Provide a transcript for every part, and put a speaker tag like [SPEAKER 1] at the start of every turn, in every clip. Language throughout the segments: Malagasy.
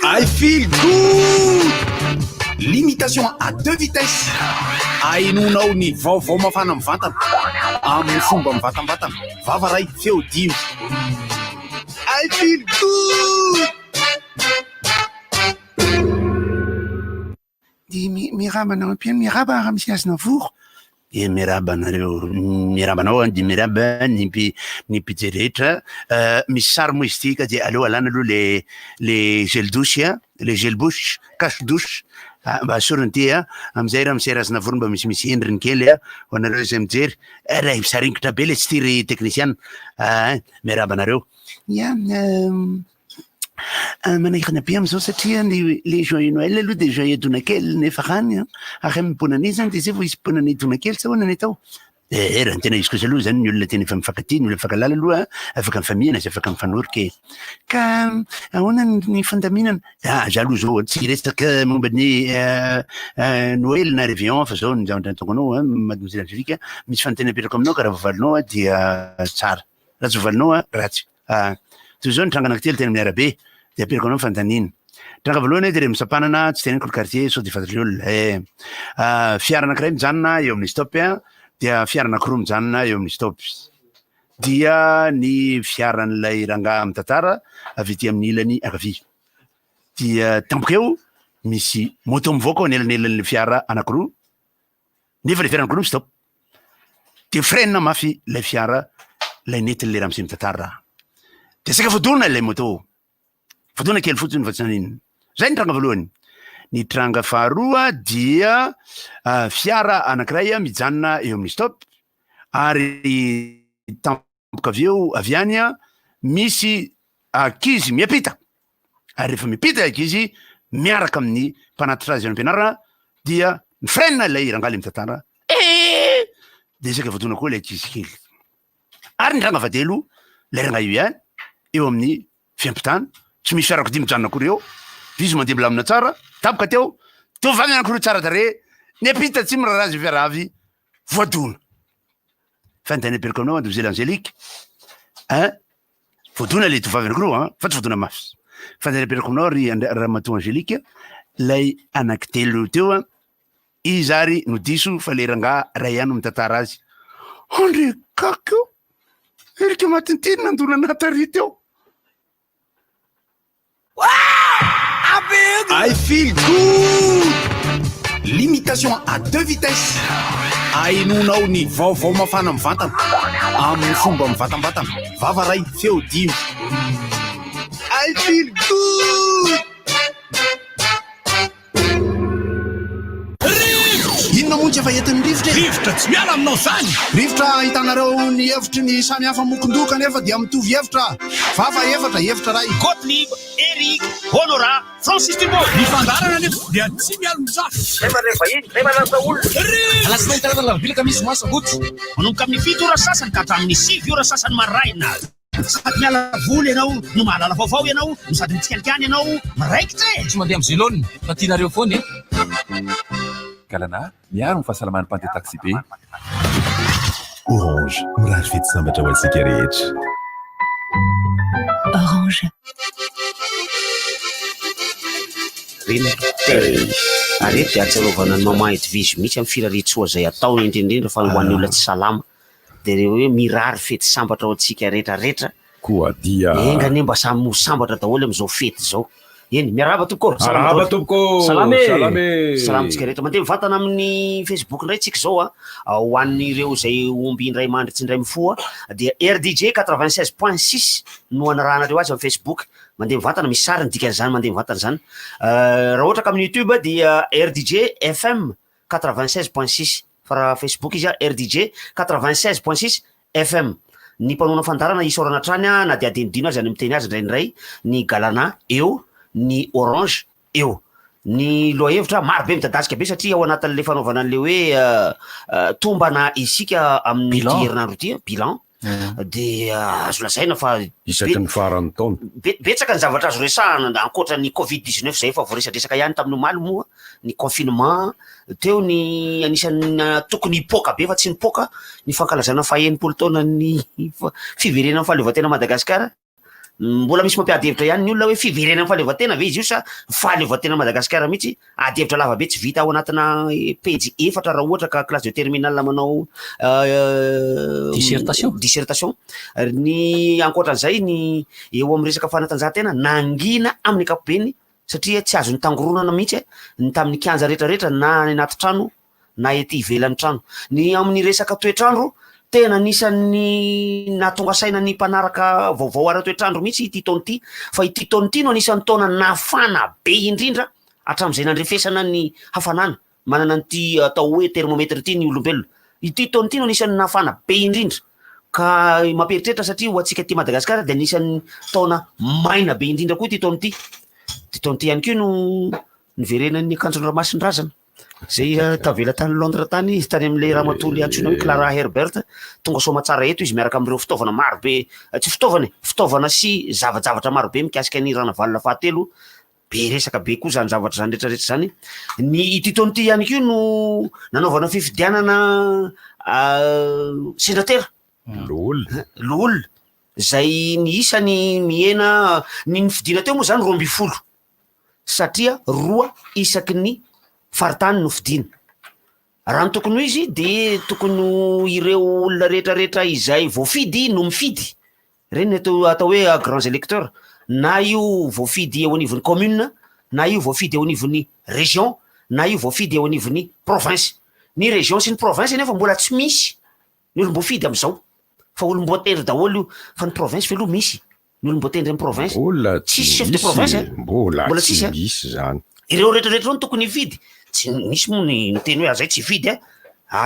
[SPEAKER 1] I feel good. Limitation à 2 vitesses. Ainonao ny vaovao mafana mivantana amin'ny fomba mivatambatana. Vava ray feo 10. I feel good.
[SPEAKER 2] Miraba anao ampiany, miraba ramsy Aznavour.
[SPEAKER 3] Miraba anareo, miraba anao de miraba ny pizza rehetra. Misy sary moa izy ty ka de aleo alana aloha le gel douche, le gel bouche, cache douche. Mba asoriny ty amizay raha misy Aznavour mba misy endriny kely ho anareo zay mijery. Raha misaringitra be le tsy tiry technicien. Miraba anareo.
[SPEAKER 2] Ya, manahirana be am'izao satria le joyeux Noël aloha de joyeux donakely nefa rany ary mibonany zany de zay vao isy bonany donakely sa hoana ny atao.
[SPEAKER 3] Raha tena izy kosa aloha zany ny olona tena efa mifankatia, ny olona mifankalala aloha afaka mifamihana sy afaka mifanoroky.
[SPEAKER 2] Ka ahoana ny fandaminana?
[SPEAKER 3] Za aloha zao tsy resaka momba ny Noël na réveillon fa zao ny zavatra ataoko anao mademoiselle Angélique, misy fanontena apetrako aminao ka raha voavalinao dia tsara, raha tsy voavalinao ratsy. Toy zao ny tranga anankitelo tena miarabe de apetrako anao fantanina. Tranga voalohany de Remisampanana, tsy teneniko le quartier sao de fantatry olona. Fiara anankiray mijanona eo amin'ny stop dia fiara anankiroa mijanona eo amin'ny stop. Dia ny fiaran'ilay rangahy mitantara avy ety amin'ny ilany ankavia. Dia tambokeo misy moto mivoaka ao anelanelan'le fiara anankiroa. Nefa le fiara anankiroa stop. De freine mafy le fiara lay nentin'le ramose mitantara. De saka fodona lay moto. Fodona kely fotsiny fa tsy nanino. Zay ny tranga voalohany. Ny tranga faharoa dia fiara anankiray mijanona eo amin'ny stop ary tampoka avy eo avy any misy ankizy miampita. Ary rehefa miampita ankizy miaraka amin'ny mpanatitra azy am-pianarana dia ny freine lay rangaly mitantara. De saka fodona koa lay ankizy kely. Ary ny tranga fahatelo lay rangahy io eo amin'ny fiampitana. Tsy misy fiarakodia mijanona akory eo. Vizy mandeha milamina tsara, tapoka teo, tovavy anankiroa tsara tare, niampita tsy miraharazy fiaravy, voadona. Fantany aperiko aminao mademoiselle Angélique. Voadona le tovavy anankiroa, fa tsy voadona mafy. Fantany aperiko aminao ry ramatoa Angélique, lay anankitelo teo, izy ary no diso fa le rangahy ray ihany mitantara azy.
[SPEAKER 2] Andre kako, erika matintina andona natary teo.
[SPEAKER 1] I feel good. Limitation à 2 vitesses. Ainonao ny vaovao mafana mivantana amin'ny fomba mivatambatana. Vava ray feo 10. I feel good. Inona moa tsy efa entin'ny rivotra?
[SPEAKER 4] Rivotra tsy miala aminao zany.
[SPEAKER 1] Rivotra hitanareo ny hevitry ny samy hafa mokondoka nefa dia mitovy hevitra. Vava hevitra ray.
[SPEAKER 4] Gottlieb, Eric, Honora, Francis Thibault. Ny fandarana nefa dia tsy miala mizafy.
[SPEAKER 5] Rehefa lasa olona.
[SPEAKER 4] Alasina hitarana lavilaka misy moa sabotsy. Manomboka amin'ny 7 ora sasany ka hatramin'ny 6 ora sasany maraina. Sady miala voly ianao, no mahalala vaovao ianao, no sady mitsikalikany ianao, miraikitra e.
[SPEAKER 6] Tsy mandeha amin'ny zélone, fa tianareo foana e.
[SPEAKER 7] Kalana, miaro ny fahasalaman'ny mpandeha taxi be. Orange, mirary fety sambatra ho antsika rehetra.
[SPEAKER 8] Orange.
[SPEAKER 5] Arety ahatsiarovana ny mama Edvige mihitsy amin'ny firaretsoa zay ataony indrindrindra fa ho an'ny olona tsy salama. De reo hoe mirary fety sambatra ho antsika rehetrarehetra.
[SPEAKER 7] Koa dia
[SPEAKER 5] engany mba samy sambatra daholo am'izao fety zao. Eny, miarahaba tompoko.
[SPEAKER 7] Arahaba tompoko.
[SPEAKER 5] Salamantsika rehetra. Mandeha mivantana amin'ny Facebook indray tsika zao ho an'ireo zay omby indray mandry tsy indray mifoa dia RDJ 96.6 no anaranareo azy amin'ny Facebook. Mandeha mivantana misy sary ny dikan'izany mandeha mivantana zany. Raha ohatra ka amin'ny YouTube dia RDJ FM 96.6 fa raha Facebook izy RDJ 96.6 FM. Ny mpanona fandarana isorana trany na dia adinodino azy any miteny azy indraindray ny Galana eo, ny Orange eo. Ny lohahevitra maro be mitadasika be satria ao anatin'le fanaovana an'le hoe tombana isika amin'ny herinandro ity bilan de azo lazaina fa
[SPEAKER 7] isaky ny farany taona
[SPEAKER 5] betsaka ny zavatra azo resahana ankoatra ny Covid-19 zay efa voaresadresaka ihany tamin'ny omaly moa ny confinement teo ny anisan'ny tokony hipoaka be fa tsy nipoaka ny fankalazana faha 9 taona ny fiverenan'ny fahaleovantena Madagasikara mbola misy mampiady hevitra ihany ny olona hoe fiverenany fahaleovan-tena ve izy io sa fahaleovan-tena Madagasikara mihitsy ady hevitra lava be tsy vita ao anatina pejy 4 raha ohatra ka classe de terminal manao dissertation ny ankoatran'izay ny eo amin'ny resaka fanatanjahantena nangina amin'ny ankapobeny satria tsy azony tangoronana mihitsy ny tamin'ny kianja rehetrarehetra na ny anaty trano na ety ivelan'ny trano ny amin'ny resaka toetrandro tena anisan'ny natonga saina ny mpanaraka vaovao ara-toetrandro mihitsy ity taona ity fa ity taona ity no anisan'ny taona nafana be indrindra hatramin'izay nandrefesana ny hafanana manana nyity atao hoe termometre ity ny olombelona ity taona ity no anisan'ny nafana be indrindra ka mamperitreritra satria ho antsika ty Madagasikara de anisan'ny taona maina be indrindra koa ity taona ity taona ity ihany koa no niverenan'ny akanjon-dranomasindrazana zay tavela tany Londres tany tany am'le ramatoly antsoina hoe Clara Herbert tonga soma tsara eto izy miaraka am'ireo fitaovana maro be tsy fitaovana sy zavajavatra maro be mikasika ny rana valina fahatelo be resaka be koa zany zavatra zany rehetrarehetra zany ny ity taona ity ihany koa no nanaovana fifidianana sénateur lool zay ny isany miena ny fidina teo moa zany 12 satria 2 isaky ny faritany no fidina raha ny tokony ho izy de tokony ireo olona rehetrarehetra izay voafidy no mifidy reny atao hoe grands électeurs na io voafidy eo anivon'ny commune na io voafidy eo anivon'ny région na io voafidy eo anivon'ny province ny région sy ny province nefa mbola tsy misy ny olom-boafidy am'izao fa olom-boatendry daholo io fa ny province ve aloha misy ny olom-boatendry amin'ny province tsisy chef de province mbola tsisy
[SPEAKER 8] zany
[SPEAKER 5] ireo rehetrarehetra no tokony hividy tsy misy moa ny teny hoe azay tsy hividy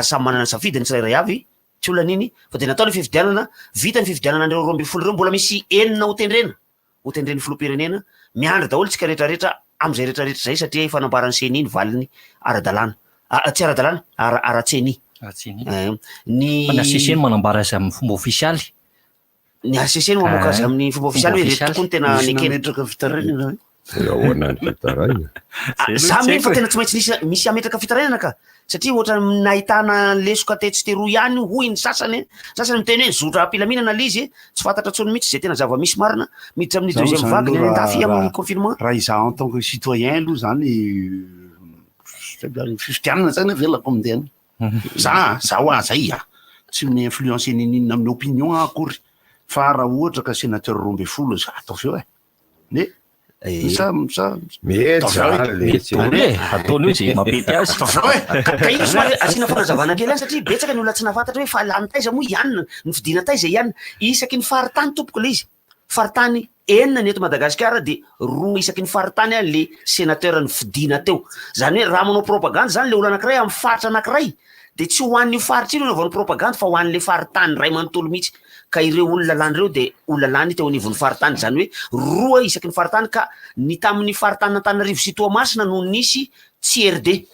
[SPEAKER 5] samy manana ny safidy ny tsirairay avy tsy olona niny fa de natao ny fividianana vita ny fividianana andreo 12 ireo mbola misy enina hotendreny filoham-pirenena miandry daholo tsika rehetrarehetra am'izay rehetrarehetra zay satria fanambarany seny iny valiny ara-dalàna tsy ara-dalàna ara-tseny
[SPEAKER 6] ny ACCN manambara azy amin'ny fomba ofisialy
[SPEAKER 5] ny ACCN mamoaka azy amin'ny fomba ofisialy hoe reto tokony tena
[SPEAKER 2] metraka fitaraina
[SPEAKER 5] zamy fa tena tsy maintsy misy ametraka fitarainana ka satria ohatra nahitana lesoka tetsyteroa ihany hoy ny sasany miteny hoe zotra ampilaminana le izy tsy fantatra tsony mihitsy zay tena zava-misy marina miditra amin'ny deuxième vague ny andafy amin'ny confinement
[SPEAKER 2] raha izaho en tant que citoyen aloha zany fifidianana zany velako amindena zaho zay tsy mi-influence ninina amin'ny opinion akory fa raha ohatra ka sénateur 12 za atao feo ne
[SPEAKER 6] ataony hoe zay mampety azy
[SPEAKER 5] ka io somary asiana fanazavana kely any satria betsaka ny olona tsy nafantatra hoe falany taiza moa ianina ny fidina taiza ianina isaky ny faritany tompoko le izy faritany enina ny eto Madagasikara de 2 isaky ny faritany le sénateur ny fidina teo zany hoe raha manao propagande zany le olo anankiray amin'ny faritra anankiray de tsy ho an'io faritra io no anaovany propagande fa ho an'le faritany ray manontolo mihitsy ka ireo olona lany reo de olona lany teo anivon'ny faritany zany hoe 2 isaky ny faritany ka ny tamin'ny faritany Antananarivo sy Toamasina no nisy TRD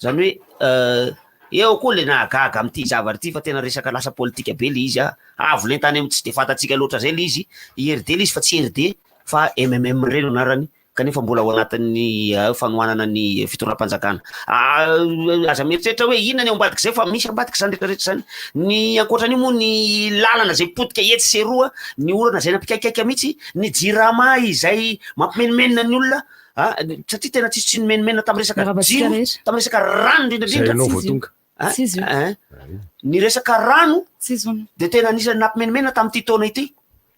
[SPEAKER 5] zany hoe eo koa le nahagaga am'ty zavatra ty fa tena resaka lasa politika be le izy avo lentany amy tsy de fantatsika loatra zay le izy IRD le izy fa tsy RD fa MMM reny anarany kanefa mbola ao anatin'ny fanohanana ny fitondram-panjakana aza mieritreritra hoe inona ny ao ambadika zay fa misy ambadika zany rehetrarehetra zany ny ankoatran'io moa ny lalana zay potika etsy sy eroa ny orana zay nampikaikaika mihitsy ny jirama izay mampimenimenina ny olona satria tena tsisy tsy nimenimenina tam'y resaka jiro tam'y resaka rano indrindra ny resaka rano de tena anisany nampimenimenina tam'ty taona ity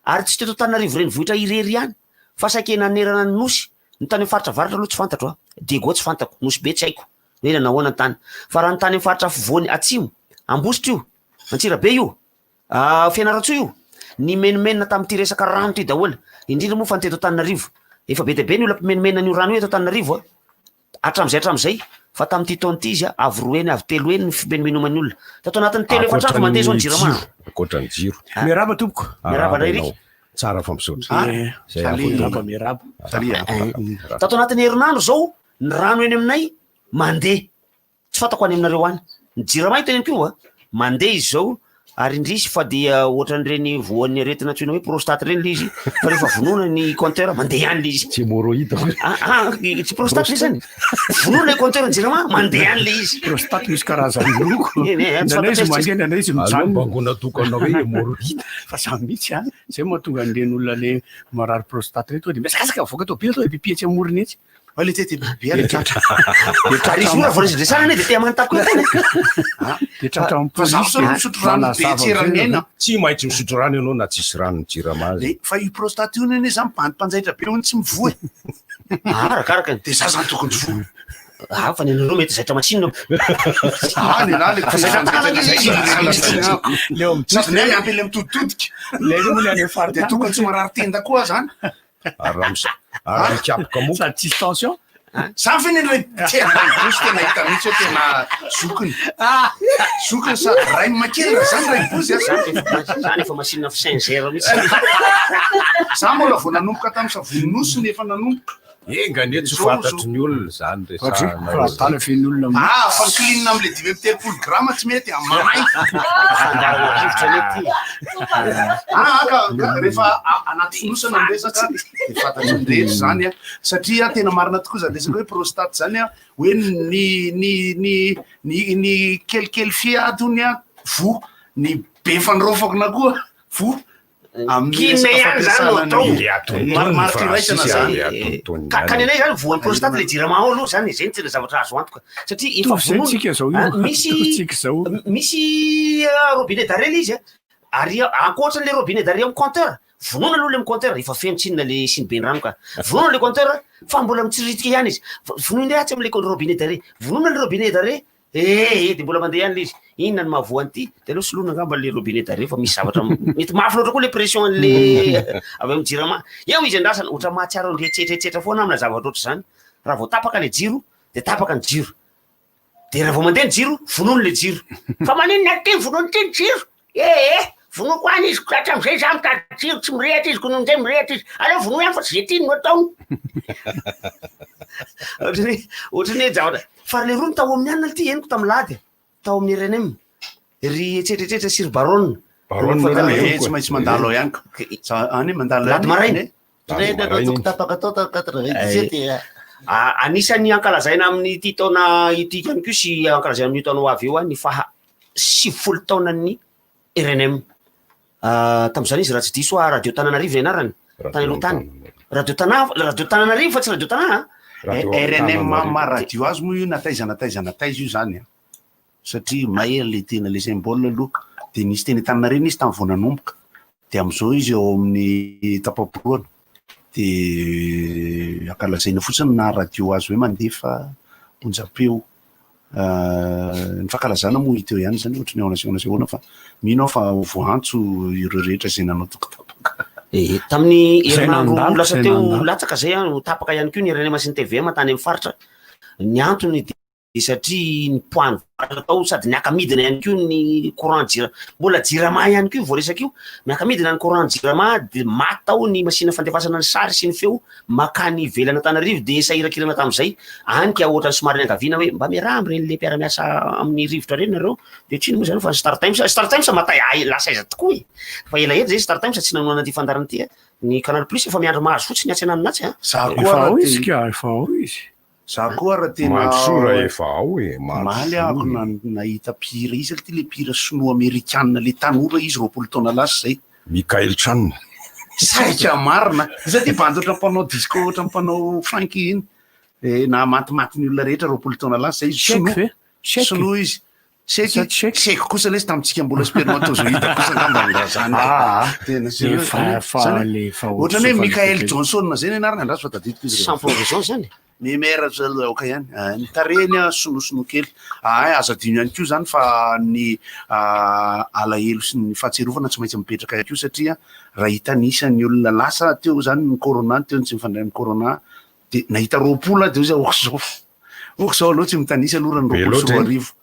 [SPEAKER 5] ary tsy teto Antananarivo reny vohitra irery ihany fa saky nanerana ny nosy ny tany faritra varatra aloha tsy fantatro Diego tsy fantako nosy be tsy haiko hoe nahoana ny tany fa raha ny tany faritra afovoany atsimo Ambositra io Antsirabe io Fianaratsoa io ny menimenina tam'ty resaka rano ty daholo indrindra moa fa ny teto Antananarivo efa be de be ny olona mpimenimena ny rano io eto Antananarivo hatram'izay fa tam'ty taona ty izy avy 2 eny avy 3 eny ny fimenimenoman'ny olona tato anatin'ny telo efatrano mandeha zao ny jirama
[SPEAKER 8] ankoatran'ny jiro
[SPEAKER 2] miaraba tompoko
[SPEAKER 5] miaraba Eric
[SPEAKER 8] tsara fampisaotra
[SPEAKER 5] tato anatin'ny herinandro zao ny rano eny aminay mandeha tsy fantako any aminareo any ny jirama io teny ko mandeha izy zao ary indrisy fa dia ohatran'ireny voan'ny aretina antsoina hoe prostate reny le izy fa rehefa vonoina ny compteur mandeha any le izy
[SPEAKER 8] tsy hémorroïde
[SPEAKER 5] tsy prostate le zany vonoina le compteur jirama mandeha any le izy
[SPEAKER 3] prostate misy karazany loko nana izy mandeha nana izy mijanona
[SPEAKER 8] mbangona tokana hoe hémorroïde
[SPEAKER 3] fa samy mihitsy zay mahatonga an'ireny ny marary prostate reto de miasakasaka avoaka tao bia tao pipihetsy amorony etsy
[SPEAKER 2] le tety bibiary tratra
[SPEAKER 5] ary izy ora voresy de te amantako
[SPEAKER 3] de tratra
[SPEAKER 2] fa zaho so misotro rano be tseranena
[SPEAKER 8] tsy maintsy misotro rano ianao na tsisy rano jiramazy
[SPEAKER 2] fa io prostate io nene zany mpanjaitra be ony tsy mivoa
[SPEAKER 5] arakaraka
[SPEAKER 2] de za zany tokony voa
[SPEAKER 5] fa nenareo mety zaitra matsinona
[SPEAKER 2] le ampy le mitoditodika de tokony tsy marary tenda koa zany
[SPEAKER 8] ary mikapoka mo
[SPEAKER 3] sady tsisy tension
[SPEAKER 2] za fenenray tenaosy tena hita mihitsy hoe tena zokony sa ray makely zany ray bozy
[SPEAKER 5] zany efa masinina singer mihitsy
[SPEAKER 2] za mola vo nanomboka tamin'ny savononosony efa nanomboka
[SPEAKER 8] engane tsy fantatry ny olona zany
[SPEAKER 3] resatana fen'olona
[SPEAKER 2] fankilinina amle 5 grama tsy mety amay rehefa anaty finosana miresaka de fantatry nyrehetra zany satria tena marina tokoa zany resaka hoe prostate zany hoe ny kelikely fiatony vo ny be fanirofakona koa vo
[SPEAKER 5] kime ihany zany no ataokany anay zany voan'ny prostate le jirama aloha zany zay ny tena zavatra azo antoka satria efa misy robinet d'arrêt le izy ary ankoatran'le robinet d'arrêt amin'ny compteur vonoina aloha le amin'ny compteur efa feno tsinona le siny be ny rano ka vonoina le compteur fa mbola mitsiritika ihany izy vonoina ratsy am'le robinet d'arrêt vonoina le robinet d'arrêt de mbola mandeha ihany le izy inona ny mahavoan'ity de aloha soloina angamba le robinet d'arrêt fa misy zavatra mety mafy loatra koa le pression an'le avy amin'ny jirama eo izy andrasany ohatra mahatsiaro an'retsetretsetra foana amina zavatra oatra zany raha vao tapaka le jiro de tapaka ny jiro de raha vao mandeha ny jiro vonoiny le jiro fa maninona ty vonoiny ty ny jiro vonoko any izy hatram'izay za mitady jiro tsy mirehatra izy konon'izay mirehatra izy aleo vono ihany fa tsy zay tiny no ataony ohatrany hoe zavatra fa le roa ny tao amin'ny anina ty eniko tamy lady tao amin'ny RNM ry etsetretretra siry baronne
[SPEAKER 2] tsy maintsy mandalo ihany any mandalo
[SPEAKER 5] lady marainy anisan'ny ankalazaina amin'ny ty taona ity ihany ko sy ankalazaina amin'ny taona ho avy eo ny faha 70 taonan'ny RNM tam'izany izy raha tsy diso radio Tananarivo ianarany tany aloha tany radio Tananarivo fa tsy radio Tana
[SPEAKER 2] RNM radio azy moa io nataizana io zany satria mahery le tena le symbole aloha de nisy teny Tananarivo izy tamin'ny vao nanomboka de am'izao izy eo amin'ny tapaporoana de ankalazaina fotsiny na radio azy hoe mandefa onjam-peo ny fankalazana moa hita eo ihany zany ohatry ny aonasehona fa mino fa voantso ireo rehetra zay nanao tokotapaka
[SPEAKER 5] tamin'ny herinandro lasa teo latsaka zay tapaka ihany ko ny RNM sy ny TVM tany amin'ny faritra ny antony de satria ny poany tao sady ny akamidina ihany ko ny courant mbola jirama ihany ko vo resaka io miakamidina ny courant jirama de maty tao ny masina fandefasana ny sary sy ny feo makany velana Tananarivo de sahirakirana tam'izay anyka ohatra ny somary ny angaviana hoe mba miaraha am'ireny le mpiara-miasa amin'ny rivotra reny nareo de tsino moa zany fa Star Times matay lasa iza tokoa fa elaela zay Star Times tsy nanoana ty fandarana ty ny Canal Plus efa miandro mahazo fotsiny atsy ananatsy
[SPEAKER 2] za koa raha tena
[SPEAKER 8] efa ao
[SPEAKER 2] maly ako nahita pira izy ty le pira sinoa amerikanina le tanora izy 20 taona lasa zay
[SPEAKER 8] Michael Chan
[SPEAKER 2] saika marina za ty bandy oatra mpanao disco oatra mpanao funky iny na matimaty ny olona rehetra 20 taona lasa zay sinoa izy seko kosa le izy tamitsika mbola spermatozoïde kosa ngamba zany ohatrany hoe Michael Johnson zay ny anarana andraso fa tadidiko izy
[SPEAKER 5] sans provision zany
[SPEAKER 2] mimera aoka ihany ny tareny sonosino kely aza dino ihany ko zany fa ny alahelo sy ny fahatserovana tsy maintsy mipetraka ihany ko satria raha hita nisany olona lasa teo zany ny corona teo tsy mifandray amin'ny corona de nahita 20 de zay okzao aloha tsy mitanisa aloha rany 20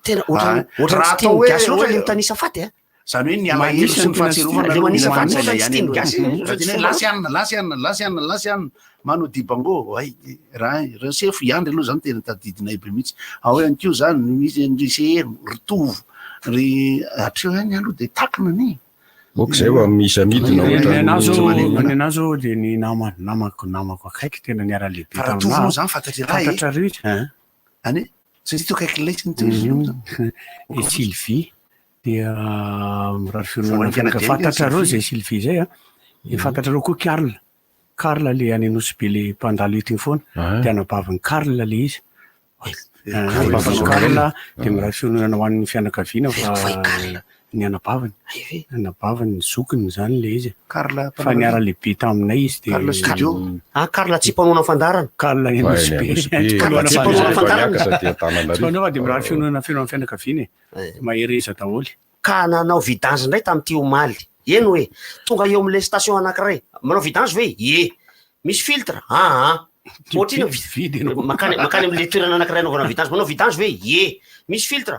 [SPEAKER 5] tena ohatrany tsy tiany gasy loatra le mitanisa faty
[SPEAKER 2] zany hoe ny alahelo sy ny fahatserovana lasy anina mano dibango raha sefo iandry aloha zany tena tadidinay be mihitsy ao ihany ko zany misy ritovo ry atreo any aloha de takina ny
[SPEAKER 8] Boka zay va misy amidina
[SPEAKER 9] ny anazy zao de ny namako akaiky tena niara lehibe
[SPEAKER 2] fa raha tovinao zany fantatry raha
[SPEAKER 9] fantatra rehetra
[SPEAKER 2] any satria teo akaiky lesiny teo
[SPEAKER 9] e Sylvie dia raha fianaka fantatra reo zay Sylvie zay a e fantatra reo koa Karl le any anosy be le mpandalo eto iny foana de anabaviny Karl le izy anabaviny Karl de miraha fionana ho an'ny fianakaviana fa ny anabaviny zokiny zany le izy fa niara lehibe taminay izy de
[SPEAKER 5] Karl tsy mpanona fandarana
[SPEAKER 9] Karl anosy be de miraha fionana fianakaviana mahereza daholo
[SPEAKER 5] ka nanao vidange ndray tamin'ity omaly eny hoe tonga eo am'le station anankiray manao vidange ve misy filtre ohatrino makany am'le toerana anankiray anaovana vidange manao vidange ve misy filtre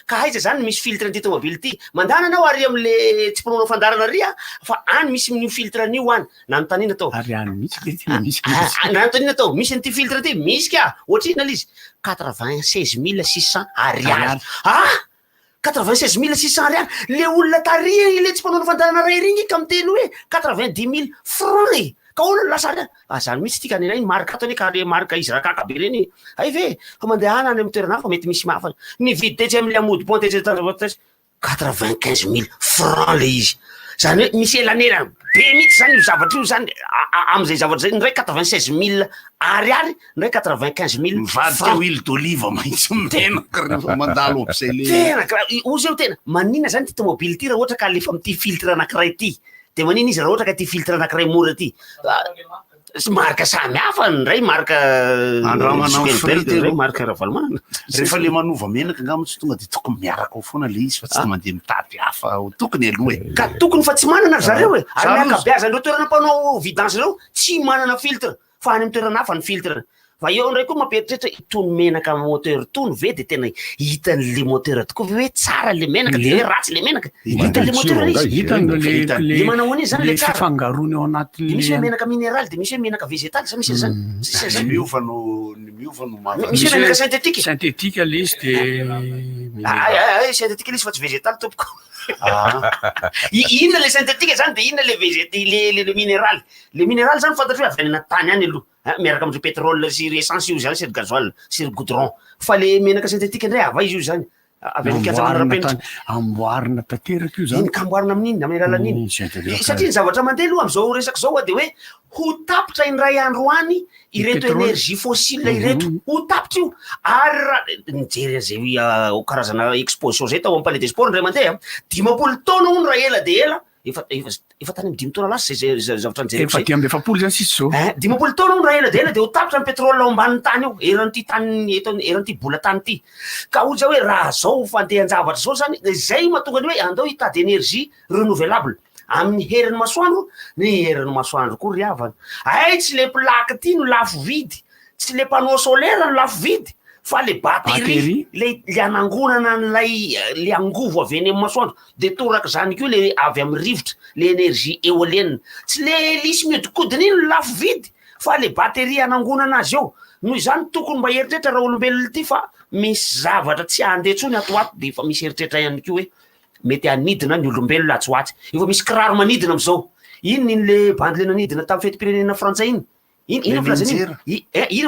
[SPEAKER 5] ka aiza zany misy filtre ty tomobily ty mandana anao ary am'le tsy mpanao fandarana ry fa any misy min'io filtre an'io any nanotanina tao nanotanina tao misy an'ity filtre ty misy ka ohatrino alizy 96 600 ariary 96 600 ariary le olona taria le tsy mpanao fandarana ray ringy ka miteny hoe 90 000 francs ka olona lasa zany mitsy tika nena iny marika atony ka le marika izy rakaka be reny ay ve fa mandehana any amy toerana fa mety misy mafana nividy tetsy am'le amody pont tetsy 95 000 francs le izy zany hoe misy elanelana be mitsy zany io zavatra io zany am'izay zavatra zay ndray 96 000 ariary ndray 95 000
[SPEAKER 2] mivady teo huile d'olive mahitsy menaka rehefa mandalo am'izay le
[SPEAKER 5] tena ozy eo tena manina zany ty tomobily ty raha ohatra ka lefa am'ty filtre anankiray ty de manina izy raha ohatra ka ty filtre anankiray mora ty marika samy hafa ndray marika Skelbert marika Ravalmana
[SPEAKER 2] rehefa le manova menaka angamba tsy tonga de tokony miaraka ao foana le izy fa tsy mandeha mitady hafa tokony aloha
[SPEAKER 5] ka tokony fa tsy manana zareo ary miakabeazandreo toerana mpanao vidange reo tsy manana filtre fa any amy toerana hafa ny filtre fa eo ndray koa mamperitrehitra itony menaka moteur tony ve de tena hitan'le moteur tokoa hoe tsara le menaka de hoe ratsy le menaka hitan'le moteur izy le manao an'izy zany le tsara
[SPEAKER 9] fangarony ao anatin'le
[SPEAKER 5] misy hoe menaka minéral de misy hoe menaka végétal sa misy zany
[SPEAKER 2] miovano
[SPEAKER 5] misy hoe menaka
[SPEAKER 9] synthétique le izy
[SPEAKER 5] de synthétique le izy fa tsy végétal tompoko inona le synthétique zany de inona le minéral le minéral zany fantatry hoe avy any tany any aloha miaraka am'dre pétrole sy ry essence io zany sy ry gasoil sy ry goudron fa le menaka synthétique ndray ava izy io zany
[SPEAKER 9] amboarina tanteraka io zany
[SPEAKER 5] ka amboarina amin'iny amin'ny alalan'iny satria ny zavatra mandeha aloha am'izao resaka zao de hoe ho tapitra indray andro any ireto énergie fossile ireto ho tapitra io ary raha nijery zay karazana exposition zay tao amy palais des sports ndray mandeha 10 taona ony raha ela de ela efa tany amy 10 taona lasa zay zavatra
[SPEAKER 9] efa 10 zany sisy zao
[SPEAKER 5] 10 taona ony raha ela de ela de ho tapitra ny pétrole ao ambanin'ny tany io eran'ity tany eto eran'ity bola tany ty ka oza hoe raha zao fandehan-javatra zao zany zay mahatonga ny hoe andao hitady énergie renouvelable amin'ny herin'ny masoandro ny herin'ny masoandro koa ry havana ay tsy le plaque ty no lafo vidy tsy le panneau solaire no lafo vidy fa le batterie le anangonana n'lay le angovo avy eny amy masoandro de toraka zany koa le avy amy rivotra le énergie éolienne tsy le lisy miodikodiny iny no lafo vidy fa le batterie anangonana azy eo noho izany tokony mba heritrehitra raha olombelona ty fa misy zavatra tsy andetsony atoato de efa misy heritrehitra ihany koa hoe mety anidina ny olombelona atsoaty efa misy kiraro manidina am'izao iny le bandy le nanidina tamy fety-pirenena frantsay iny ino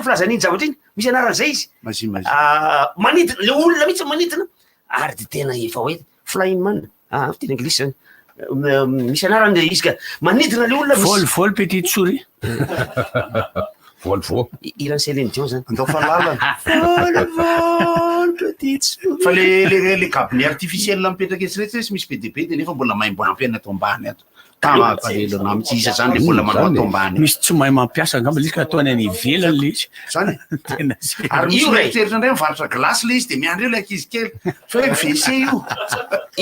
[SPEAKER 5] filazan'iny zavatra iny misy anaran'izay izy manidina le olona mihitsy manidina ary de tena efa hoe flying man teny anglisy zany misy anarany izy ka manidina le olona
[SPEAKER 9] vol petite souris
[SPEAKER 8] Volvo
[SPEAKER 5] iran'ny Céline Dion zany
[SPEAKER 2] andao falalana fa le cabine artificiel mipetraka etsy rehetra tsy misy PDB de nefa mbola mahay mbola ampena ato ambany ato tamalelona mitsy isa zany le mbola manao ato ambany
[SPEAKER 9] misy tsy mahay mampiasa angamba le izy ka ataony any ivelany le izy
[SPEAKER 2] zany ary misy eritseritra indray mivarotra glasy le izy de miandry eo le ankizy kely fa hoe WC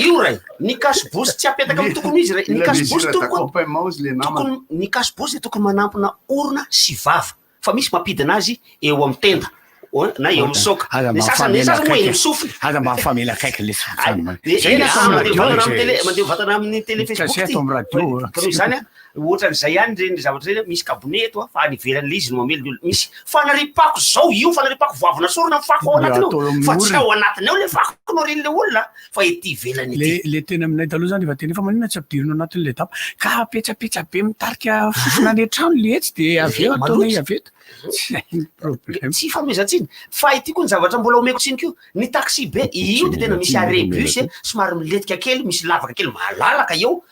[SPEAKER 5] io ray ny cache-bouche tsy apetaka amy tokony izy ray ny cache-bouche tokony ny cache-bouche de tokony manampina orona sy vava fa misy mampidina azy eo amy tenda na eo misoka ny sasany moa eny misofy
[SPEAKER 9] aza mba hafamela akaiky le
[SPEAKER 5] mandeha vatana amin'ny télé Facebook zany a ohatran'izay ihany reny zavatra reny misy kaboneto fa any ivelan'le izy no mamely misy fanaripako zao io fanaripako voavina sorona fako ao anatiny ao fa tsy ao anatiny ao le fako no ren'le olona fa ety ivelany ety
[SPEAKER 9] le tena aminay taloha zany efa teny fa manina tsy ampidirino anatin'le tapa ka petsapetsa be mitarika fofona le trano le etsy de aveo ataonay aveto
[SPEAKER 5] tsy famezatsiny fa ity koa ny zavatra mbola omeko tsiny kio ny taxi be io de tena misy arébus somary miletika kely misy lavaka kely malalaka eo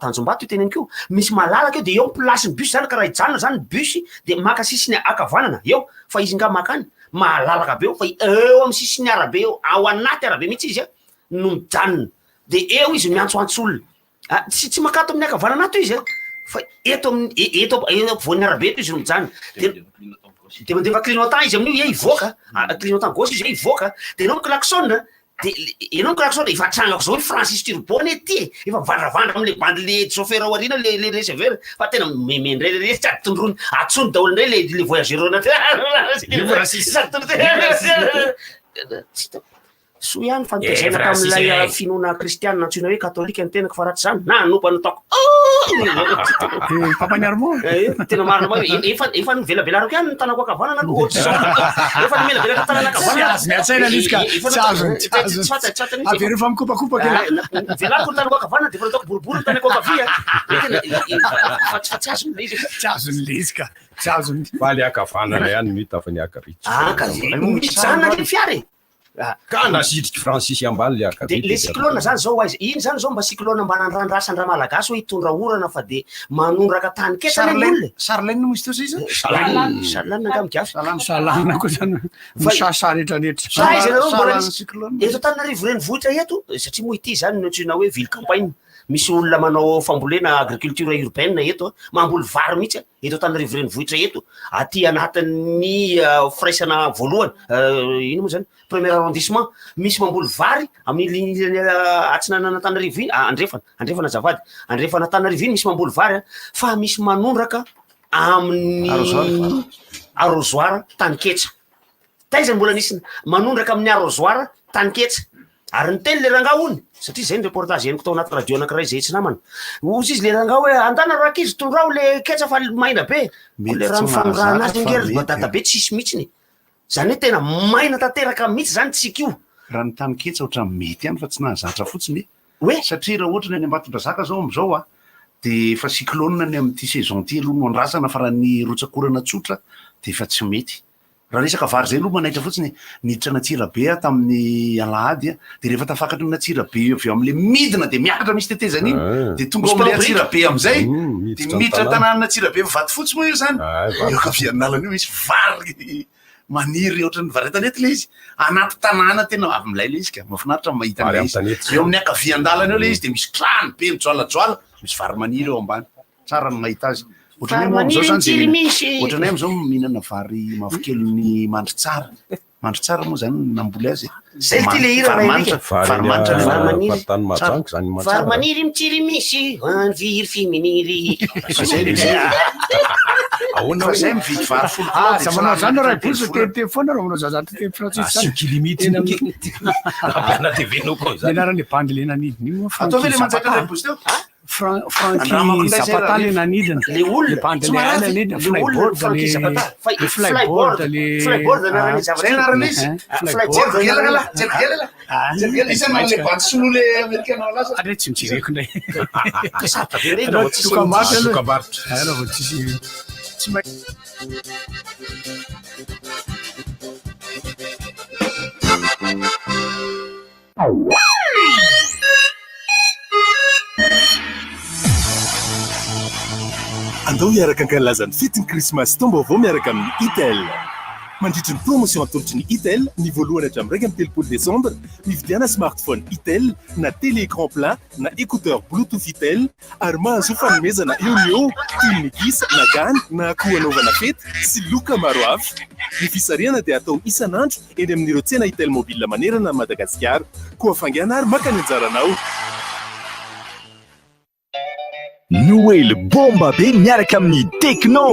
[SPEAKER 5] Tanjombato io teneny kio misy malalaka eo de eo placen'ny bus zany karaha hijanona zany bus de maka sisiny akavanana eo fa izy nga makany malalaka be eo fa eo amin'ny sisiny arabe eo ao anaty arabe mihitsy izy no mijanona de eo izy miantsoantsolona tsy makato amin'ny akavanana ato izy fa eto voan'ny arabe eto izy no mijanona de mandefa clignotant izy amin'io ivoaka clignotant gauche izy ivoaka de enao klaxon de enao klaxon efa trangako zao Francis Turbone ety efa vandravandra am'le bandy le chauffeur ao arina le receveur fa tena memendray le tsy tondrony atsony daholo ndray le voyageur anaty so ihany fantezaina tam'ilay finoana kristianina antsoina hoe katolika ny tenako fa ratsy zany na anompany ataoko
[SPEAKER 9] pampaniarmo
[SPEAKER 5] tena marina ma efa nivelabelarako ihany ny tanako akavanana aloha ohatry zao efa nimelabelaka tanana
[SPEAKER 9] akavanaaavero fa mikopakopa
[SPEAKER 5] velako ny tanako akavanana de fa nataoko boribory ny tanako akavia fa tsy azony le izy
[SPEAKER 9] tsy azony le izy ka tsy azony
[SPEAKER 8] faly akavanana ihany mita fa ny akaritry
[SPEAKER 5] misy zany le fiary
[SPEAKER 8] ka nasitriky Francis ambany le
[SPEAKER 5] de le cyclone zany zao aizy iny zany zao mba cyclone mba nandrandrasandra malagasy hoe hitondra orana fa de manondraka tany ketsa
[SPEAKER 2] Sarlène no misy tosa izy
[SPEAKER 5] Sarlène angamikiafy
[SPEAKER 9] salana koa zany misasary retraretra
[SPEAKER 5] sa izy anao mbola eto Antananarivo renivohitra eto satria moa ity zany notsina hoe ville campagne misy olona manao fambolena agriculture urbaine eto mamboly vary mihitsy eto Antananarivo renivohitra eto aty anatin'ny firaisana voalohany ino moa zany premier arrondissement misy mamboly vary amin'ny atsinanana Antananarivo iny andrefana azavady andrefana Antananarivo iny misy mamboly vary fa misy manondraka amin'ny arrosoir taniketsa taizany mbola nisy manondraka amin'ny arrosoir taniketsa ary ny teny le rangah ony satria zay ny reportage eniko tao anaty radio anankiray zay tsy namana ozy izy le rangah hoe andana raka izy tondrao le ketsa fa maina be le rano fanondrahana azy ngery databe tsisy mihitsiny zany hoe tena maina tanteraka mihitsy zany tsika io
[SPEAKER 2] raha ny taniketsa ohatra mety ihany fa tsy nahazatra fotsiny
[SPEAKER 5] hoe
[SPEAKER 2] satria raha ohatra ny any Ambatondrazaka zao am'izao de fa cyclone ny amin'ity saison ty aloha no andrasana fa raha ny rotsakorana tsotra de fa tsy mety raha resaka vary zay aloha manaitra fotsiny niditra Natsirabe tamin'ny alahady de rehefa tafakatra Natsirabe avy am'le midina de miakatra misy tetezana iny de tonga am'le Natsirabe am'izay de miditra tanàna Natsirabe vaty fotsy moa io zany eo kavian'nalana io misy vary maniry ohatran'ny varetanety le izy anaty tanàna tena am'lay le izy ka mahafinaritra mahita le izy eo amin'ny akavian-dalana eo le izy de misy trano be mijoalajoala misy vary maniry eo ambany tsara ny mahita azy ohatranay moa am'izao zany ohatranay am'izao mihinana vary mavokely ny mandry tsara moa zany namboly azy
[SPEAKER 5] zay ty le hira
[SPEAKER 8] tany majango zany
[SPEAKER 5] vary maniry mitsiry misy viry fiminiry
[SPEAKER 2] fa zay mividy vary folo
[SPEAKER 9] zamanao zany raha boso tete foana raha manao zazatra teny Francis
[SPEAKER 7] limite na TV-nao koa zany
[SPEAKER 9] anarany bandy le nanidiny io
[SPEAKER 2] atao ve le manjaitra ray boso teo
[SPEAKER 9] Franky Zapata le nanidina
[SPEAKER 5] le olona
[SPEAKER 9] bandy le nanidina flyboard
[SPEAKER 2] zay anarana izy jelgela izy manle bandy solo le amerikana alaza
[SPEAKER 9] are tsy mijireko ndray
[SPEAKER 5] kasatra be reny raha
[SPEAKER 9] tokambarotra raha vao tsisy tsy mahay
[SPEAKER 10] andao miaraka ankalazany fetiny krismasy tombaovao miaraka amin'ny Itel mandritry ny promotion atolotry ny Itel ny voalohany hatramin'ny 2 décembre mividiana smartphone Itel na télé écran plat na écouteur bluetooth Itel ary mahazo fanomezana eo toy ny gisa na gany na akoho anaovana fety sy loka maro hafa ny fisariana dia atao isan'andro eny amin'ireo tsena Itel mobile manerana Madagasikara koa fangana ary maka ny anjaranao
[SPEAKER 11] Noël bomba be miaraka amin'ny Tecno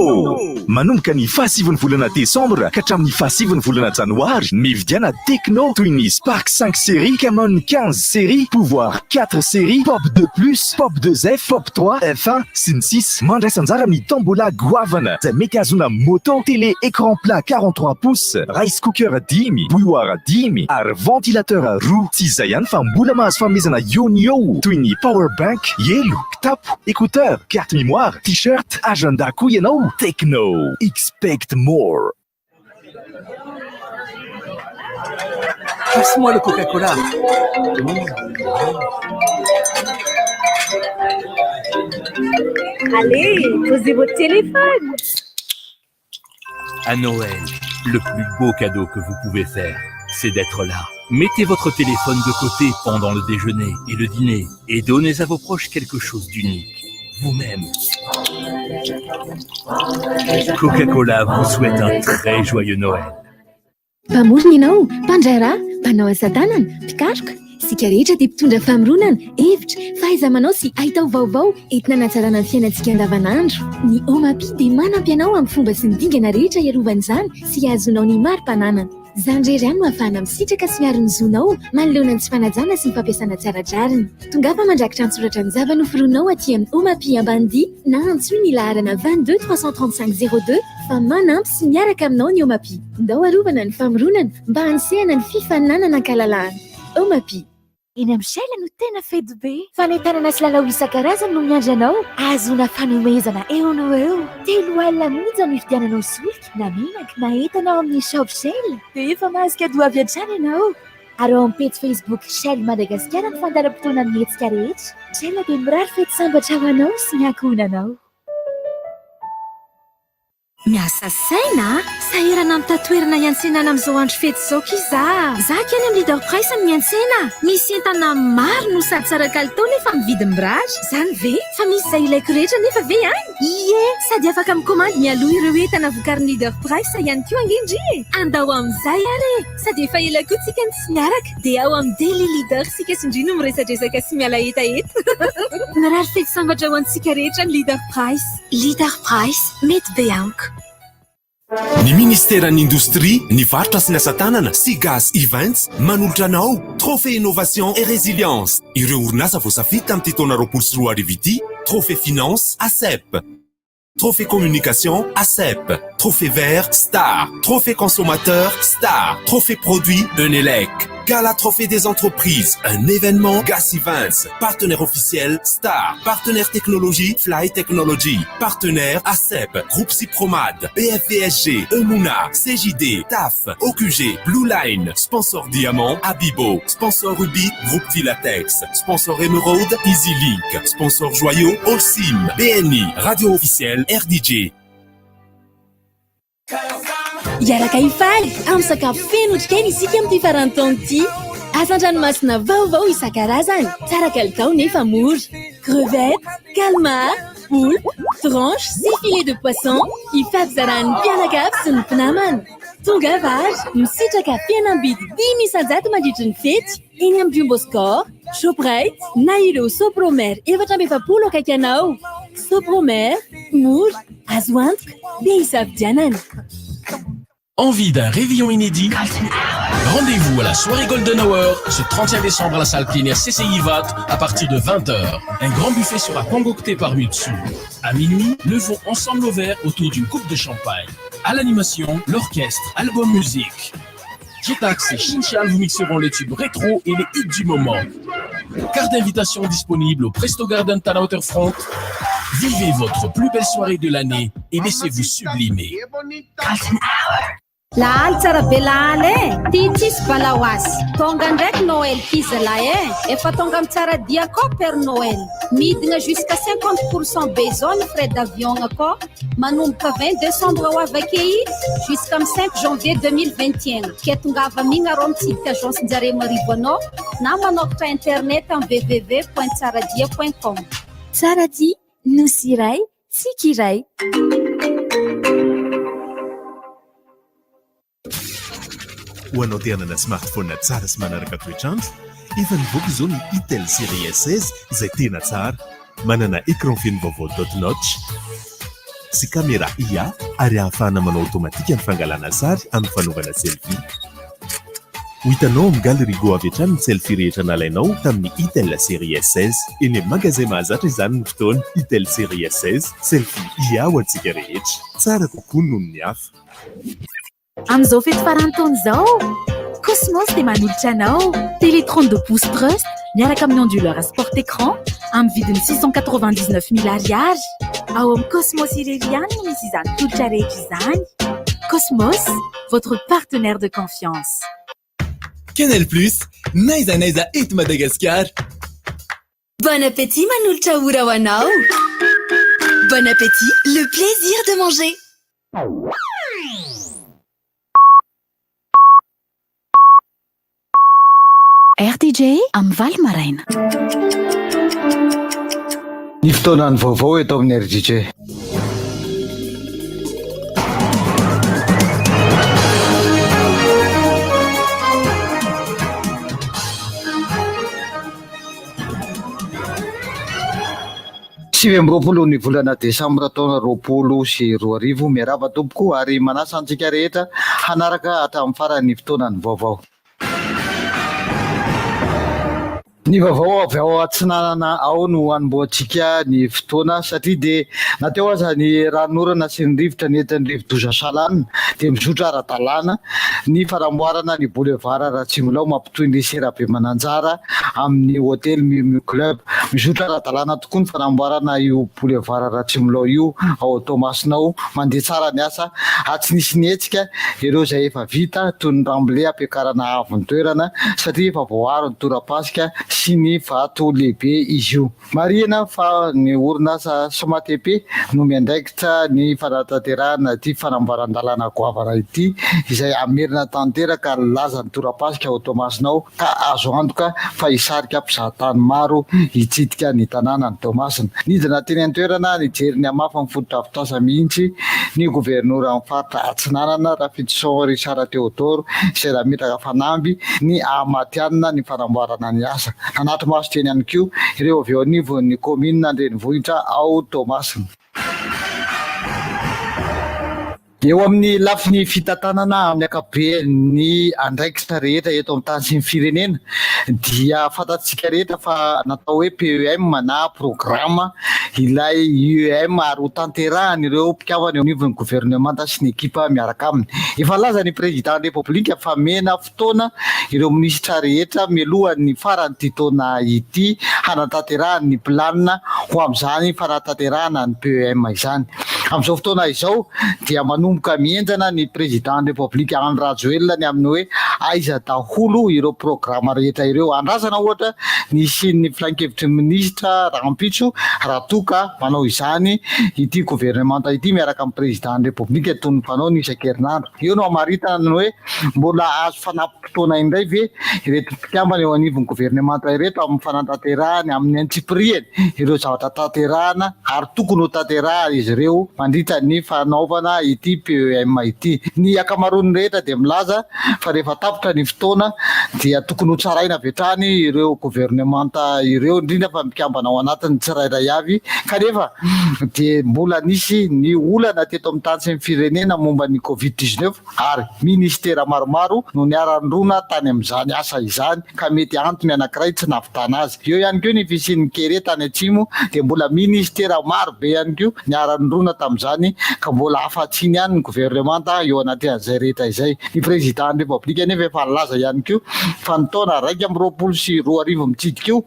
[SPEAKER 10] manomboka ny fahasivany volana desambra ka hatramin'ny fahasivany volana janoary mividiana Tecno toy ny Spark 5 série, Camon 15 série, Pouvoir 4 série, Pop 2 plus, Pop 2F, Pop 3, F1 sy ny 6 mandraisanjara amin'ny tombola goavana izay mety azona moto, télé, écran plat 43 pouces, rice cooker 10, bouilloire 10 ary ventilateur roue. Tsy izay ihany fa mbola mahazo fanomezana ionio toy ny power bank, elo, kitapo, écouteur, carte mémoire, t-shirt, agenda koa ianao. Tecno, expect more.
[SPEAKER 11] Passe-moi le Coca-Cola.
[SPEAKER 12] Allez, posez votre téléphone.
[SPEAKER 13] À Noël, le plus beau cadeau que vous pouvez faire, c'est d'être là. Mettez votre téléphone de côté pendant le déjeuner et le dîner et donnez à vos proches quelque chose d'unique. Vous-même. Coca-Cola vous souhaite un très joyeux Noël.
[SPEAKER 12] Mpamorona ianao, mpandray raha, mpanao asa tanana, mpikaroka, sika rehetra dia mpitondra famoronana, hevitra, fahaiza-manao sy ahitao vaovao entina hanatsarana ny fiainantsika andavanandro. Ny Omapi dia manampy anao amin'ny fomba sy ny dingana rehetra iarovany sy ahazonao ny mari-pananana. Zany rerany no ahafahana misitraka sy miaro ny zonao manoloana ny tsy fanajana sy ny fampiasana tsaradrariny. Tongafa mandrakitra ny soratra ny zava-noforonao aty amin'ny Omapi Ambandi na antsoy ny laharana 22 335 02 fa manampy sy miaraka aminao ny Omapi. Ndao arovana ny famoronana mba hanisehana ny fifaninanana ankalalahana. Omapi. Eny amin'ny Shell no tena fedy be. Fanentanana sy lalao isan-karazany no miandry anao. Azona fanomezana eo no eo. 3 alina monja no ividiananao solika na menaka na entana ao amin'ny shop Shell. Dia efa mahazo cadeau avy hatrany ianao. Ary ao amin'ny page Facebook Shell Madagasikara ny fandaharam-potoana ny hetsika rehetra. Shell dia mirary fety sambatra ho anao sy miankonanao. Miasa saina, sahirana amin'ny tatoerana iantsenana amin'izao andro fety izao kiza. Zaka any amin'ny Leader Price ny miantsena. Misy entana maro no sady tsara kalitao nefa mividy mirary. Zany ve? Fa misy izay ilaiko rehetra nefa ve any? Ie, sady afaka mikomandy mialoha ireo entana vokarin'ny Leader Price ihany koa angendry. Andao amin'izay ary. Sady efa ela koa tsika ny tsy miaraka. Dia ao amin'ny Daily Leader sika sindry no miresadresaka sy miala etaeta. Mirary fety sambatra ho antsika rehetra ny Leader Price. Leader Price, mety be amiko.
[SPEAKER 14] Ny ministèran'ny industrie, ny varotra sy ny asa tanana sy Gas Events manolotra anao Trophée Innovation et Résilience. Ireo orinasa voasafidy tamin'ity taona 2024 ity, Trophée Finance ACEP, Trophée Communication ACEP, Trophée Vert Star, Trophée Consommateur Star, Trophée Produit Enelec, Gala Trophée des entreprises, un événement Gas Events, partenaire officiel Star, partenaire technologie Fly Technology, partenaire ACEP, Groupe Cypromad, BFVSG, Emuna, CJD, TAF, OQG, Blue Line, sponsor Diamant, Abibo, sponsor Ruby, Groupe Filatex, sponsor Emerald, EasyLink, sponsor Joyau, Allsim, BNI, radio officielle RDJ.
[SPEAKER 12] Iaraka ifaly amin'ny sakafo feno otrikaina isika amin'ity farantaona ity. Asan-dranomasina vaovao isan-karazany, tsara kalitao nefa mora. Crevettes, calmar, poulpe, tranche sy filet de poisson ifampizarahan'ny mpianakavy sy ny mpinamana. Tonga vary, misitraka fihenam-bidy 10,000 mandritra ny fety eny amin'ny Jumbo Score, Shoprite na ireo Sopromer 450 akaiky anao. Sopromer, mora, azo antoka, dia isafidianana.
[SPEAKER 15] Envie d'un réveillon inédit? Rendez-vous à la soirée Golden Hour ce 31 décembre à la salle plénière CCI VAT à partir de 20h. Un grand buffet sera concocté par Mutsu. À minuit, levons ensemble nos verres autour d'une coupe de champagne. À l'animation, l'orchestre, album musique. Jetax et Shinchan vous mixeront les tubes rétro et les hits du moment. Carte d'invitation disponible au Presto Garden Tana Waterfront. Vivez votre plus belle soirée de l'année et laissez-vous sublimer.
[SPEAKER 16] Golden Hour. Lahaly tsara be lahaly ty tsisy balaoasy tonga ndraiky Noël fizalahy efa tonga amin'ny tsara dia koa Père Noël midina jusqu'à 50% be zao ny frais d'avion akao manomboka 20 décembre ho avake jusqu'à 5 janvier 2021 ke tongava migna rô mitsidika agence-njare marivo anao na manokatra internet amin'ny www.tsaradia.com.
[SPEAKER 12] Tsaradia, nosy iray, tsika iray.
[SPEAKER 10] Ho anao te hanana smartphone tsara sy manaraka toetrandro, efa nivoaka izao ny Itel série S16 izay tena tsara. Manana écran feno vaovao dot notch, sy caméra IA ary ahafahana manao automatika ny fangalana sary amin'ny fanaovana selfie. Ho hitanao amin'ny galerie avy hatrany ny selfie rehetra nalainao tamin'ny Itel série S16. Eny amin'ny magasin mahazatra izany ny fotoana. Itel série S16, selfie IA ho antsika rehetra. Tsara kokoa noho ny hafa.
[SPEAKER 11] Amin'izao fety farantaona izao, Cosmos dia manolotra anao télé 32 pouces Trust miaraka amin'ny onduleur à sport écran amin'ny vidiny 699 000 ariary. Ao amin'ny Cosmos irery ihany no misy izany tolotra rehetra izany. Cosmos, votre partenaire de confiance.
[SPEAKER 17] Canal Plus, naiza naiza eto Madagascar.
[SPEAKER 18] Bon appétit manolotra ora ho anao. Bon appétit, le plaisir de manger.
[SPEAKER 11] RDJ amin'ny Val Maraina.
[SPEAKER 19] Ny fotoanany vaovao eto amin'ny RDJ. Sivy amby roapolo ny volana Desambra taona 2020 miarahaba tompoko ary manasa antsika rehetra hanaraka hatramin'ny farany fotoanany vaovao. Ny vaovao avy ao Antsinanana ao no hanomboantsika ny fotoana satria dia nateo aza ny ranorana sy ny rivotra nentin'ny rivo-doza salanina dia misotra ara-dalàna ny fanamboarana ny boulevard Ratsimilao mampitohy ny Serabe Mananjara amin'ny hôtely Miu Club. Misotra ara-dalàna tokoa ny fanamboarana io boulevard Ratsimilao io ao Tomasinao. Mandeha tsara ny asa, tsy nisy nietsika ireo izay efa vita toy ny ramble ampiakarana avy ny toerana satria efa voaro ny tora-pasika sy ny vato lehibe izy io. Marihana fa ny orinasa SMATP no miandraikitra ny fanatanterahana ity fanamboaran-dalàna goavana ity izay amerina tanteraka laza ny tora-pasika ao Tomasinao ka azo antoka fa hisarika mpizahatany maro hitsidika ny tanàna ny Tomasina. Nidina teny an-toerana nijery ny hamafa ny foto-drafitrasa mihitsy ny gouvernoura amin'ny faritra Atsinanana Rafidson Richard Théodore izay raha fanamby ny amatianina ny fanamboarana ny asa. Anaty maso teny ihany koa ireo avy eo anivon'ny commune Andrenivohitra ao Tomasina. Eo amin'ny lafiny fitantanana amin'ny akabeany andraikitra rehetra eto amin'ny tany sy ny firenena dia fantatsika rehetra fa natao hoe PEM na programma ilay UEM ary ho tanterahany ireo mpikavana eo anivon'ny gouvernemanta sy ny ekipa miaraka aminy. Efa laza ny président de république fa mena fotoana ireo minisitra rehetra mialohan'ny farany ity taona ity hanatanterahany ny planina ho amin'izany fanatanterahana ny PEM izany. Amin'izao fotoana izao dia manomboka mienjana ny président de république Andry Rajoelina ny amin'ny hoe aiza daholo ireo programma rehetra ireo. Andrasana ohatra ny sin'ny filan-kevitry ministra Rampitso raha toka manao izany ity gouvernemanta ity miaraka amin'ny président de république toy ny mpanao ny isan-kerinandro. Eo no hamaritana ny hoe mbola azo fanampim-potoana indray ve ireto mpikambana eo anivon'ny gouvernemanta ireto amin'ny fanatanterahany amin'ny antsipriany ireo zavatra tanterahana ary tokony ho tanterahana izy ireo mandritra ny fanaovana ity PEM ity. Ny akamaroany rehetra dia milaza fa rehefa tapitra ny fotoana dia tokony ho tsaraina avy hatrany ireo gouvernemanta ireo indrindra fa mikambana ao anatiny tsirairay avy kanefa dia mbola nisy ny olana teto amin'ny tany sy ny firenena momba ny Covid-19 ary ministera maromaro no niarandrona tany amin'izany asa izany ka mety antony anankiray tsy nahavitana azy. Eo ihany koa ny visin'ny Kere tany Atsimo dia mbola ministera maro be ihany koa niarandrona tamin'izany ka mbola afatsiny ihany ny gouvernemanta eo anaty an'izay rehetra izay. Ny président de république anefa efa laza ihany koa fa ny taona 2022 mitsidika io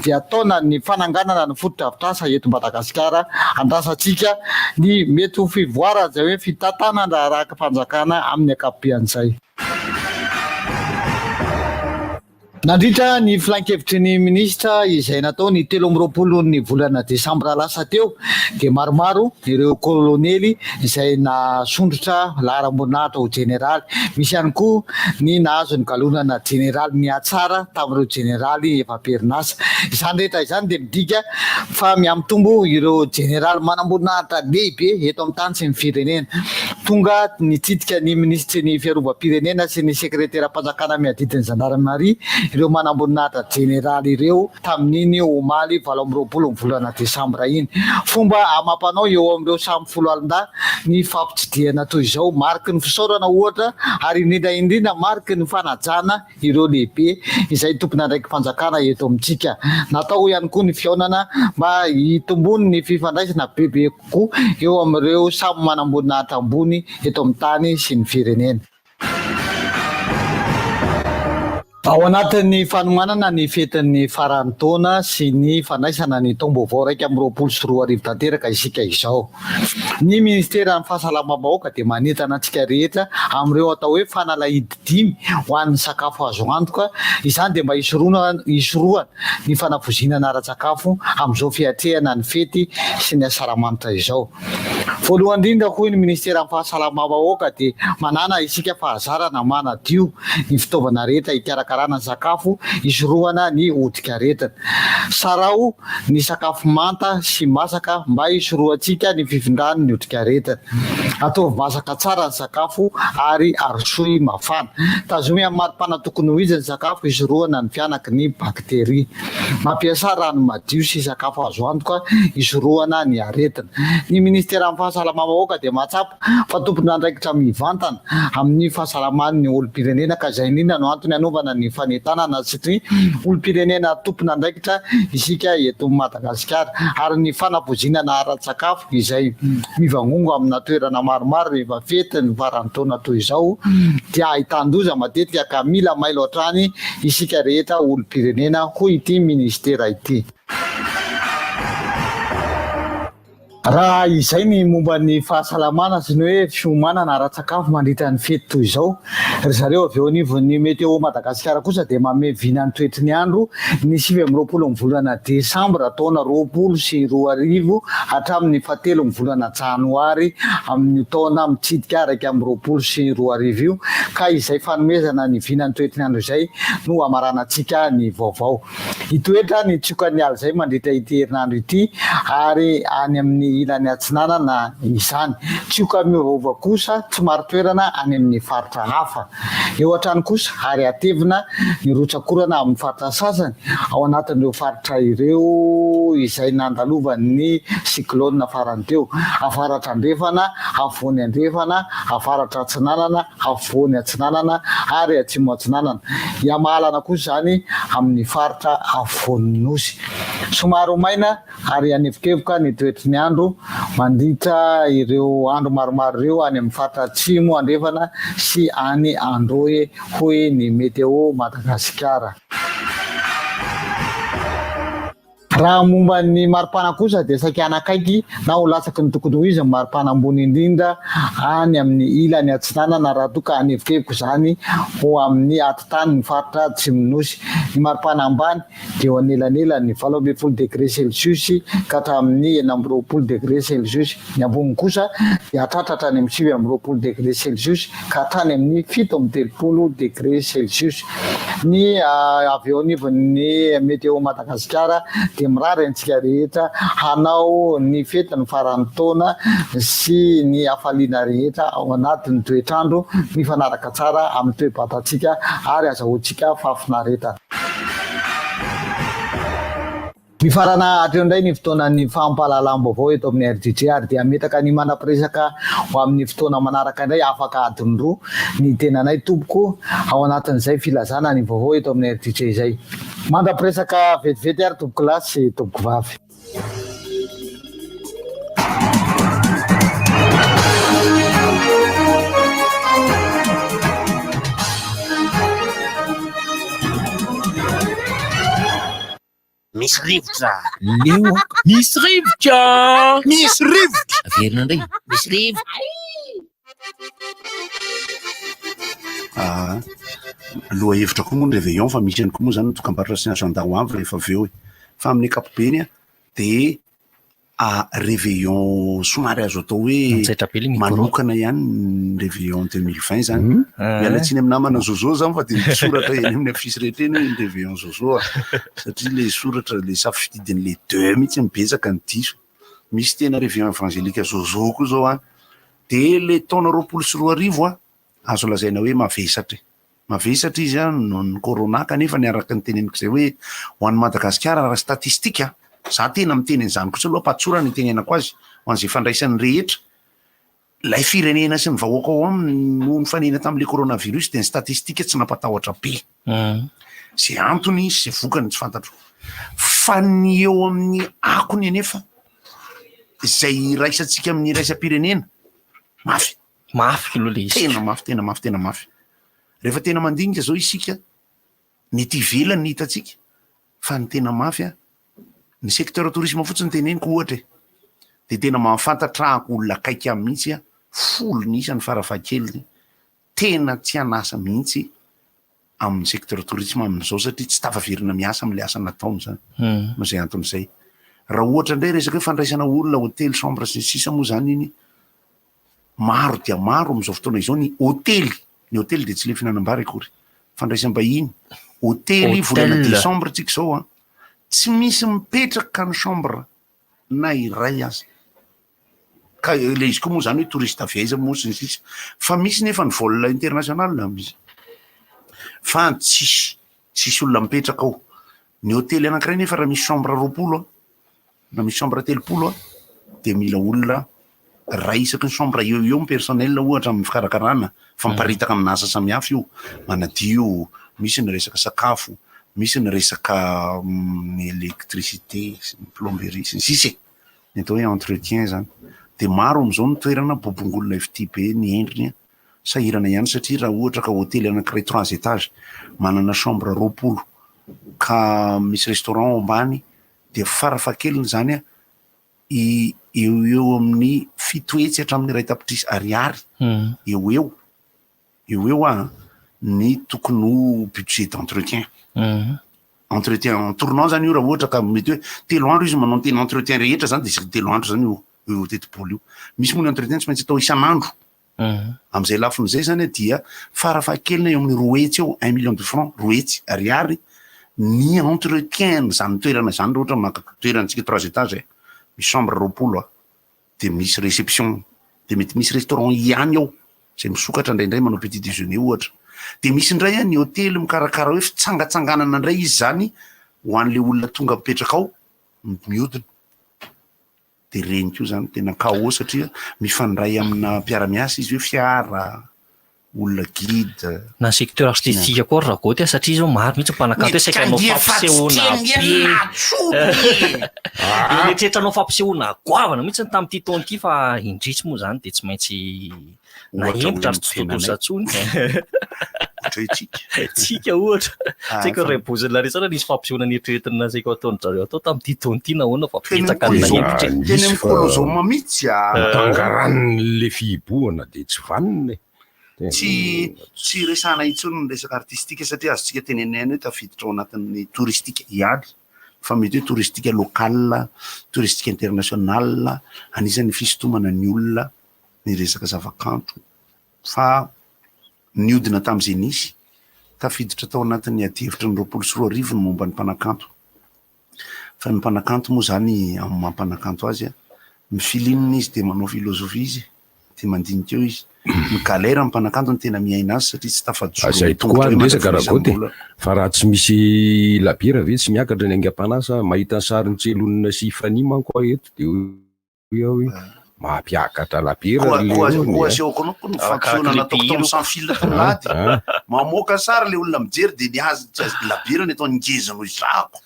[SPEAKER 19] dia taona ny fananganana ny foto-drafitrasa eto Madagasikara. Andrasantsika ny mety ho fivoarana izay hoe fitantanana raha araka fanjakana amin'ny akabean'izay. Nandritra ny filan-kevitry ny ministra izay natao ny 13 ny volana Desambra lasa teo dia maromaro ireo kolonely izay nasondrotra laharam-boninahitra ho jeneraly. Misy ihany koa ny nahazo ny galonana jeneraly ny atsara tamin'ireo jeneraly efa perinasa. Izany rehetra izany dia midika fa miamitombo ireo jeneraly manam-boninahitra lehibe eto amin'ny tany sy ny firenena. Tonga nitsidika ny ministry ny fiarovam-pirenena sy ny sekretera-panjakana miadidiny gendarmerie ireo manamboninahitra generaly ireo tamin'iny omaly 20 volana desambra iny. Fomba amampanao eo amin'ireo samy folo alin-da ny fampitsidihana toy izao, mariky ny fisaorana ohatra, ary indrindra mariky ny fanajana ireo lehibe izay tompona ndraiky mpanjakana eto amintsika. Natao ihany koa ny fiaonana mba hitombony ny fifandraisana bebe kokoa eo amin'ireo samy manamboninahitra ambony eto amin'ny tany sy ny firenena. Ao anatin'ny fanomanana ny fetin'ny faran'ny taona sy ny fandraisana ny taom-baovao raika amin'ny 24 tanteraka isika izao. Ny ministera ny fahasalamam-bahoaka dia manentana antsika rehetra amin'ireo atao hoe fanalahidy 5 ho an'ny sakafo azo antoka. Izany dia mba hisoroana ny fanavozinana ara-tsakafo amin'izao fiatrehana ny fety sy ny asaramanitra izao. Voalohany indrindra hoy ny ministera ny fahasalamam-bahoaka dia manana isika fahazarana manadio ny fitaovana rehetra hikarakarana sakafo hisoroana ny odikaretina. Sarao ny sakafo manta sy masaka mba hisoroantsika ny fifindrany ny odikaretina. Ataovy masaka tsara ny sakafo ary arosoy mafana. Tazomy amin'ny maripana tokony ho izy ny sakafo hisoroana ny fianaky ny bakteria. Mampiasa rano madio sy sakafo azo antoka hisoroana ny aretina. Ny ministera amin'ny fahasalamam-bahoaka dia mahatsapa fa tompona andraikitra mivantana amin'ny fahasalaman'ny olom-pirenena ka izay indrindra no antony anaovana ny fanentanana sy ny olom-pirenena tompona andraikitra isika eto Madagasikara, ary ny fanavozinana ara-tsakafo izay mivangongo amina toerana maromaro rehefa fety ny faran'ny taona toy izao dia ahitan-doza matetika ka mila mailo hatrany isika rehetra olom-pirenena hoy ity ministera ity. Raha izay ny momba ny fahasalamana sy ny hoe fiomanana ara-tsakafo mandritra ny fety toy izao, ry zareo avy eo anivon'ny Meteo Madagasikara kosa dia manome vinany toetry ny andro ny 20 volana Desambra taona 2020 hatramin'ny 7 volana Janoary amin'ny taona mitsidika 2020 io, ka izay fanomezana ny vinany toetry ny andro izay no amaranantsika ny vaovao. Hitoetra ny tsiokan'ny ala izay mandritra ity herinandro ity ary any amin'ny ilany atsinanana izany. Tsioka miovaova kosa tsy maro toerana any amin'ny faritra hafa. Eo an-trano kosa ary atevina ny rotsakorana amin'ny faritra sasany ao anatin'ireo faritra ireo izay nandalovan'ny siklôna farany teo. Avaratra andrefana, afovoany andrefana, avaratra atsinanana, afovoany atsinanana ary atsimo atsinanana. Iamahalana kosa zany amin'ny faritra afovoany nosy. Somary maina ary anevokevoka ny toetry ny andro mandritra ireo andro maromaro ireo any amin'ny faritra atsimo andrefana sy any Androe hoy ny Meteo Madagasikara. Raha momba ny maripana kosa dia saika anakaiky na ho latsaky ny tokony ho izy maripana ambony indrindra any amin'ny ilany atsinanana raha toka anevokevoko zany ho amin'ny atitany ny faritra Atsimonosy. Ny maripana ambany dia eo anelanelany ny 12 degré Celsius ka hatramin'ny 20 degré Celsius. Ny ambony kosa dia hatratratra any amin'ny 20 degré Celsius ka hatrany amin'ny 17 degré Celsius. Ny avy eo anivon'ny Meteo Madagasikara dia mirary antsika rehetra hanao ny fetiny faran'ny taona sy ny hafaliana rehetra ao anatin'ny toetrandro mifanaraka tsara amin'ny toe-batantsika ary azahoantsika fahafinaretana. Mifarana hatreo indray ny fotoanan'ny fampahalalam-baovao eto amin'ny RDJ ary dia metaka ny manapiresaka ho amin'ny fotoana manaraka indray afaka adiny roa ny tenanay tompoko ao anatin'izay filazana ny vaovao eto amin'ny RDJ izay. Mandapiresaka vetivety ary tompoko lahy sy tompoko vavy.
[SPEAKER 4] Misy rivotra. Leo misy rivotra. Misy rivotra. Averina indray. Misy rivotra.
[SPEAKER 2] Loha hevitra koa moa ny réveillon fa misy ihany koa moa zany dokam-barotra sy agent-dahoavy rehefa avy eo fa amin'ny ankapobeny dia réveillon somary azo atao hoe manokana ihany ny réveillon 2020 zany. Mialatsiny amin'ny namana Zozo zany fa dia soratra eny amin'ny afisy rehetra eny ny réveillon Zozo satria le soratra le safidin'le 2 mihitsy mibetsaka ny diso. Misy tena réveillon évangélika Zozo koa zao dia le taona 2020 azo lazaina hoe mavesatra. mave satria izy a no ny corona kanefa niaraka ny teneniko zay hoe ho an'ny Madagasikara raha statistika za tena miteny an'izany kosa aloha patsora ny tenenako azy ho an'izay fandraisan'ny rehetra lay firenena sy ny vahoaka ao aminy no nifanena tamin'le coronavirus de ny statistika tsy nampatahotra be zay antony sy vokany tsy fantatro fa ny eo amin'ny akony anefa zay raisantsika amin'ny raisam-pirenena mafy
[SPEAKER 6] aloha le izy
[SPEAKER 2] tena mafy rehefa tena mandinika zao isika ny ty velany ny hitatsika fa ny tena mafy a ny secteur tourisme fotsiny teneniko ohatra de tena mahafantatrahako olona akaiky amin'ny mihitsy a folo ny isany farafahakeliny tena tsy anasa mihitsy amin'ny secteur tourisme amin'izao satria tsy tafaverina miasa am'le asa nataony zany no zay anton'izay raha ohatra indray resaka hoe fandraisana olona hôtely chambre sy sisa moa zany iny maro dia maro am'izao fotoana izao ny hôtely de tsy le finanam-bary akory fandraisam-bahiny hôtely volana décembre tsika zao a tsy misy mipetraka ka ny chambre na iray aza ka le izy koa moa zany hoe touriste avy aiza moa sy ny sisa fa misy nefa ny vol international misy fa tsisy olona mipetraka ao ny hôtely anankiray nefa raha misy chambre 20 na misy chambre 30 de mila olona ray isaky ny chambre eo my personnel ohatra amin'ny fikarakarana fa miparitaka amina asa samihafa io manadio misy ny resaka sakafo misy ny resaka électricité ny plomberie sy ny sisa ny atao hoe entretien zany de maro am'izao ny toerana bobongolona FT be ny endriny sahirana ihany satria raha ohatra ka hôtely anankiray 3 étages manana chambre 20 ka misy restaurant ambany de farafahakeliny zany a eo amin'ny fitoetsy hatramin'ny iray tapitrisa ariary eo a ny tokony ho budget d'entretien entretien tournant zany io raha ohatra ka mety hoe 3 andro izy manao teny entretien rehetra zany de isy 3 andro zany io tetipolo io misy moa ny entretien tsy maintsy atao isan'andro am'izay lafin'izay zany dia farafahakelina eo amin'ny roetsy eo 1 million de francs roetsy ariary ny entretien zany toerana zany ohatra maka toerantsika 3 étages misy chambre 20 de misy réception de mety misy restaurant ihany ao zay misokatra indraindray manao petit déjeuner ohatra de misy indray a ny hôtely mikarakara hoe fitsangatsanganana indray izy zany ho an'le olona tonga mipetraka ao mihodina de regniko io zany tena kao satria mifandray amina mpiara-miasa izy hoe fiara olona guide
[SPEAKER 6] na secteur artistique koa raha goty satria zao maro mihitsy mpanankanto hoe saika anao fampisehoana be eritreritranao fampisehoana goavana mihitsy ny tamin'ity taona ity fa indrisy moa zany de tsy maintsy na hembotra ary tsy totosa tsony tsika ohatra tsika rebozina resana nisy fampisehoana nieritreretina saika ataony zareo atao tamin'ity taona ity nahoana fa petsaka na hembotra
[SPEAKER 2] teny amin'ny kolozoma mihitsy
[SPEAKER 8] tangaranny le fihiboana de tsy vaniny
[SPEAKER 2] tsy resana itsony ny resaka artistika satria azotsika tenenena hoe tafiditra ao anatin'ny touristique ihany fa mety hoe touristique local touristique international anisan'ny fisintomana ny olona ny resaka zavakanto fa niodina tamin'izay nisy tafiditra tao anatin'ny adihevitra ny 24 ny momba ny mpanakanto fa ny mpanakanto moa zany amin'ny mampanakanto azy mifilinina izy de manao filosofia izy de mandinika eo izy ny galera ny mpanakanto ny tena miaina azy satria tsy
[SPEAKER 8] tafazay tokoa ny resaka raha goty fa raha tsy misy labira ve tsy miakatra ny angam-panasa mahita ny sariny tselonina sy fani manko eto de hoe mampiakatra labira
[SPEAKER 2] koaseoko anao ny fampisehoana natao tao sans fil tolady mamoaka sara le olona mijery de ny azy labira ny atao ngeziny izako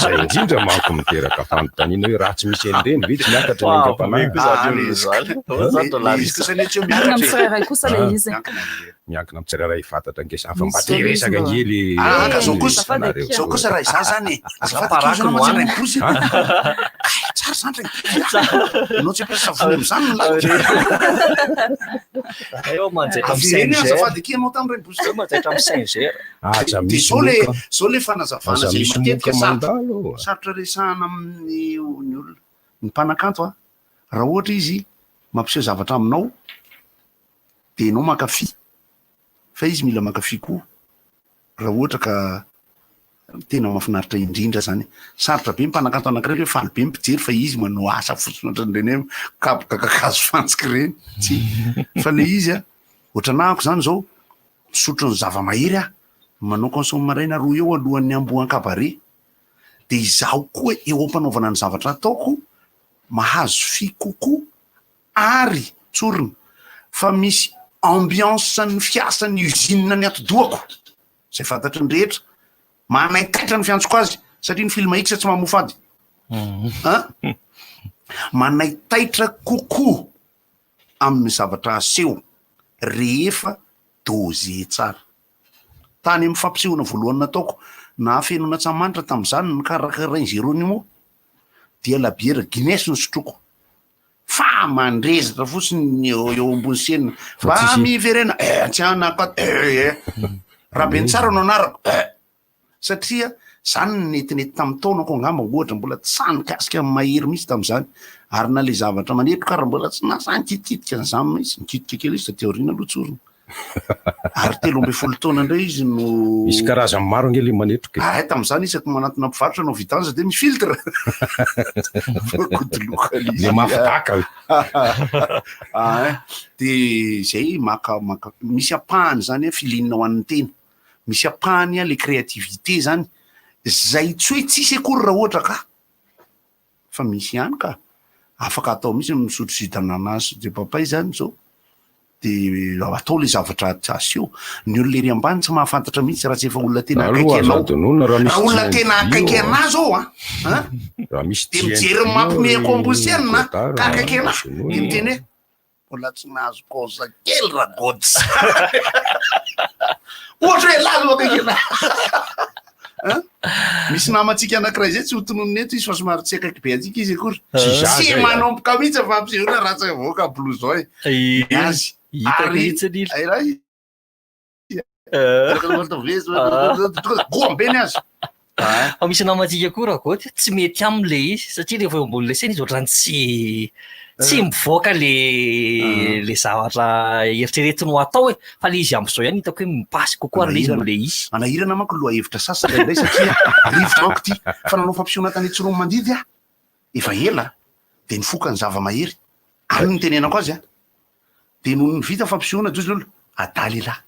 [SPEAKER 8] zay indrindra manko miteraka fanontaniana hoe raha tsy misy an'ireny ve tsy miakatra ny angam-panasa miankina amin'ny tsirairay fatatra angesany fa mba te resaka angely
[SPEAKER 2] zao kosa raha izany zany tsara zany anao tsy ampiasa savony am'zany azafady ke anao tamin'ireny de zao le fanazavana zay matetika sarotra resahana amin'ny olona ny mpanakanto a raha ohatra izy mampiseho zavatra aminao de enao makafy fa izy mila makafy koa raha ohatra ka tena mahafinaritra indrindra zany sarotra be mipanakanto anankiray hoe faly be mpijery fa izy manao asa fotsiny ohatran'ireny hoe kapoka kakazo fantsiky reny tsy fa le izy a ohatranahako zany zao misotro ny zava-mahery a manao consomme maraina roa eo alohan'ny amboan-kabare de izaho koa eo ampanaovana ny zavatra ataoko mahazo fi kokoa ary tsorina fa misy ambiance ny fiasan'ny usine ny atodoako zay fantatry ny rehetra manaitaitra ny fiantsoko azy satria ny film x tsy mamofady manaitaitra kokoa amin'ny zavatra aseho rehefa dosé tsara tany amin'ny fampisehoana voalohany nataoko na fenona tsamanitra tamin'izany ny karakarain Géronimo dia labiera Guinness ny sotroko fa mandrezatra fotsiny eo ambony sena fa miverena antsiana ka raha ben tsara no anarako satria zany netinety tamin'ny taonako angamba ohatra mbola tsy sanikasika amin'ny mahery misy tamin'izany ary na le zavatra manetro karaha mbola tsy nasany kitikitika n'izany misy nikitika kely izy satria aoriana aloha tsorona ary 13 taona indray izy no
[SPEAKER 8] misy karazany maro angely manetroka
[SPEAKER 2] tamin'izany izy ako manatina mpivarotra no vitanza de misy filtre
[SPEAKER 8] le mafidaka
[SPEAKER 2] de zay maka misy apahany zany filinina ho an'ny tena misy apahany le créativité zany zay tsy hoe tsisy akory raha ohatra ka fa misy ihany ka afaka atao misy misotro jus d'ananas de papay zany zao de atao le zavatra aseho ny olona ery ambany tsy mahafantatra mihitsy raha tsy efa olona tena akaiky anao raha olona tena akaiky ana zao de mijery mampimeako ambosianina ka akaiky ana de miteny hoe mbola tsy nahazo kosa kely raha gods ohatra hoe lazo akaiky ana misy namatsika anankiray zay tsy ho tononony eto izy fa somary tsy akaiky be atsika izy akory tsy manomboka mihitsy fa ampisehoana raha tsy avoaka blo zao azy goambeny azy
[SPEAKER 6] misy namatsika koa raha goty tsy mety am'le izy satria rehefa eo ambon'le sena izy ohatrany tsy mivoaka le zavatra eritreretiny ho atao fa le izy am'izao ihany hitako hoe mipasy kokoa ary le izy mole izy
[SPEAKER 2] anahirana manko loha hevitra sasany indray satria rivotra manko ty fa nanao fampisehoana tany Tsiromo mandidy efa ela de nifoka ny zava-mahery ary ny tenenako azy de noho ny vita fampisehoana dozy lolo adaly lahy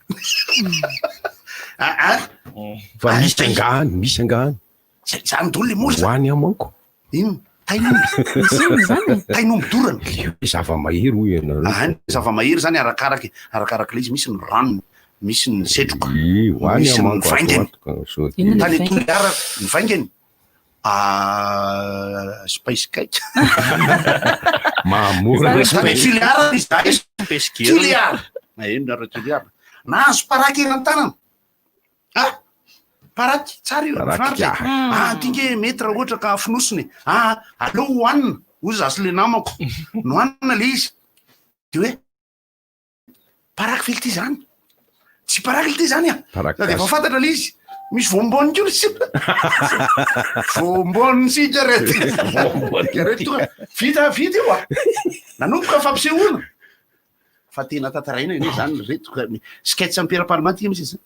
[SPEAKER 8] fa misy angahany
[SPEAKER 2] zany dolo le moza
[SPEAKER 8] hoany amanko
[SPEAKER 2] ino tainombo dorana
[SPEAKER 8] zava-mahery hoy ianareo
[SPEAKER 2] zava-mahery zany arakaraka le izy misy ny ranony misy ny setroka misy ny vaingany tany toliara ny vaingany spice cake filiara filiara ino ara-tiliara na azo paraky eny an-tanana paraky tsara io tinge mety raha ohatra ka finosiny aleo hoanina ozy asy le namako no hoanina le izy de hoe paraky fely ty zany tsy paraky le ty zany de efa fantatra le izy misy voambony kio voambony sikarety vita io nanomboka fampisehoana fa tena tataraina io zany retoka sketch ampiera-parlementaire misy izy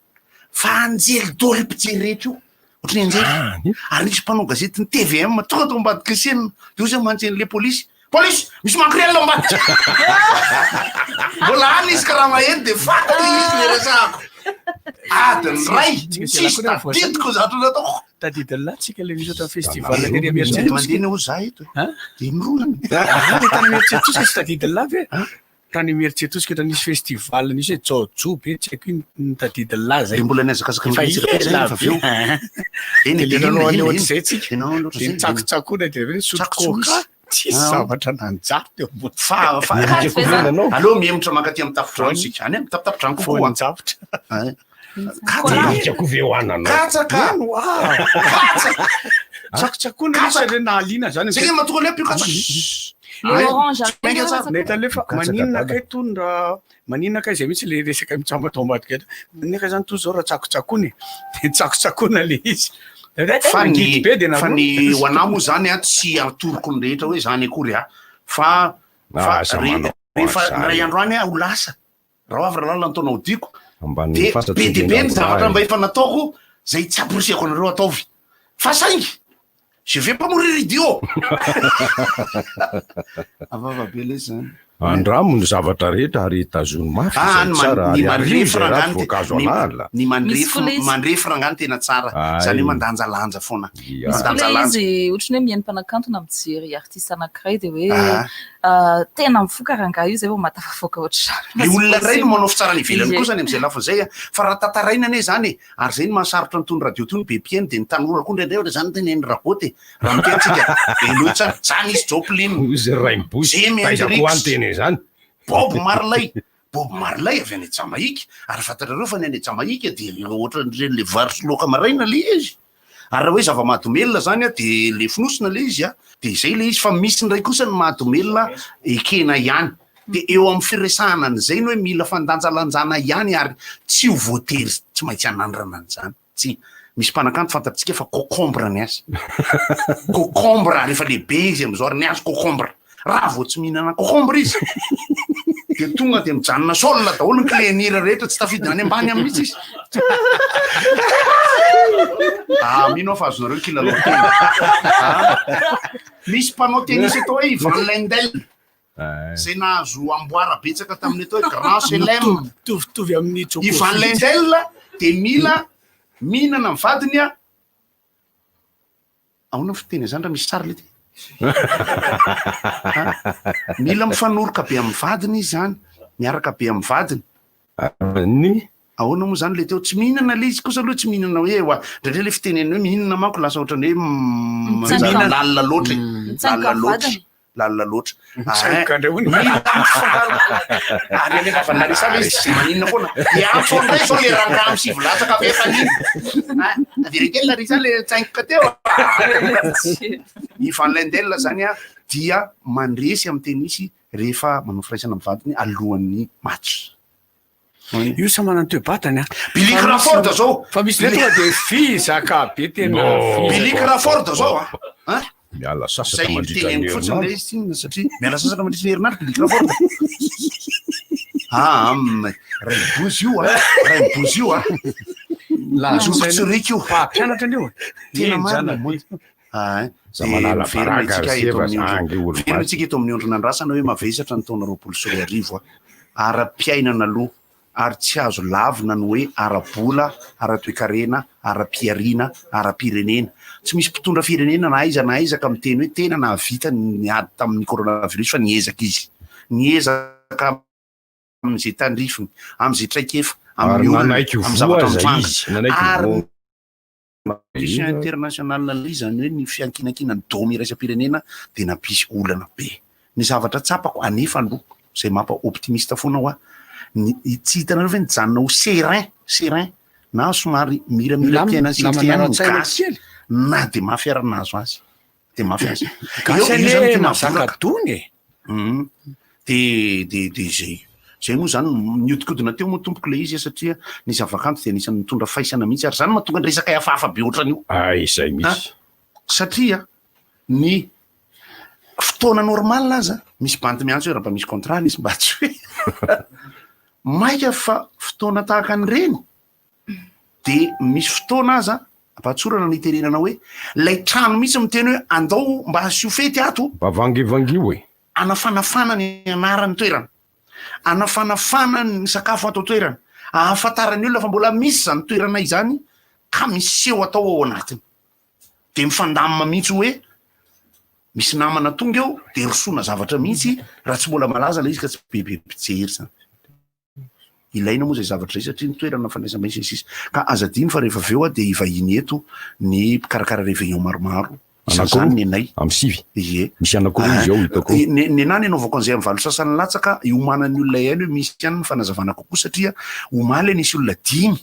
[SPEAKER 2] fa anjely dôly mpijery rehetra io ohatry ny anjely ary nisy mpanao gazety ny TVM tonga to ambady krisena de ozy mantseny le polisy misy makrel ambady mbola any izy karaha maheny de fatany izy le resako adiny ray tsisy tadidiko zato nataoko
[SPEAKER 9] tadidiny lahy tsika le misy ohatran'ny festival tery amieritreritosika
[SPEAKER 2] ho za eto de mirorany
[SPEAKER 9] tany amieritreritosika sy tadidiny lahy ve tany amieritreritosika ohatran'ny nisy festival nisy hoe jojo be tsy haiko iny tadidiny lahy zay
[SPEAKER 2] mbola niazakazaka
[SPEAKER 9] ohatrzay tsika de nitsakotsakoana de hoe sotrokoka tsisy zavatra nanjary teo ambony
[SPEAKER 2] aloha mihemotra makaty amin'ny tafitrano sika any tapitapitrano kokoa
[SPEAKER 9] javatra tsakotsakoana misy le nahaliana zany
[SPEAKER 2] matonga le pio
[SPEAKER 9] netalefa maninona kay tondra maninona kay zay mihitsy le resaka mitsambatao ambadika eto maninona kay zany to zao raha tsakotsakony de tsakotsakoana le izy
[SPEAKER 2] fa ny hoanà moa zany tsy atoroko ny rehetra hoe zany akory fa rehefa ray andro any ho lasa raha avy raha lala nataona odiko de be de be ny zavatra mba efa nataoko zay tsy aporosiako anareo ataovy fa saingy je vais pas mourir idiot avava be le zany
[SPEAKER 8] andramo ny zavatra rehetra ary tazony mafy
[SPEAKER 2] ny mandrefy rangano tena tsara zany hoe mandanjalanja foana
[SPEAKER 20] izy ohatrany hoe mihaino mpanakantona mijery artiste anankiray de hoe tena mifoka rangaha io zay vao matafavoaka
[SPEAKER 2] le olona ray no manao fitsarany ivelany kosa ny am'izay lafazay fa raha tataraina ane zany ary zay ny mahasarotra ny tony radio tony be piainy de ny tanora koa ndraindray ohatra zany tena ny ragoty raha mitentsika elotsany zany izy joplin
[SPEAKER 8] zany
[SPEAKER 2] Bob Marley avy any Jamaïque ary fantatrareo fa ny any Jamaïque de ohatran'ireny le vary sy loka maraina le izy ary raha hoe zava-mahatomelona zany de le finosina le izy de zay le izy fa misy ndray kosa ny mahatomelona ekena ihany de eo amin'ny firesahana an'izay ny hoe mila fandanjalanjana ihany ary tsy ho voatery tsy maintsy anandrana an'izany tsy misy mpanakanto fantatsika fa concombre ny azy concombre rehefa lehibe izy am'izao ary ny azy concombre raha vao tsy mihinana concombre izy de tonga de mijanona solona daholo ny clénira rehetra tsy tafidina any ambany am'mihitsy izy mino fa azonareo kilalao misy mpanao tennis atao hoe Ivan Lendl zay nahazo amboara betsaka tamin'ny atao hoe grand chelem
[SPEAKER 9] tovy amin'ny
[SPEAKER 2] Ivan Lendl de mila mihinana ny vadiny ahoana fiteny zany raha misy tsara le ty mila mifanoroka be amin'ny vadiny izy zany miaraka be amin'ny vadiny ahoana moa zany le teo tsy mihinana le izy kosa aloha tsy mihinana hoe ndraindray le fiteneny hoe mihinana manko lasa ohatrany hoe lalina loatra lalina loatra ary alefa vanarisa izy sy maninona foana de amfondray zao le ranga amy sivolatsaka befaniny vérité larisa le tsaingoka teo Ivan Lendl zany dia mandresy amy tenisy rehefa manao firaisana mivadiny alohan'ny match
[SPEAKER 9] io sa manano toe-batany
[SPEAKER 2] Billy Crawford zao
[SPEAKER 9] fa misy le tonga de fizaka be tena
[SPEAKER 2] Billy Crawford zao
[SPEAKER 8] miala sasaka
[SPEAKER 2] zay
[SPEAKER 8] mandritra
[SPEAKER 2] teny
[SPEAKER 8] ny
[SPEAKER 2] fotsiny le izy tiny satria miala sasaka mandritra ny herinaritra Billy Crawford raimbozy io lazokotsirika io
[SPEAKER 9] mpampianatra andreo
[SPEAKER 2] tena marina verontsika eto amin'ny ondrona andrasana hoe mavesatra ny taona 2021 ara-piainana aloha ary tsy azo lavina ny hoe ara-bola ara-toekarena ara-piarina ara-pirenena tsy misy mpitondra firenena na aiza ka miteny hoe tena nahavita ny ady tamin'ny coronavirus fa niezaka am'izay tandrifiny am'izay traikefa international zany hoe ny fiankinankinany domy iraisam-pirenena de nampisy olana be ny zavatra tsapako anefa aloha zay mampa optimiste foana hoa tsy hitanareo ve nijanona ho serein na somary miramila piainany gasy na de mafy aranazo azy de mafy azy
[SPEAKER 9] mazakadony
[SPEAKER 2] de zay moa zany niodikodina teo moa tompoko le izy satria ny zavakanto de anisany mitondra faisana mihitsy ary zany mahatonga ny resaka hafahafa be ohatran'io
[SPEAKER 8] zay misy
[SPEAKER 2] satria ny fotoana normal aza misy banty miantso hoe raha mba misy contrat izy mba tsy hoe maika fa fotoana tahaka ny reny de misy fotoana aza ampatsorana ny iterenana hoe lay trano mihitsy miteny hoe andao mba asio fety ato
[SPEAKER 8] bavangivangi hoe
[SPEAKER 2] anafanafana ny anarany toerana anafanafana ny sakafo atao toerana ahafantarany olona fa mbola misy zany toerana izany ka miseho atao ao anatiny de mifandamina mihitsy hoe misy namana tonga eo de rosoana zavatra mihitsy raha tsy mbola malaza le izy ka tsy bebe pijery zany ilaina moa zay zavatra zay satria ny toerana fandraisam-baisisisy ka azadiny fa rehefa aveo de ivahiny eto ny mpikarakara réveillon maromaro zany nenay
[SPEAKER 8] am'sivy
[SPEAKER 2] misy
[SPEAKER 8] anakoroa izy ao hitako
[SPEAKER 2] ny anany anaovako an'izay amin'ny valo sasany latsaka iomanan'ny olona ihany hoe misy ihany ny fanazavana kokoa satria omaly nisy olona dimy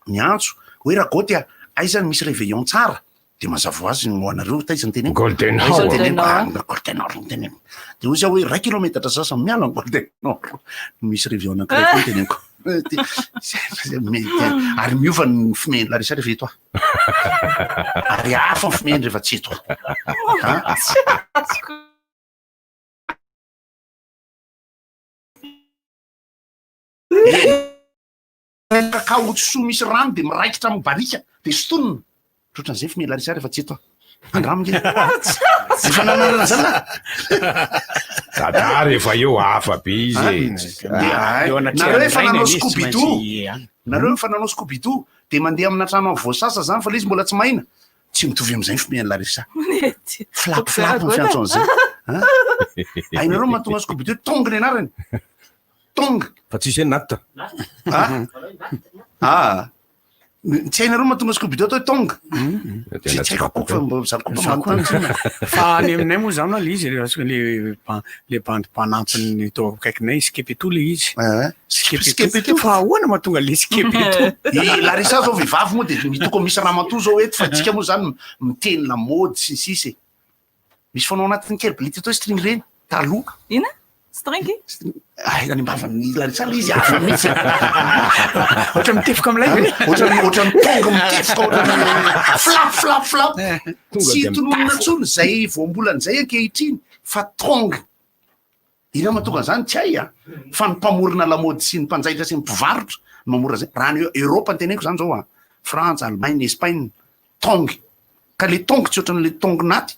[SPEAKER 2] miantso hoe raha goty aizany misy réveillon tsara de mazava azy no anareo taizany teny
[SPEAKER 8] golden hour
[SPEAKER 2] de ozy hoe 1 kilometatra sasa miala ny golden hour misy réveillon anankiray koa teneniko ary miova ny fimeny la resary rehefa eto ary hafa ny fimeny rehefa tsy eto kakao tsoso misy rano de miraikitra amy barika de sotonina ohatran'izay fimeny la resary rehefa tsy eto andramige efa nananana zany
[SPEAKER 8] Tata rehefa eo afabe izy
[SPEAKER 2] nareo efa nanao scoobido nareo efa nanao scoobido de mandeha amina trano amin'ny voasasa zany fa le izy mbola tsy mahina tsy mitovy am'izay ny fomehany Larisa flapflap ny fiantson'zay ainareo mahatonga scoobido tonga ny anarany tonga
[SPEAKER 8] fa tsisy enata
[SPEAKER 2] tsy hainareo mahatonga scoobido atao tonga tsy haiko koa
[SPEAKER 9] fa ny aminay moa zany le izy le bandipanampiny to akaikinay skepeto le izy skepeto fa ahoana mahatonga le skepeto
[SPEAKER 2] Larisa zao vehivavy moa de mitoko misy raha matoa zao eto fa tsika moa zany miteny lamody sisisy misy fanao anatin'ny kerblity atao string reny taloha
[SPEAKER 20] ina string
[SPEAKER 2] any ambavany Larisa le izy hafa mihitsy
[SPEAKER 9] ohatra mitefika am'lay
[SPEAKER 2] ohatra mitonga mitefika ohatra flap tsy tononona ntsony zay voambolan'zay ankehitriny fa tonga ina mahatonga zany tsy hay fa ny mpamorona lamody sy ny mpanjaitra sy ny mpivarotra mamora zay raha ny Europe ny teneko zany zao France, Allemagne, Espagne tonga ka le tonga tsy ohatran'le tonga naty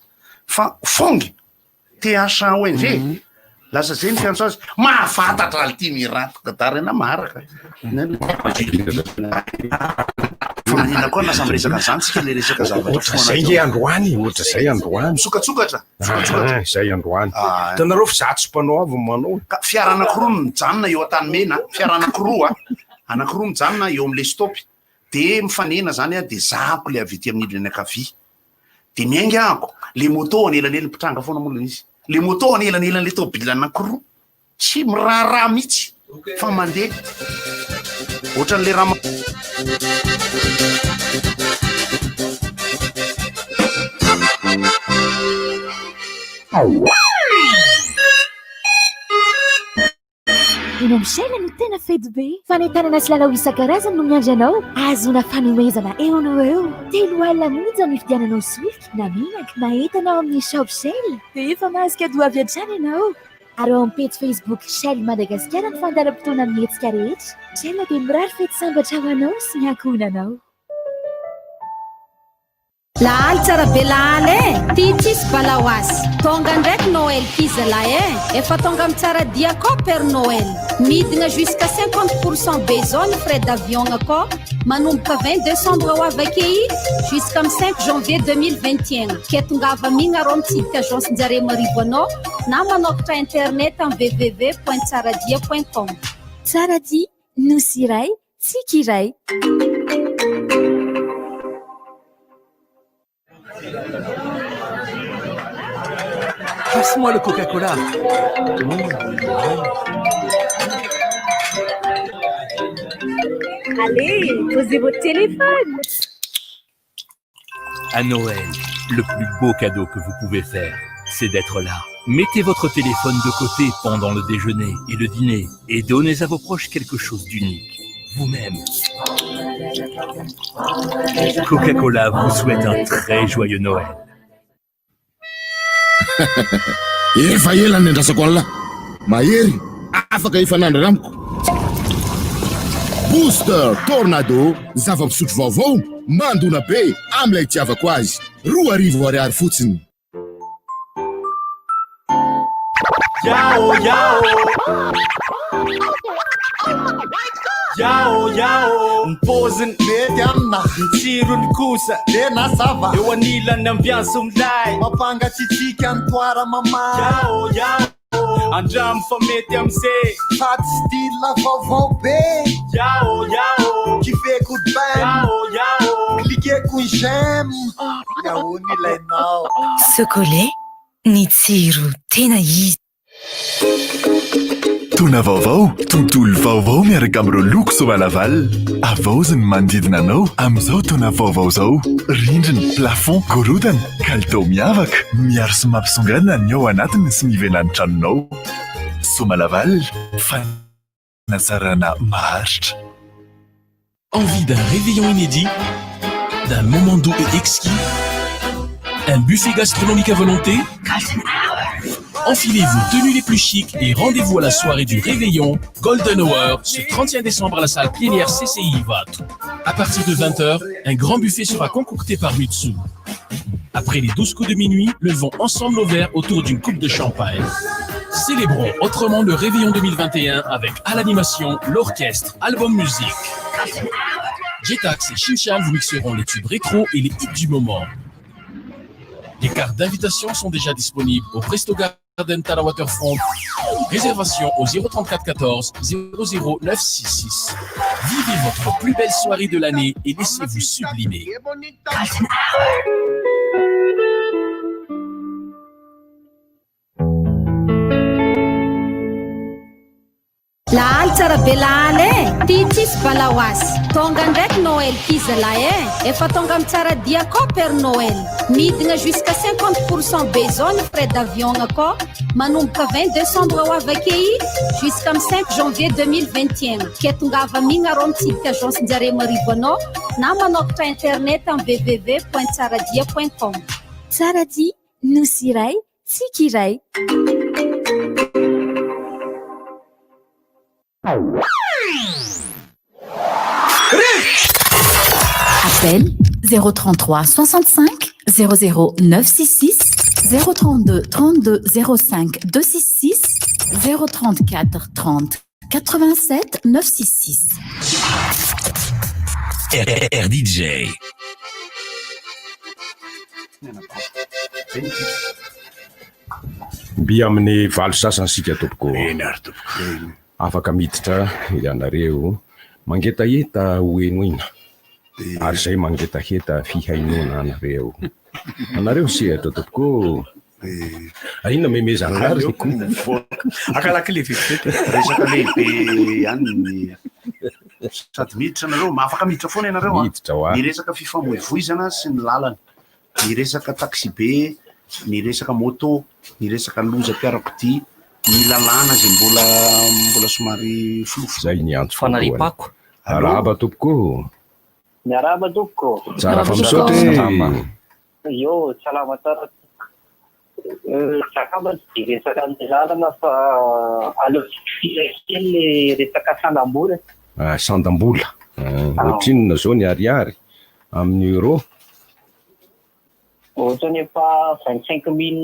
[SPEAKER 2] fa fongy THONG lasa zay ny fiantso azy mahafantatra le ty miratoka darena maraka fanahina koa lasa miresaka zany tsika le resaka zavatra
[SPEAKER 8] zay nge androany ohatra zay androany
[SPEAKER 2] sokatsokatra
[SPEAKER 8] zay androany tanareo fa zato sy mpanao avy manao
[SPEAKER 2] fiara anakiroa mijanona eo an-tany mena fiara anakiroa mijanona eo am'le stopy de mifanena zany de zahako le avy ety amin'ny ilany ankavia de miaingy ahako le moto anelanelany mpitranga foana molana izy le moto anelanelany le tobila anakiroa tsy miraharaha mihitsy fa mandeha ohatran'le raha
[SPEAKER 11] Ino Michel no tena fedy be fanentanana sy lalao isan-karazany no miandry anao azona fanomezana eo anao eo 3 alina monja ny fidiananao Swift na menaka na entanao amin'ny shop Shell de efa masika do avy hatrany ianao ary ao amin'ny page Facebook Shell Madagasikara ny fandaharam-potoana amin'ny hetsika rehetra Shell dia mirary fety sambatra ho anao sy ny ankohonanao
[SPEAKER 16] lahaly tsara be lahaly ty tsisy balahoasy tonga ndraiky Noël kizalahy efa tonga amin'ny tsara dia ko Père Noël midina jusqu'à 50% bezao ny frais d'avion ko manomboka 20 décembre ho avy akei jusqu'à 5 janvier 2021 ketongava migna rô mitsidika agence-njare marivo anao na manokatra internet amin'ny www.tsaradia.com
[SPEAKER 11] Tsaradia nosy iray tsika iray
[SPEAKER 21] Passe-moi le Coca-Cola.
[SPEAKER 11] Allez, posez votre téléphone.
[SPEAKER 13] À Noël, le plus beau cadeau que vous pouvez faire, c'est d'être là. Mettez votre téléphone de côté pendant le déjeuner et le dîner et donnez à vos proches quelque chose d'unique. Vous-même. Coca-Cola vous souhaite un très joyeux Noël.
[SPEAKER 22] Efa ela ny andrasako an'la mahery afaka ifanandra amiko Booster Tornado zava-pisotro vaovao mandona be amilay itiavako azy 2 ariary fotsiny
[SPEAKER 23] Yao yao Yao yao Mpoziny mety amina tsirony kosa de nasava eo anilany ambianso milay mampangatsitsika ny toara mama Yao yao Andramo fa mety am'zay faty style vaovao be Yao yao Kifeko bam Yao yao Klikeko j'aime Yao nilainao
[SPEAKER 18] Chocolat ny tsiro tena izy
[SPEAKER 24] Tona vaovao, tontolo vaovao miaraka amin'ireo loko Somalaval. Avaozany manodidina anao amin'izao tona vaovao zao. Rindrina, plafond, gorodana, kalitao miavaka, miaro sy mampisongadina ny ao anatiny sy ny ivelan'ny tranonao. Somalaval, fanazarana maharitra.
[SPEAKER 15] Envie d'un réveillon inédit, d'un moment doux et exquis, un buffet gastronomique à volonté? Enfilez vos tenues les plus chics et rendez-vous à la soirée du Réveillon Golden Hour ce 31 décembre à la salle plénière CCI VAT. À partir de 20h, un grand buffet sera concocté par Mutsu. Après les 12 coups de minuit, levons ensemble nos verres autour d'une coupe de champagne. Célébrons autrement le Réveillon 2021 avec à l'animation l'orchestre Album Musique. Jetax et Shinchan vous mixeront les tubes rétro et les hits du moment. Les cartes d'invitation sont déjà disponibles au Presto Garden à la Waterfront. Réservation au 034 14 00 966. Vivez votre plus belle soirée de l'année et laissez-vous sublimer.
[SPEAKER 16] La tsara be lahala ty tsisy balaoasy tonga ndraiky Noël kizalahy efa tonga amin'ny tsara dia koa Père Noël midina jusqu'à 50% be zao ny frais d'avion akao manomboka 20 décembre ho avakei jusqu'à 5 janvier 2021 ke tongava migna rô mitsidika agence-njare marivo anao na manokatra internet amin'ny www.tsaradia.com.
[SPEAKER 11] Tsaradia nosy iray tsika iray. Appel 033 65 00 966 032 32 05 266 034 30 87 966.
[SPEAKER 4] RDJ.
[SPEAKER 8] Mbi amin'ny valo sasansika tompoko. Afaka miditra ianareo mangetaheta hoenoina ary zay mangetaheta fihainoana anareo. Anareo sehatra tompoko. Inona memezana ary
[SPEAKER 2] akalaky lehibe resaka lehibe ihany sady miditra anareo afaka miditra foana ianareo ny resaka fifamoivoizana sy ny lalana, ny resaka taxi be, ny resaka moto, ny resaka loza mpiarakodia, ny lalàna zay mbola somary flofo
[SPEAKER 8] zay ny antso
[SPEAKER 6] fanaripako.
[SPEAKER 8] Araba tompoko.
[SPEAKER 1] Miaraba tompoko.
[SPEAKER 8] Tsara fa misaotra.
[SPEAKER 1] Yo, salama tsara. Sakaba tsy resaka ny lalana fa aleo kely resaka sandam-bola.
[SPEAKER 8] Sandam-bola. Ohatrinona zao ny ariary amin'ny euro?
[SPEAKER 1] Ohatrany efa 25 000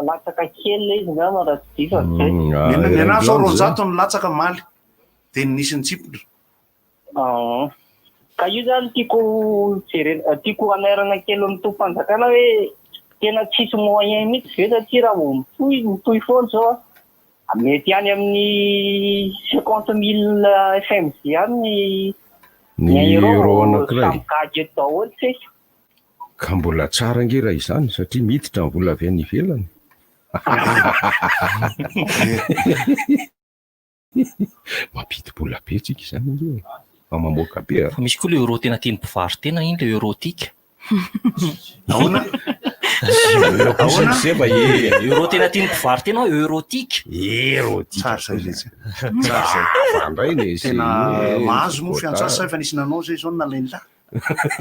[SPEAKER 1] latsaka kely izy ngamba raha tsy diso
[SPEAKER 2] mianaso roanjato ny latsaka maly dia nisy ny tsipitra.
[SPEAKER 1] Ka io zany tiako anerana kely amin'ny tompo-panjakana hoe tena tsisy moyen mihitsy ve satria raha vao mitohy foana zao mety any amin'ny 50 000 FMC any ny euro anankiray daholo tsisy.
[SPEAKER 8] Ka mbola tsara nge raha izany satria miditra ny vola avy any ivelany. Mampidi-bola be tsika izany nge fa mamoaka be.
[SPEAKER 6] Fa misy koa le euro tena tiany mpivary tena iny le eurotika.
[SPEAKER 2] Ahoana?
[SPEAKER 6] Euro tena tiany mpivary tena eurotika.
[SPEAKER 2] Tsara zay zay. Tena mahazo moa fiantsasa efa nisy nanao zay zao nalainy lahy.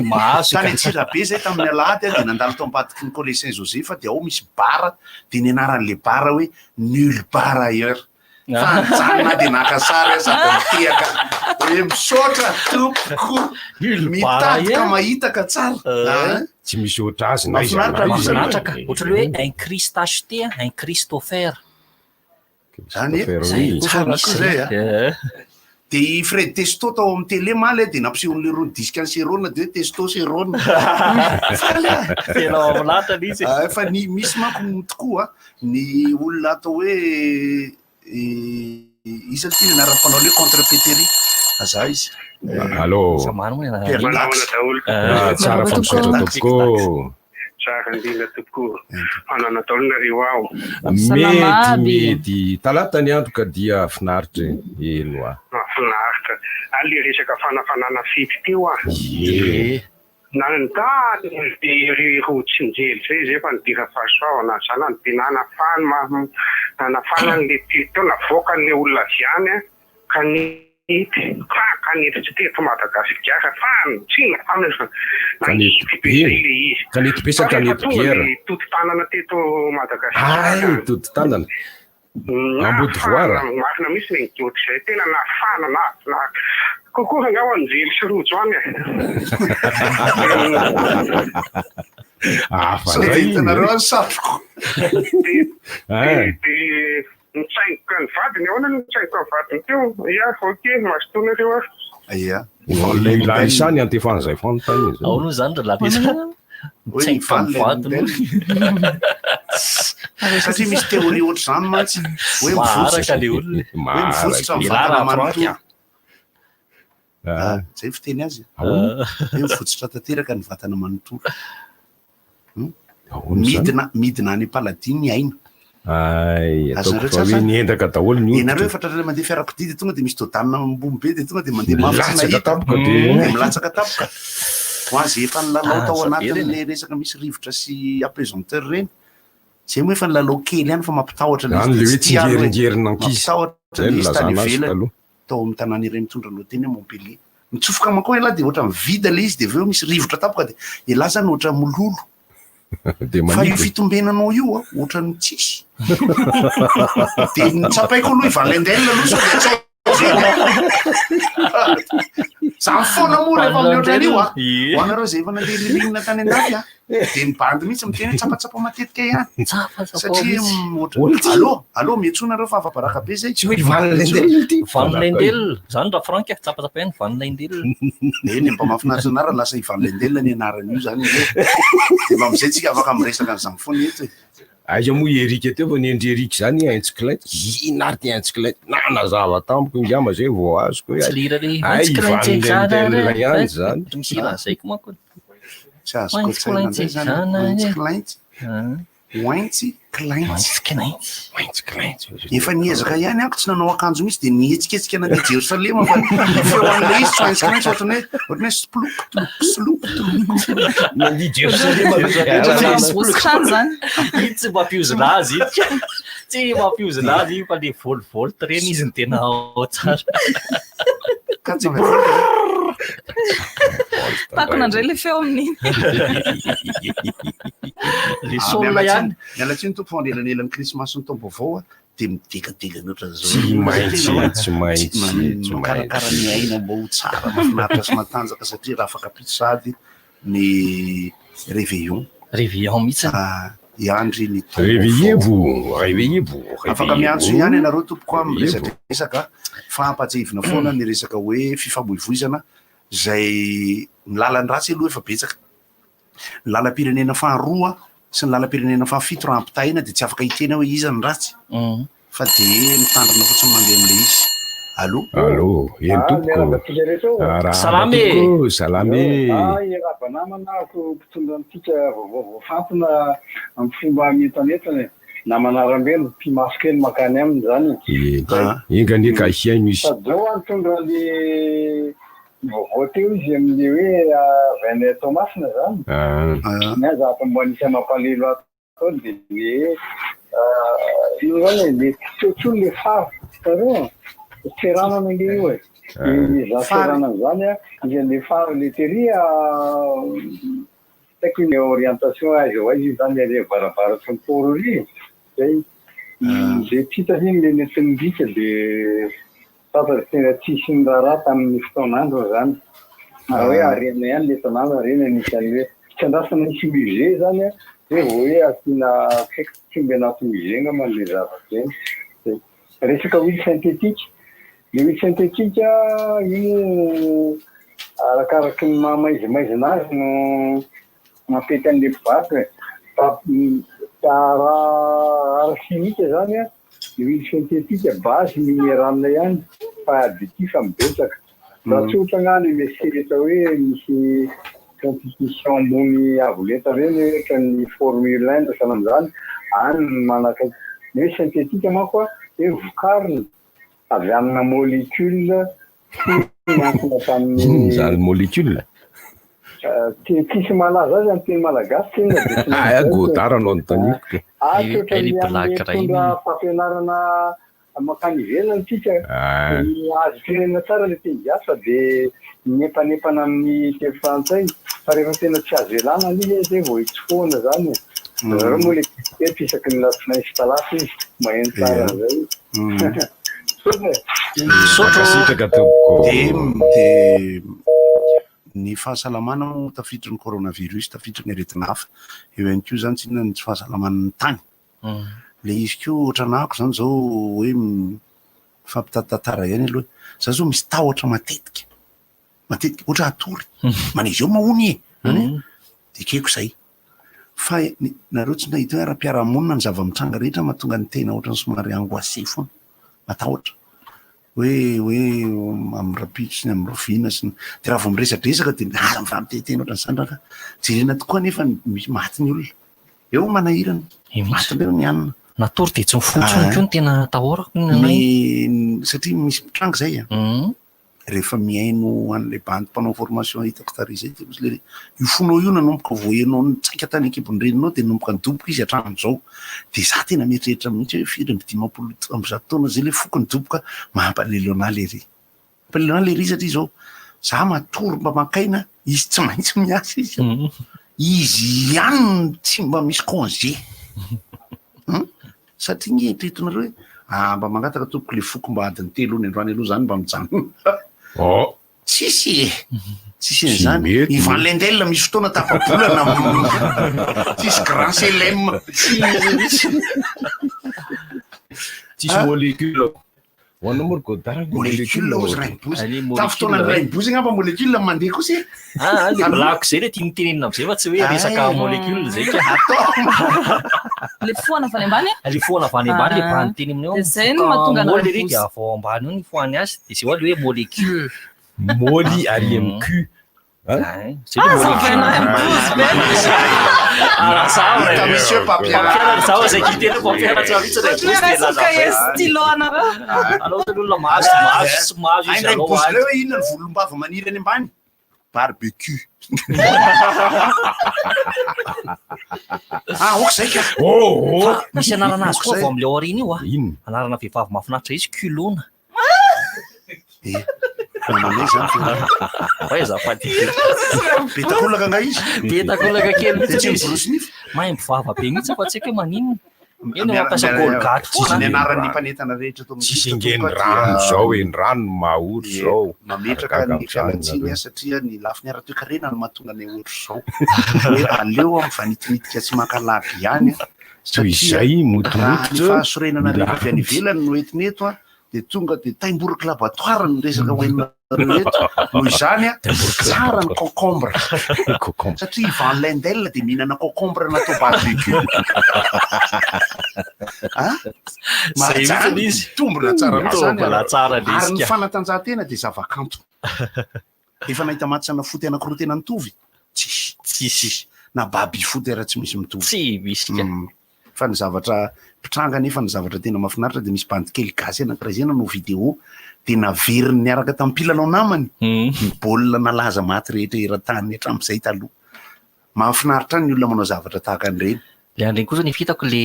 [SPEAKER 6] Mahazo
[SPEAKER 2] tany Antsirabe zay tamin'ny alahady dia nandalo tao ambadiky ny collège Saint-Joseph dia ao misy bara dia ny anaran'le bara hoe nulle part ailleurs. Fanjanona dia naka sary sady mitehaka hoe misaotra tompoko mitadika mahita ka tsara.
[SPEAKER 8] Tsy misy oatra azy
[SPEAKER 2] na
[SPEAKER 6] mahafinaritra ohatra hoe un Christ acheté, un Christ offert.
[SPEAKER 2] Zany tsara zay dia Fred Testo tao amin'ny télé maly dia nampisehon'le rony disque anserona dia Testo serona.
[SPEAKER 6] Tena milatra izy.
[SPEAKER 2] Fa ny misy manko tokoa ny olona atao hoe izy ty anara-panao le contre-péterie aza izy.
[SPEAKER 8] Allô. Tsara fa misaotra tompoko.
[SPEAKER 3] Tsara indrindra tompoko. Anana taonareo ao.
[SPEAKER 8] Mety talata ny andro ka dia finaritra elo a.
[SPEAKER 3] Finaritra. Ale resaka fanafanana fety teo a. Nandany dia rotsinjely zay zay fa nidira fahasoavana zana ny tena nanafana an'le teo navoaka an'le olona viany kanety tsy teto Madagasikara fa tsy
[SPEAKER 8] kanety pesa kanety biera
[SPEAKER 3] toto-tanana teto Madagasikara
[SPEAKER 8] toto-tanana ambody voara
[SPEAKER 3] marina misy nengidoty zay tena nafana na kokoa angao anjely sy rojo any
[SPEAKER 2] fa zay tanareo any satroko
[SPEAKER 3] Nitsaingoka ny vadiny ahoana no nitsaingoka ny vadiny teo ia ok masotonareo
[SPEAKER 2] ia
[SPEAKER 8] la isany antefan'izay fanontany
[SPEAKER 6] ao no zany ra lavisa
[SPEAKER 2] satria misy teoria ohatr' zany mantsy hoe
[SPEAKER 6] maharaka le olona
[SPEAKER 2] mivotsitra mivatana zay fiteny azy hoe mivotsitra tanteraka ny vatana manontolo midina any paladiny aina
[SPEAKER 8] niendaka daholo ny
[SPEAKER 2] enareo efatrareo mandeha fiarakodia de tonga de misy dodanina ambony be de tonga de mandeha milatsaka tapoka ho azy efa nylalao tao anatin'le resaka misy rivotra sy apesanteur reny zay moa efa nylalao kely ihany fa mampitahotra mampitahotra ny izy tany velany tao amin'ny tanàna iray mitondra lohateny Montpellier mitsofoka manko ela de ohatra mivida le izy de aveo misy rivotra tapoka de ela zany ohatra mololo fa io fitombenanao io ohatra ny tsisy de nitsapaiko aloha ivalendelina aloha zany foana moa rehefa amin'ny ohatrany io ho anareo zay efa nandeha ririnina tany andafy de ny bandy mihitsy miteny tsapatsapa matetika ihany satria allo miantsonareo fa afabaraka be zay
[SPEAKER 6] vanilendel zany raha franka tsapatsapa ihany vanilendel
[SPEAKER 2] eny mba mahafinaritra anara lasa ivanilendel ny anarany io zany de mba amizay tsika afaka miresaka n'izany foana eto
[SPEAKER 8] aiza moa Erika teo fa ny endry Erika zany entsiklety inary ty entsiklety nazava tampoka ingama zay vao azoko ivanilendel ihany zany
[SPEAKER 6] zaiko manko
[SPEAKER 2] tsy azoko tsaina zany efa niezaka ihany ako tsy nanao akanjo misy de nihetsiketsika nandeha Jerosalema fa feo an'le izy tsy aintsy ohatrany hoe
[SPEAKER 8] nandeha Jerosalema
[SPEAKER 6] zany tsy mampiozinazy tsy mampiozinazy fa le volvolt reny izy ny tena ao tsara
[SPEAKER 20] tako nandray le feo amin'iny
[SPEAKER 6] le solona ihany
[SPEAKER 2] mialatsiny tompo fanelanelan'ny krismasy ny tombo avao de midekadeka notra
[SPEAKER 8] tsy maintsy
[SPEAKER 2] makarakara ny aina mba ho tsara mafinaritra sy matanjaka satria raha afaka pitsady ny réveillon
[SPEAKER 6] mihitsy
[SPEAKER 2] iandry ny
[SPEAKER 8] réveillez-vous
[SPEAKER 2] afaka miantso ihany ianareo tompoko amin'ny resaka fahampatevina foana ny resaka hoe fifamoivoizana zay ny lalan'ny ratsy aloha efa betsaka ny lalam-pirenena faharoa sy ny lalam-pirenena fahafito raha ampitahina de tsy afaka hitena hoe iza ny ratsy fa de mitandrina fotsiny mandeha am'le izy allo
[SPEAKER 8] eny tompoko salame
[SPEAKER 5] rabanamana ko mpitondra nytika vaovao fantona amin'ny fomba metanetana namana rambelo mpimasokely makany aminy zany
[SPEAKER 8] ingane kahiaino izy
[SPEAKER 5] zao antondra le vaovao teo izy amin'le hoe Vene Tomasina zany aza mba nisy mampalelo atao de le io zany le tsotsony le fara tareo feranana le io za feranana zany izy le fara le teria taiko ny orientation azy ao izy zany le varavaratry ny porory zay de titahiny le netinydika de tata tena tsisy ny raha tamin'ny fotoanandro zany hoe arena ihany le tanàna arena nisany hoe tsy andrasana nisy musée zany de vo hoe asina faiky tsy anaty musée ngama le zava-zeny resaka huile synthétique le huile synthétique io arakaraky ny mamaizimaizina azy no mampety an'le mpivarotra raha chimique zany le huile synthétique base minérale ihany fa additif mibetsaka raha tsy ohatra gnany mieritreritra hoe misy compétition ambony avoleta reny ohatra ny formule 1 tasana am'zany any manaka ny hoe synthétique manko hoe vokariny avy amina molécule miankina tamin'ny
[SPEAKER 8] zany molécule
[SPEAKER 5] tsisy malaza azy amin'ny teny malagasy
[SPEAKER 8] godara anao notaniko
[SPEAKER 5] tondra fampianarana makany ivelany tsika azo firenena tsara le teny gasy de nepanepana amin'ny teny frantsay fa rehefa tena tsy azo elana izy zay vao itsofoana zany zareo moa le fisaky ny lasina isy talasy izy maheno tsara zay
[SPEAKER 2] de ny fahasalamana mo tafiditry ny coronavirus tafiditry ny aretina hafa eo ihany ko zany tsy inona ny tsy fahasalaman'ny tany le izy ko ohatranako zany zao hoe fampitatantara ihany aloha za zao misy tahotra matetika ohatra atory manaizy eo mahony de keko zay fa nareo tsy nahita hoe ara-piarahamonina ny zava-mitranga rehetra mahatonga ny tena ohatrany somary angoissé foana matahotra hoe amin'ny rapitro sy ny amin'ny rovina sy de raha vao miresadresaka de mifampitetena ohatran'izany raha jerena tokoa nefa misy maty ny olona eo manahirana matindreo ny anina
[SPEAKER 6] natory de tsy mifotsony ko ny tena tahorako
[SPEAKER 2] satria misy mitranga zay rehefa miaino an'le bandy mpanao formation hitako tary zay le io fonao io nanomboka voaenao tsaika tany ekibony reninao de nanomboka nidoboka izy hatramin'izao de za tena mieritreritra mihitsy hoe firy amby 50 taona zay le foko nidoboka mampalelo anahy le ry satria zao za matory mba makaina izy tsy maintsy miasa izy ihany tsy mba misy congé satria ngeritretonareo hoe mba mangataka tompoko le foko mba adiny 3 ny androany aloha zany mba mijanona tsisy an'izany Ivan Lendl misy fotoana tapabolana tsisy grand chelem
[SPEAKER 8] tsisy molécule hoanao moa godara
[SPEAKER 2] molécule ta fotoana ny raimbozy ngamba molécule mandeha kosa
[SPEAKER 6] le blako zay le tianytenenina am'zay fa tsy hoe resaka molécule zay
[SPEAKER 20] le foana avany ambany
[SPEAKER 6] le foana avany ambany le bany teny amin'io
[SPEAKER 20] zay no mahatonga
[SPEAKER 6] moly re de avao ambany io ny foany azy de zay hoe le hoe molécule
[SPEAKER 8] moly ary amy cul
[SPEAKER 2] monsieur
[SPEAKER 6] Papier zay kitena Papier tsy avitsy
[SPEAKER 20] stylo anareo
[SPEAKER 6] alors olona mahazo izy
[SPEAKER 2] alao hoe inona ny volombava maniry any ambany barbecue ok zay ka
[SPEAKER 6] misy anarana azy koa vao am'le aorina io anarana vehivavy mahafinaritra izy culona
[SPEAKER 2] betakolaka nga izy
[SPEAKER 6] betakolaka kely mahay mivava be mihitsy fa tsy haiko hoe maninona eny mampiasa colgate
[SPEAKER 2] foana ny anaran'ny mpanetana rehetra
[SPEAKER 8] tsisy ingeny rano zao ny rano mahory zao
[SPEAKER 2] mametraka ny fialatsiny satria ny lafiny ara-toekarena no mahatonga ny ohatra zao hoe aleo amin'ny vanitinitika tsy makalagy ihany
[SPEAKER 8] toy izay motomoto
[SPEAKER 2] fahasorenana rehetra avy any ivelany no entineto de tonga de taimboraka laboratoire ny resaka hoeninarehetra noho izany tsara ny concombre satria Ivan Lendl de mihinana concombre natao barbecue tombona tsara ary ny fanatanjahantena de zavakanto efa nahita matsana foty anankiroa tena nitovy tsisy na baby foty raha tsy misy mitovy
[SPEAKER 6] tsy misy
[SPEAKER 2] fa ny zavatra pitranga nefa ny zavatra tena mahafinaritra de misy bandy kely gasy anankiray zay nanao video de naveriny niaraka tamin'ny mpilanao namany ny baolina nalaza maty rehetra eran-tany hatramin'izay taloha mahafinaritra ny olona manao zavatra tahaka an'ireny
[SPEAKER 6] le an'ireny koa zao ny fitako le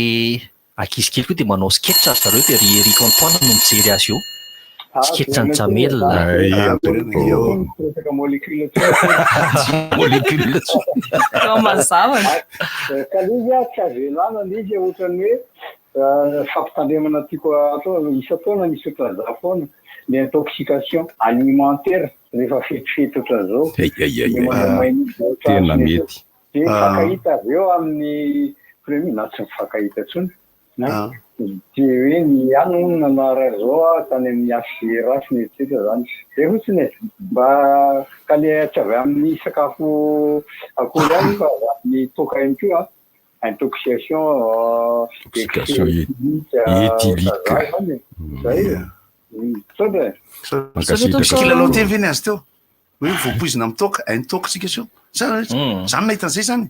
[SPEAKER 6] ankizy kely koa de manao sketch azy zareo de ry Eric Antoine no mijery azy io sketch ny Jamel
[SPEAKER 5] molécule
[SPEAKER 20] mazava
[SPEAKER 5] kalizy tsy avelana izy ohatrany hoe fampitandremana tiako atao isa-taona misy ohatran'izao foana le intoxication alimentaire rehefa fetifety ohatran'izao
[SPEAKER 8] tena mety
[SPEAKER 5] de fakahita avy eo amin'ny premier na tsy mifankahita tsony de hoe ny anona nara zao tany amin'ny asy rasiny etsetra zany de fotsiny mba ka le tsy avy amin'ny sakafo akory any fa ny toka ihany koa intoxication
[SPEAKER 8] éthylique
[SPEAKER 2] kilalao teny veny azy teo hoe voapoizina mitoka intoxication zany nahitan'izay zany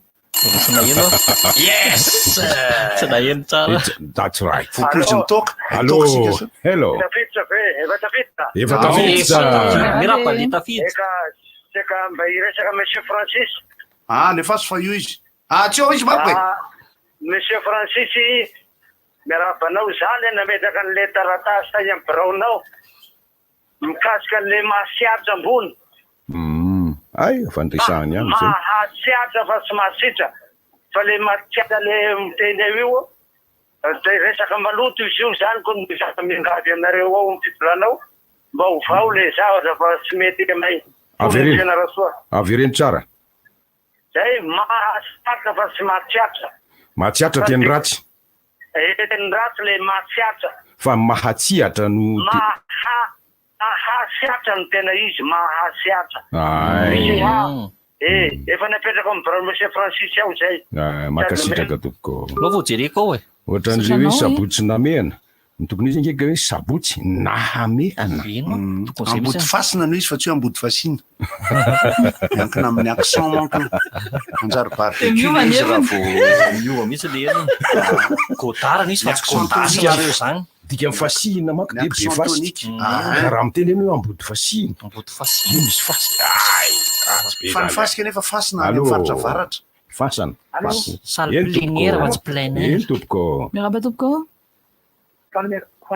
[SPEAKER 6] yes tsy naheno tsara
[SPEAKER 8] that's right
[SPEAKER 2] voapoizina mitoka
[SPEAKER 8] hello efa tafiditra
[SPEAKER 3] seka mba iresaka monsieur Francis
[SPEAKER 2] le faso fa io izy tsy eo izy makoe
[SPEAKER 3] monsieur Francis miarabanao zany nametraka an'le taratasy tany amin'ny biraonao mikasika an'le mahasiatra ambony
[SPEAKER 8] ay fandrisahany any zay
[SPEAKER 3] mahasiatra fa tsy mahasitra fa le mahasiatra le miteny io de resaka maloto izy io zany ko misaka mingady anareo ao mifidoranao mba hovao le zavatra fa tsy mety amay
[SPEAKER 8] avereny tsara
[SPEAKER 3] zay mahasiatra fa tsy mahatsiatra
[SPEAKER 8] mahatsiatra teny ratsy
[SPEAKER 3] teny ratsy le mahatsiatra
[SPEAKER 8] fa mahatsiatra no
[SPEAKER 3] mahasiatra no tena izy mahasiatra
[SPEAKER 8] ay
[SPEAKER 3] efa napetraka amin'ny Monsieur Francis aho zay
[SPEAKER 8] makasitraka tompoko
[SPEAKER 6] lo vao jereko ao
[SPEAKER 8] ohatran'ireo hoe sabotsy namehana ny tokony izy ngeka hoe sabotsy nahamehana
[SPEAKER 2] ambody fasina no izy fa tsy hoe ambody fasina miankina amin'ny accent manko anjary barbecue izy raha vao
[SPEAKER 6] miova mihitsy le kotarana izy fa tsy kontasareo zany
[SPEAKER 8] dika amin'ny fasina manko de be fasika raha miteny hoe ambody fasina misy fasika
[SPEAKER 2] fa ny fasika nefa fasina any amin'ny faritra varatra
[SPEAKER 8] fasana
[SPEAKER 6] salle plénière va tsy plein air
[SPEAKER 8] tompoko
[SPEAKER 20] miaraba tompoko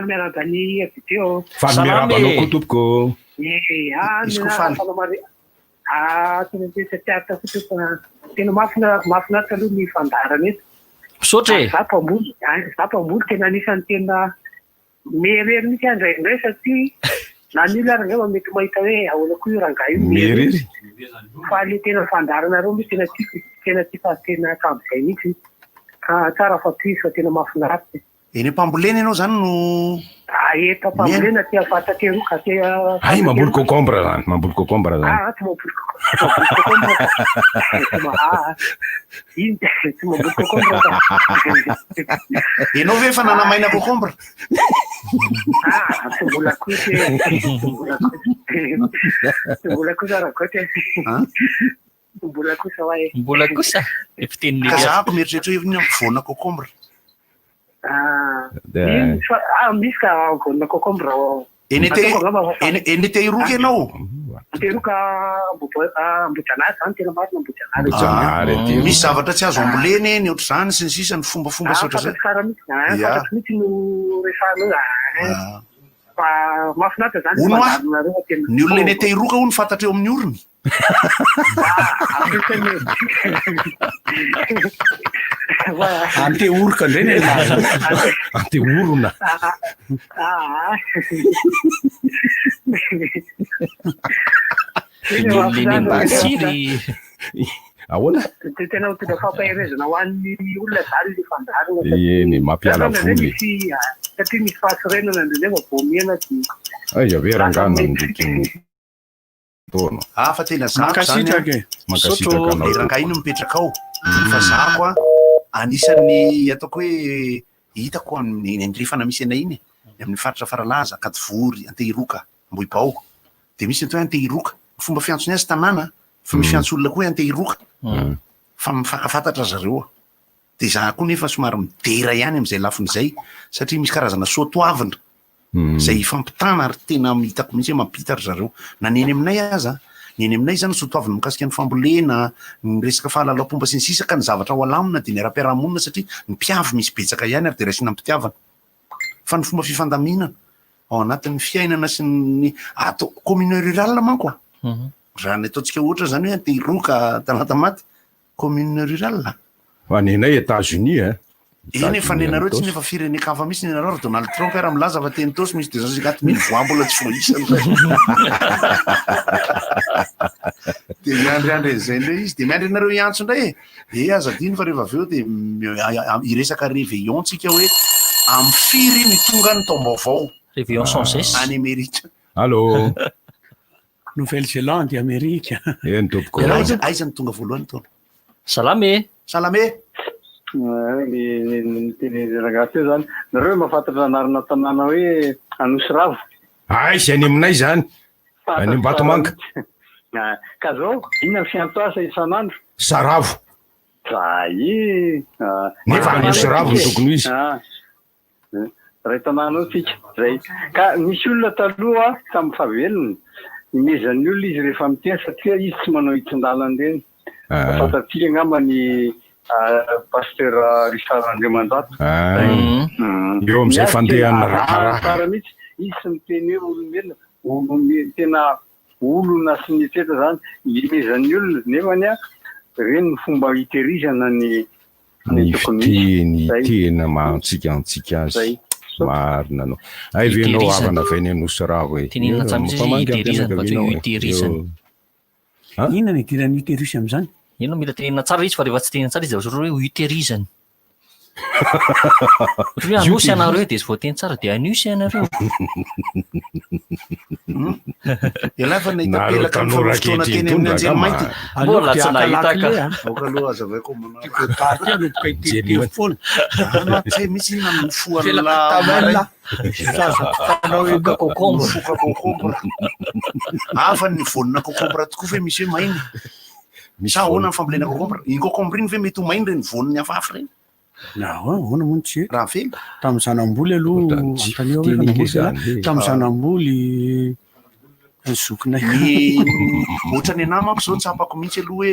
[SPEAKER 7] miaraba ny video
[SPEAKER 8] faly miarabanao koa tompoko
[SPEAKER 2] izy ko faly
[SPEAKER 7] tena mafinaritra aloha ny fandarana eto
[SPEAKER 6] misaotra
[SPEAKER 7] za mpamboly tena anisan'ny tena merery mihitsy andraindray satria na ny olona arangama mety mahita hoe ahoana koa io rangaha io
[SPEAKER 8] merery
[SPEAKER 7] fa le tena fandarana reo misy tena ty fa tena akamizay mihitsy ka tsara fa tuizy fa tena mafinaritra
[SPEAKER 2] eny mpambolena ianao zany no
[SPEAKER 7] eto mpambolena tia fatateroka
[SPEAKER 8] ay mamboly concombre zany mamboly concombre zany
[SPEAKER 7] tsy mamboly tsy mamboly concombre
[SPEAKER 2] ianao ve efa nanamaina concombre
[SPEAKER 7] tsy mbola koty tsy mbola kosa rakoty mbola kosa wa
[SPEAKER 6] mbola kosa
[SPEAKER 2] ka zahako mieritreritra hoe voana concombre
[SPEAKER 7] misy ka voana concombre
[SPEAKER 2] eny te iroka ianao
[SPEAKER 7] teroka ambojanazy zany tena marina ambojanazy
[SPEAKER 2] misy zavatra tsy azo ambolena eny ohatr' zany sy ny sisa ny fombafomba sy ohatr' zay
[SPEAKER 7] fantatry mihitsy no rehefanao fa mafinaritra zany
[SPEAKER 2] ny olona eny te iroka ho ny fantatra eo amin'ny orony
[SPEAKER 9] ante oroka ndray
[SPEAKER 8] ante orona
[SPEAKER 6] lenembasiry
[SPEAKER 8] ahoana
[SPEAKER 7] tena tena fampahirezana ho an'ny olona zany le fandarana
[SPEAKER 8] eny mampiala voly
[SPEAKER 7] satria misy fahasirenana ndrenefa vomiana
[SPEAKER 8] ay ave rangano ndriky tono
[SPEAKER 2] fa tena zako zany
[SPEAKER 8] makasitraka anao
[SPEAKER 2] rangaha iny mipetraka ao fa zako anisan'ny ataoko hoe hitako amin'ny andrefana misy anay iny amin'ny faritra faralaza Kadivory Anteiroka Ambohibao de misy atao hoe Anteiroka fomba fiantsony azy tanàna fa misy fiantso olona koa hoe Anteiroka fa mifankafantatra zareo de za koa nefa somary midera ihany am'izay lafin'izay satria misy karazana soatoavina zay fampitana ary tena hitako mihitsy hoe mampitatra zareo na neny aminay aza ny eny aminay zany soatoavina mikasika ny fambolena ny resaka fahalalam-pomba sy ny sisa ka ny zavatra ho alamina de ny ara-piarahamonina satria ny mpiavy misy betsaka ihany ary de raisina mpitiavana fa ny fomba fifandaminana ao anatin'ny fiainana sy ny atao commune rurale manko raha ny ataontsika ohatra zany hoe Anteiroka Talatamaty commune rurale
[SPEAKER 8] ho anenay États-Unis
[SPEAKER 2] eny efa nenareo tsy nefa firenekafa misy nenareo ary Donald Trump ara milaza fa teny tosy misy 250,000 voix mbola tsy voisany de miandriandry zay ndray izy de miandry anareo iantso ndray azadino fa rehefa aveo de iresaka réveillon tsika hoe amy firy ny tonga ny taom-baovao
[SPEAKER 6] réveillon sans cesse
[SPEAKER 2] any Amerika
[SPEAKER 8] allo
[SPEAKER 9] Nouvelle-Zélande Amerika
[SPEAKER 8] eny tompoko
[SPEAKER 2] aiza ny tonga voalohany taona
[SPEAKER 6] salame
[SPEAKER 5] ny teny rangaha teo zany nareo mahafantatra anarana tanàna hoe Anosy Ravo
[SPEAKER 8] ay sy any aminay zany any Ambatomanga
[SPEAKER 5] ka zao inona ny fiantoasa isan'andro
[SPEAKER 8] Saravo nefa Anosy Ravo ny tokony izy
[SPEAKER 5] ray tanàna tsika zay ka misy olona taloha tam'ny fahavelony imezan'ny olona izy rehefa miteny satria izy tsy manao hitsin-dalana reny fantatsika angamba ny pasteur Richard Andriamandrato
[SPEAKER 8] eo am'izay fandehana raharaha
[SPEAKER 5] mihitsy izy sy miteny hoe olombelona tena olona sy ny etsetra zany imezan'ny olona nefany reny ny fomba hitehirizana ny
[SPEAKER 8] tena mantsika azy marina anao ay venao avana vainy Anosy Ravo
[SPEAKER 9] inona ny idirany uterus am'zany
[SPEAKER 6] ino mila tenina tsara izy fa rehefa tsy tenina tsara izy hoe uterizany Hoe anosy ianareo dia izy vao teny tsara dia anosy ianareo.
[SPEAKER 2] Ialahy fa nahitapelaka ny fotoana teny amin'ny Anjelimainty.
[SPEAKER 6] Mbola tsy nahita ka.
[SPEAKER 2] Aoka aloha azavaiko manao.
[SPEAKER 6] Tsy
[SPEAKER 2] misy inona mifoala
[SPEAKER 6] Foka concombre.
[SPEAKER 2] Foka concombre. Fa ny vonina concombre tokoa fe misy hoe mainy. Sa ahoana ny fambolena concombre? Iny concombre iny ve mety ho mainy reny voniny hafahafa reny?
[SPEAKER 9] Ahoana moa tsy
[SPEAKER 2] raha fela
[SPEAKER 9] tamin'ny zanamboly aloha tamin'ny zanamboly zokinay
[SPEAKER 2] ohatra ny anah manko zao tsapako mihitsy aloha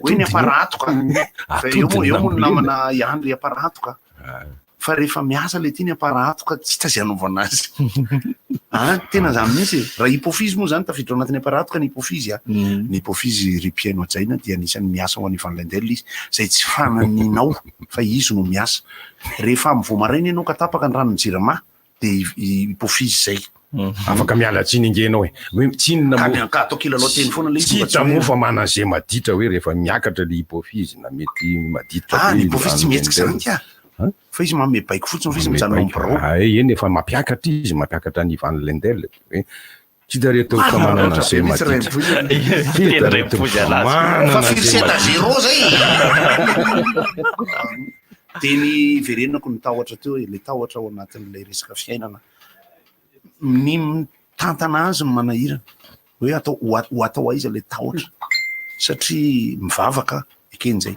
[SPEAKER 2] hoe ny aparatoka eo moa ny namana ihany le aparatoka fa rehefa miasa le ty ny aparatoka tsy tazy anaovana azy tena zany mihitsy raha hypophyse moa zany tafiditra ao anatin'ny aparatoka ny hypophyse ny hypophyse ripiano ajaina dia anisan'ny miasa ho an'ny vanlandela izy zay tsy fananinao fa izy no miasa rehefa am'voamaraina ianao ka tapaka ny ranony jirama dia hypophyse zay
[SPEAKER 8] afaka miala tsiny ingenao hoe tsinona
[SPEAKER 2] atao kilalao teny foana le
[SPEAKER 8] tsy tamoa fa mana zay maditra hoe rehefa miakatra le hypophyse na mety maditra
[SPEAKER 2] ny hypophyse tsy mihetsika zany tia fa izy mame baiko fotsiny fa izy mijanona mibro
[SPEAKER 8] eny efa mampiakatra izy mampiakatra ny Van Lendel hoe tsy dareto fa manana zay maditra
[SPEAKER 2] fa firseta zéro zay dia ny verenako ny tahotra teo le tahotra ao anatin'ilay resaka fiainana ny mitantana azy ny manahirana hoe ho atao aiza le tahotra satria mivavaka eken'izay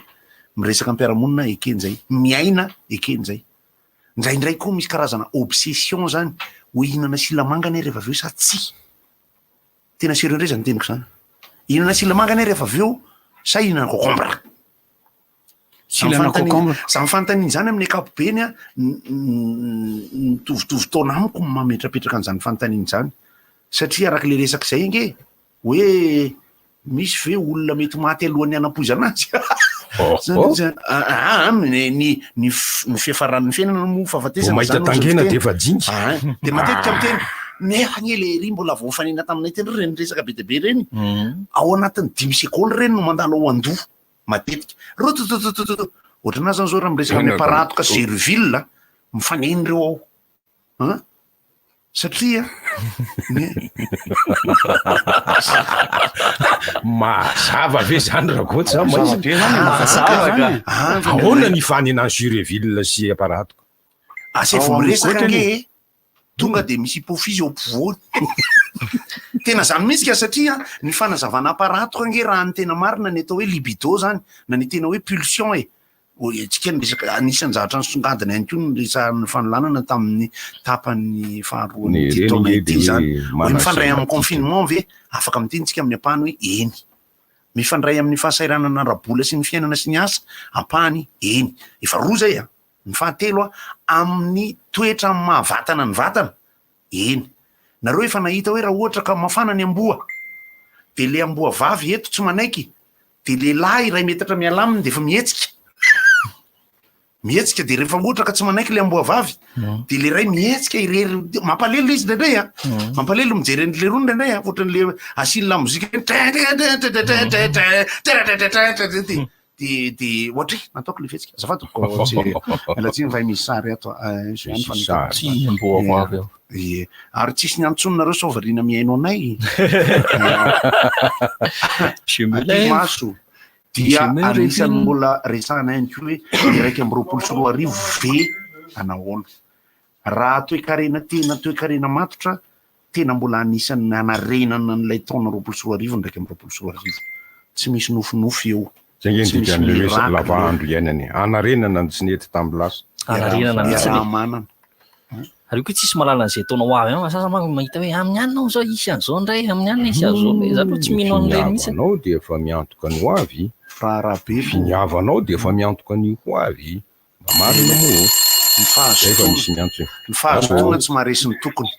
[SPEAKER 2] miresaka ampiaramonina eken'izay miaina eken'izay ndraindray koa misy karazana obsession zany hoe ihinana silamanga ane rehefa aveo sa tsy tena sérieux ndray zany teniko zany ihinana silamanga ane rehefa aveo sa ihinana concombre samy fanontaniany zany amin'ny ankapobeny a mitovitovy taona amiko mametrapetraka an'izany fanontaniany zany satria araka le resaka zay nge hoe misy ve olona mety maty alohan'ny anam-poizana azy ny fiafaran'ny fiainana mo fahafatesana
[SPEAKER 8] tangena de efa jinsy
[SPEAKER 2] de matetika miteny nefa nye le ry mbola voafanena taminay teny reny resaka be deabe reny ao anatin'ny 5 seconde reny no mandalo ao andoha matetika ohatra anazy zany zao raha miresaka amin'ny aparatoka Zerville mifaneny reo ao satria
[SPEAKER 8] mazava ve zany raha koatsy ahoana ny fanenany Zerville sy aparatoka
[SPEAKER 2] asy vao miresaka nge tonga de misy hypophyse ao ampovoany tena zany mihitsy ka satria ny fanazavana aparatoka nge raha ny tena marina ny atao hoe libido zany na ny tena hoe pulsion tsika nyresaka anisan'ny zavatra nisongadina ihany koa ny resahan'ny fanolanana tamin'ny tapany faharoany ty taona ity zany hoe mifandray amin'ny confinement ve afaka mitentsika amin'ny ampahany hoe eny mifandray amin'ny fahasairanana rabola sy ny fiainana sy ny asa ampahany eny efa roa zay ny fahatelo amin'ny toetra mahavatana ny vatana eny nareo efa nahita hoe raha ohatra ka mafana ny amboa de le amboa vavy eto tsy manaiky de lehilahy iray metatra mialaminy de efa mihetsika de rehefa ohatra ka tsy manaiky le amboa vavy de le ray mihetsika irery mampalelo izy ndraindray mampalelo mijery le rony ndraindray ohatran'le asiny la mozika de ohatry nataoko le fetsika azafadoko alatsiny fa misy sary ato ary tsisy ny antsononareo saovarina miaino anay maso dia anisan'ny mbola resahana ihany ko hoe iraiky amby 24 ve anahoana raha toe-karena tena toe-karena matotra tena mbola anisan'ny anarenana n'ilay taona 24 ndraiky amby 24 tsy misy nofinofy eo
[SPEAKER 8] zangendikan'le hoe lavaandro iainany anarenana ny tsy nety tamin'ny lasa
[SPEAKER 2] manana
[SPEAKER 6] ary koa tsisy malala an'izay taona ho avy sasa manko mahita hoe amin'ny anao zao isy an'izao ndray amin'ny anina isy an'izao zato tsy mino an'ilay mihitsy
[SPEAKER 8] anao de efa miantoka ny ho avy
[SPEAKER 2] rahabe
[SPEAKER 8] finiavanao de efa miantoka ny ho avy mba marina moa efa misy miantso
[SPEAKER 2] ny fahazotoana tsy maharesy ny tokony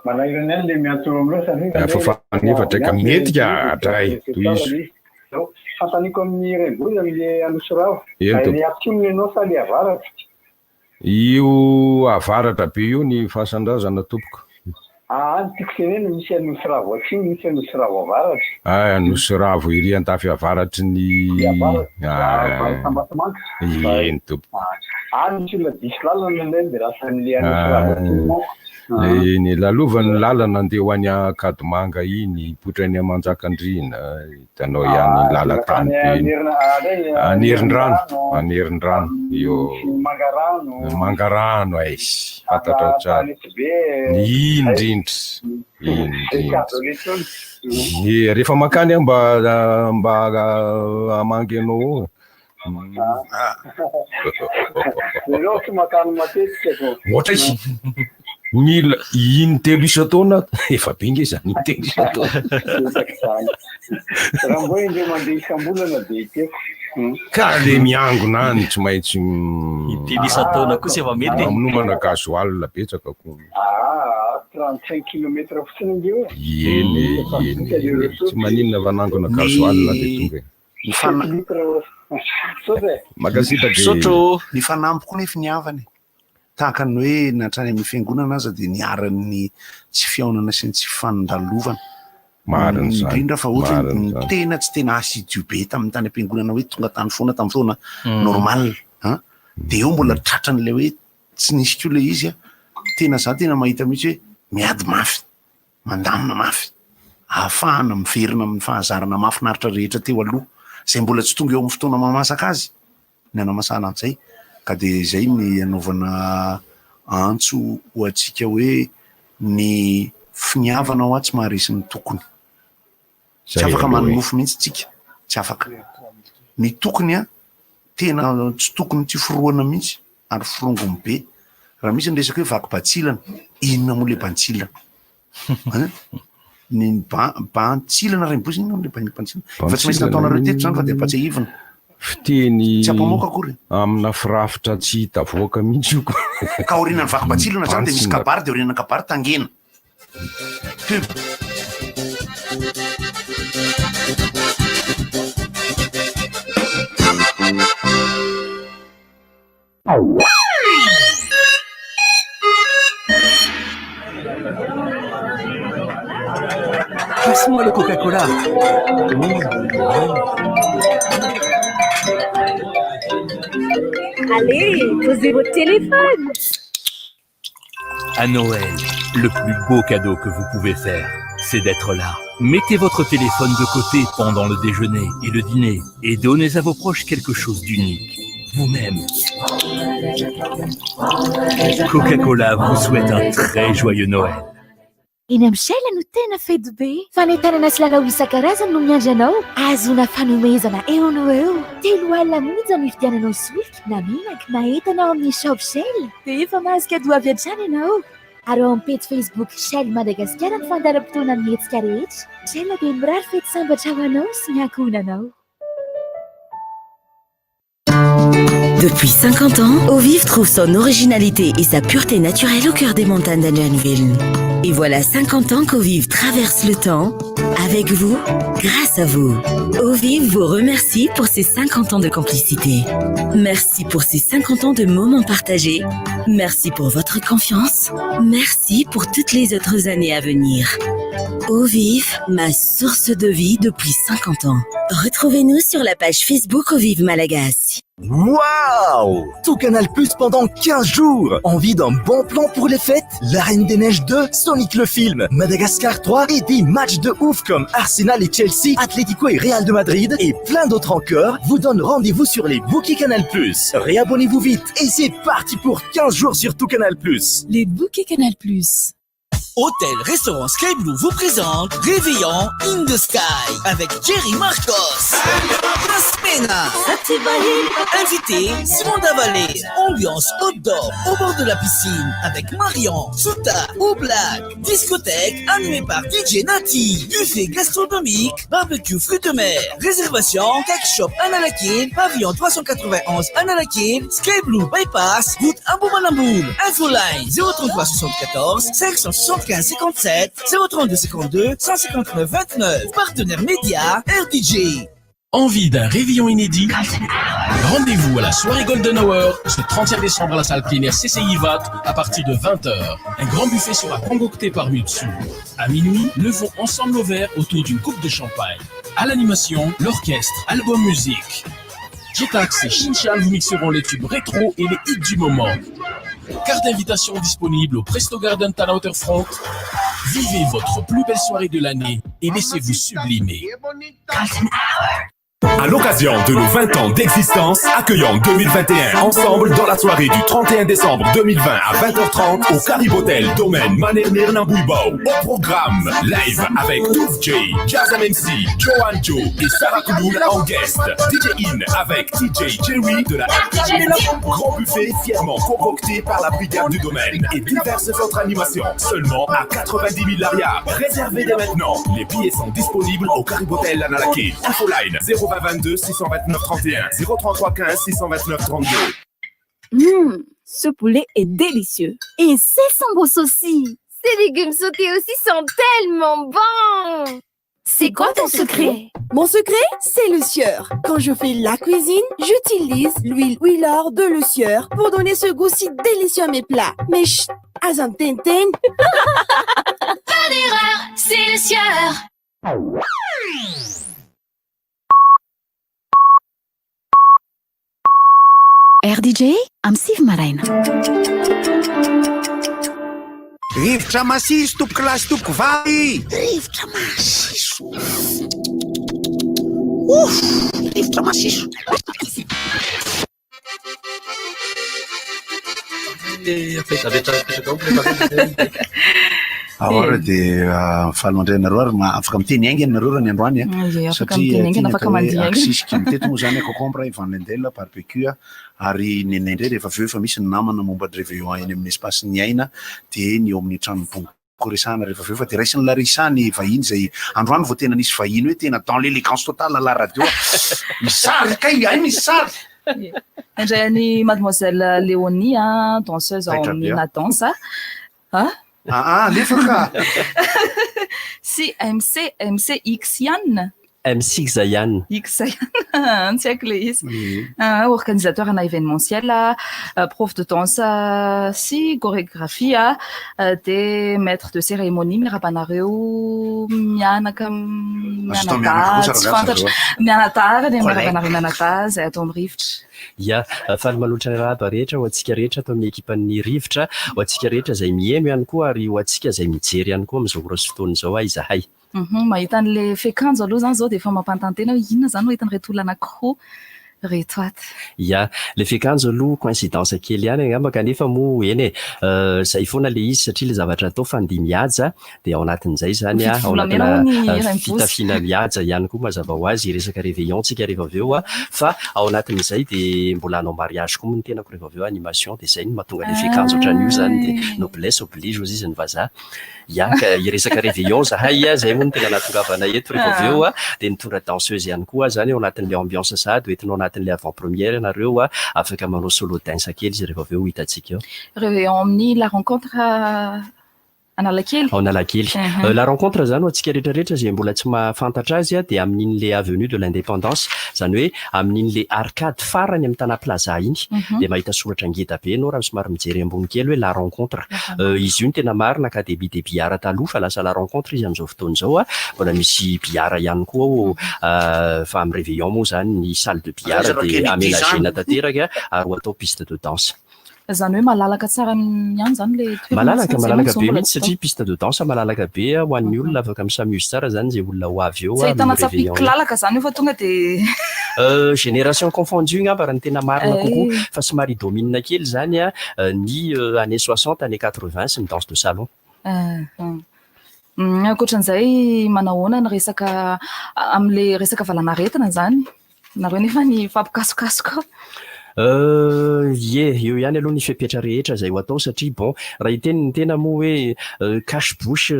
[SPEAKER 5] manahirana any le miantso amreo
[SPEAKER 8] fa nefa draika metika atray toy izy
[SPEAKER 5] fantaniko amin'ny rengozy am'le anosirao le atsimo enao sa le avaratra
[SPEAKER 8] io avaratra be io ny fahasan-drazana tompoko
[SPEAKER 5] Tiksenena misy anosy ravo atsimo, misy anosy ravo avaratra.
[SPEAKER 8] Anosy ravo iry an-tafy avaratry ny eny tompo.
[SPEAKER 5] Misy olona diso lalana lay dia rasan'le anosy ravo atsimo.
[SPEAKER 8] Ny lalovany lalana andeha ho any Akadomanga iny potrany Manjakandriana hitanao ihany lalan-tany be Anerin-drano io Mangarano aizy fantatra tsara indrindra rehefa makany mba amangy anao ohatra izy mila iny telo isa-taona efa benga izany iny telo isa-taona
[SPEAKER 5] raha mbo indreo mandeha isam-bolana dia tiako
[SPEAKER 8] ka le miangona any tsy maintsy
[SPEAKER 6] telo isa-taona kosa efa mety
[SPEAKER 8] manomana gasoil betsaka ko
[SPEAKER 5] 35 kilometra fotsiny indreo
[SPEAKER 8] eny tsy maninona vanangona gasoil dia tonga
[SPEAKER 2] sotro ny fanampiko nefa ny havany tahaka ny hoe natrany amin'ny fiangonana aza dia niaran'ny tsy fiaonana sy ny tsy fanondalovana indrindra fa ohatra ny tena tsy tena assidu be tamin'ny tany am-piangonana hoe tonga tany foana tamin'ny fotoana normal dia eo mbola tratran'ilay hoe tsy nisy koa le izy tena za tena mahita mihitsy hoe miady mafy mandamina mafy ahafahana miverina amin'ny fahazarana mafinaritra rehetra teo aloha zay mbola tsy tonga eo amin'ny fotoana mamasaka azy ny anamasana an'izay ka dia izay ny anaovana antso ho antsika hoe ny finiavana ho atsy maharesy ny tokony tsy afaka manonofo mihitsy tsika tsy afaka ny tokony tena tsy tokony tsy foroana mihitsy ary forongony be raha misy ny resaka hoe vaky-batsilana inona moa le bantsilana ny bantsilana raim-bosy inona le bantsilana fa tsy maintsy nataonareo teto zany fa dia batsy ivona
[SPEAKER 8] fiteny
[SPEAKER 2] tsy ampamoaka akory
[SPEAKER 8] amina firafitra tsy hita voaka mihitsy io
[SPEAKER 2] ka orinany vaky-batsilana zany dia misy kabary dia orinana kabary tangena
[SPEAKER 10] Passe-moi le Coca-Cola.
[SPEAKER 11] Allez, posez votre téléphone.
[SPEAKER 13] À Noël, le plus beau cadeau que vous pouvez faire, c'est d'être là. Mettez votre téléphone de côté pendant le déjeuner et le dîner et donnez à vos proches quelque chose d'unique. Vous-même. Coca-Cola vous souhaite un très joyeux Noël.
[SPEAKER 11] Eny amin'ny Shell no tena fedy be. Fanentanana sy lalao isan-karazany no miandry anao. Azona fanomezana eo no eo. 3 alina monja ny vidiananao solika na menaka na entanao amin'ny shop Shell. Dia efa mahazo cadeau avy hatrany ianao. Ary ao amin'ny page Facebook Shell Madagasikara ny fandaharam-potoana amin'ny hetsika rehetra. Shell dia mirary fety sambatra ho anao sy ny ankohonanao.
[SPEAKER 18] Depuis 50 ans, Eau Vive trouve son originalité et sa pureté naturelle au cœur des montagnes d'Anjanville. Et voilà 50 ans qu'Eau Vive traverse le temps, avec vous, grâce à vous. Eau Vive vous remercie pour ces 50 ans de complicité. Merci pour ces 50 ans de moments partagés. Merci pour votre confiance. Merci pour toutes les autres années à venir. Eau Vive, ma source de vie depuis 50 ans. Retrouvez-nous sur la page Facebook Eau Vive Malagasy.
[SPEAKER 17] Waouh! Tout Canal Plus pendant 15 jours. Envie d'un bon plan pour les fêtes? La Reine des Neiges 2, Sonic le film, Madagascar 3 et des matchs de ouf comme Arsenal et Chelsea, Atlético et Real de Madrid et plein d'autres encore vous donnent rendez-vous sur les bouquets Canal Plus. Réabonnez-vous vite et c'est parti pour 15 jours sur Tout Canal Plus.
[SPEAKER 18] Les bouquets Canal Plus.
[SPEAKER 10] Hôtel Restaurant Sky Blue vous présente Réveillon in the Sky avec Jerry Marcos, Pena, invité Simon Davalé, ambiance outdoor au bord de la piscine avec Marion, Souta, Oblak, discothèque animée par DJ Nati, buffet gastronomique, barbecue fruits de mer, réservation, cake shop Analakin, pavillon 391 Analakin, Sky Blue Bypass, route Amboumanamboul, infoline 033 74 575 57 032 52 159 29. Partenaire média RDJ.
[SPEAKER 15] Envie d'un réveillon inédit? Rendez-vous à la soirée Golden Hour ce 30e décembre à la salle plénière CCI VAT à partir de 20h. Un grand buffet sera concocté par Mutsu. À minuit, levons ensemble nos verres autour d'une coupe de champagne. À l'animation, l'orchestre, album musique. Jetax et Shinchan vous mixeront les tubes rétro et les hits du moment. Carte d'invitation disponible au Presto Garden à la Waterfront. Vivez votre plus belle soirée de l'année et laissez-vous sublimer.
[SPEAKER 12] À l'occasion de nos 20 ans d'existence, accueillons 2021 ensemble dans la soirée du 31 décembre 2020 à 20h30 au Carib Hotel Domaine Manerner Nambuibao. Au programme, live avec Touf J, Jazz MC, Johan Joe et Sarah Kouloul en guest. DJ In avec DJ Jerry de la Grand buffet fièrement concocté par la brigade du domaine et diverses autres animations. Seulement à 90 000 lariats. Réservez dès maintenant. Les billets sont disponibles au Carib Hotel Analake. Infoline 022 629 31 033 15 629 32.
[SPEAKER 14] Ce poulet est délicieux. Et ces sambos aussi. Ces légumes sautés aussi sont tellement bons. C'est quoi ton secret?
[SPEAKER 19] Mon secret, c'est le sieur. Quand je fais la cuisine, j'utilise l'huile Wheeler de le sieur pour donner ce goût si délicieux à mes plats. Mais chut, azan tintin.
[SPEAKER 14] Pas d'erreur, c'est le sieur.
[SPEAKER 11] RDJ am Sivy Maraina.
[SPEAKER 2] Rivotra masiso tompoko lasy tompoko vavy.
[SPEAKER 21] Rivotra masiso. Rivotra masiso.
[SPEAKER 2] Ahora dia faly mandray nareo ary afaka miteny aingana nareo raha ny androany satria aksisika miteto moa zany concombre vanlendela barbecue ary nenaindray rehefa aveo efa misy ny namana momba ny réveillon eny amin'ny espace ny aina dia ny eo amin'ny trano koresana rehefa aveo fa dia raisiny larisany vahiny zay androany vao tena nisy vahiny hoe tena dans l'élégance totale la radio misary kay ay misary.
[SPEAKER 20] Indray ny mademoiselle Léonie, danseuse en Mina Danse.
[SPEAKER 2] Lefa ka.
[SPEAKER 20] Si MC X Yann.
[SPEAKER 25] MC Xayan.
[SPEAKER 20] Xayan, tsy haiko le izy. Organisateur ana événementiel, prof de danse sy chorégraphie, dia maître de cérémonie miarabanareo mianaka mianatara dia miarabanareo mianatara zay atao amin'ny rivotra.
[SPEAKER 25] Ya, faly maloatra raba rehetra ho antsika rehetra atao amin'ny ekipan'ny rivotra, ho antsika rehetra izay mihaino ihany koa ary ho antsika izay mijery ihany koa amin'izao rosy fotoana izao izahay.
[SPEAKER 20] Mahita an'le fekanjo aloha zany zao dia efa mampantantena hoe inona zany mahita an'ireto olona anankiroa reto aty.
[SPEAKER 25] Ya, le fekanjo aloha coïncidence kely ihany angamba kanefa moa eny zay foana le izy satria le zavatra atao fandihy mihaja dia ao anatin'izay zany ao anatina fitafiana mihaja ihany koa mazava ho azy resaka réveillon tsika rehefa aveo fa ao anatin'izay dia mbola hanao mariage koa ny tenako rehefa aveo animation dia zay no mahatonga le fekanjo ohatran'io zany dia noblesse oblige ozy izy ny vazaha. Ya, resaka réveillon zahay zay moa no tena natongavana eto rehefa aveo dia nitondra danseuse ihany koa zany ao anatin'le ambiance sady hoentinao anatin'le avant première nareo afaka manao solo dance kely izy rehefa aveo hitantsika eo.
[SPEAKER 20] Réveillon amin'ny la rencontre Analakely.
[SPEAKER 25] Ao Analakely. La rencontre zany ho antsika rehetrarehetra izay mbola tsy mahafantatra azy dia amin'in'le avenue de l'indépendance, zany hoe amin'in'le arcade farany amin'ny tana plaza iny dia mahita soratra ngeda be ianao raha somary mijery ambony kely hoe la rencontre. Izy io ny tena marina ka début de billard taloha fa lasa la rencontre izy amin'izao fotoana izao mbola misy billard ihany koa fa amin'ny réveillon moa zany ny salle de billard dia aménagena tanteraka ary ho atao piste de danse.
[SPEAKER 20] Zany hoe malalaka tsara ihany zany le
[SPEAKER 25] malalaka be mihitsy satria piste de danse malalaka be ho an'ny olona afaka misamuse tsara zany zay olona ho avy eo.
[SPEAKER 20] Zay tana tsapiky lalaka zany io fa tonga dia
[SPEAKER 25] génération confondue ngamba raha ny tena marina kokoa fa somary domine kely zany ny années 60 années 80 sy ny danse de salon.
[SPEAKER 20] Ankoatran'izay manahoana ny resaka amin'le resaka valanaretina zany nareo nefa ny fampikasokasoka.
[SPEAKER 25] Eo ihany aloha ny fepetra rehetra izay ho atao satria bon raha hiteny ny tena moa hoe cache bouche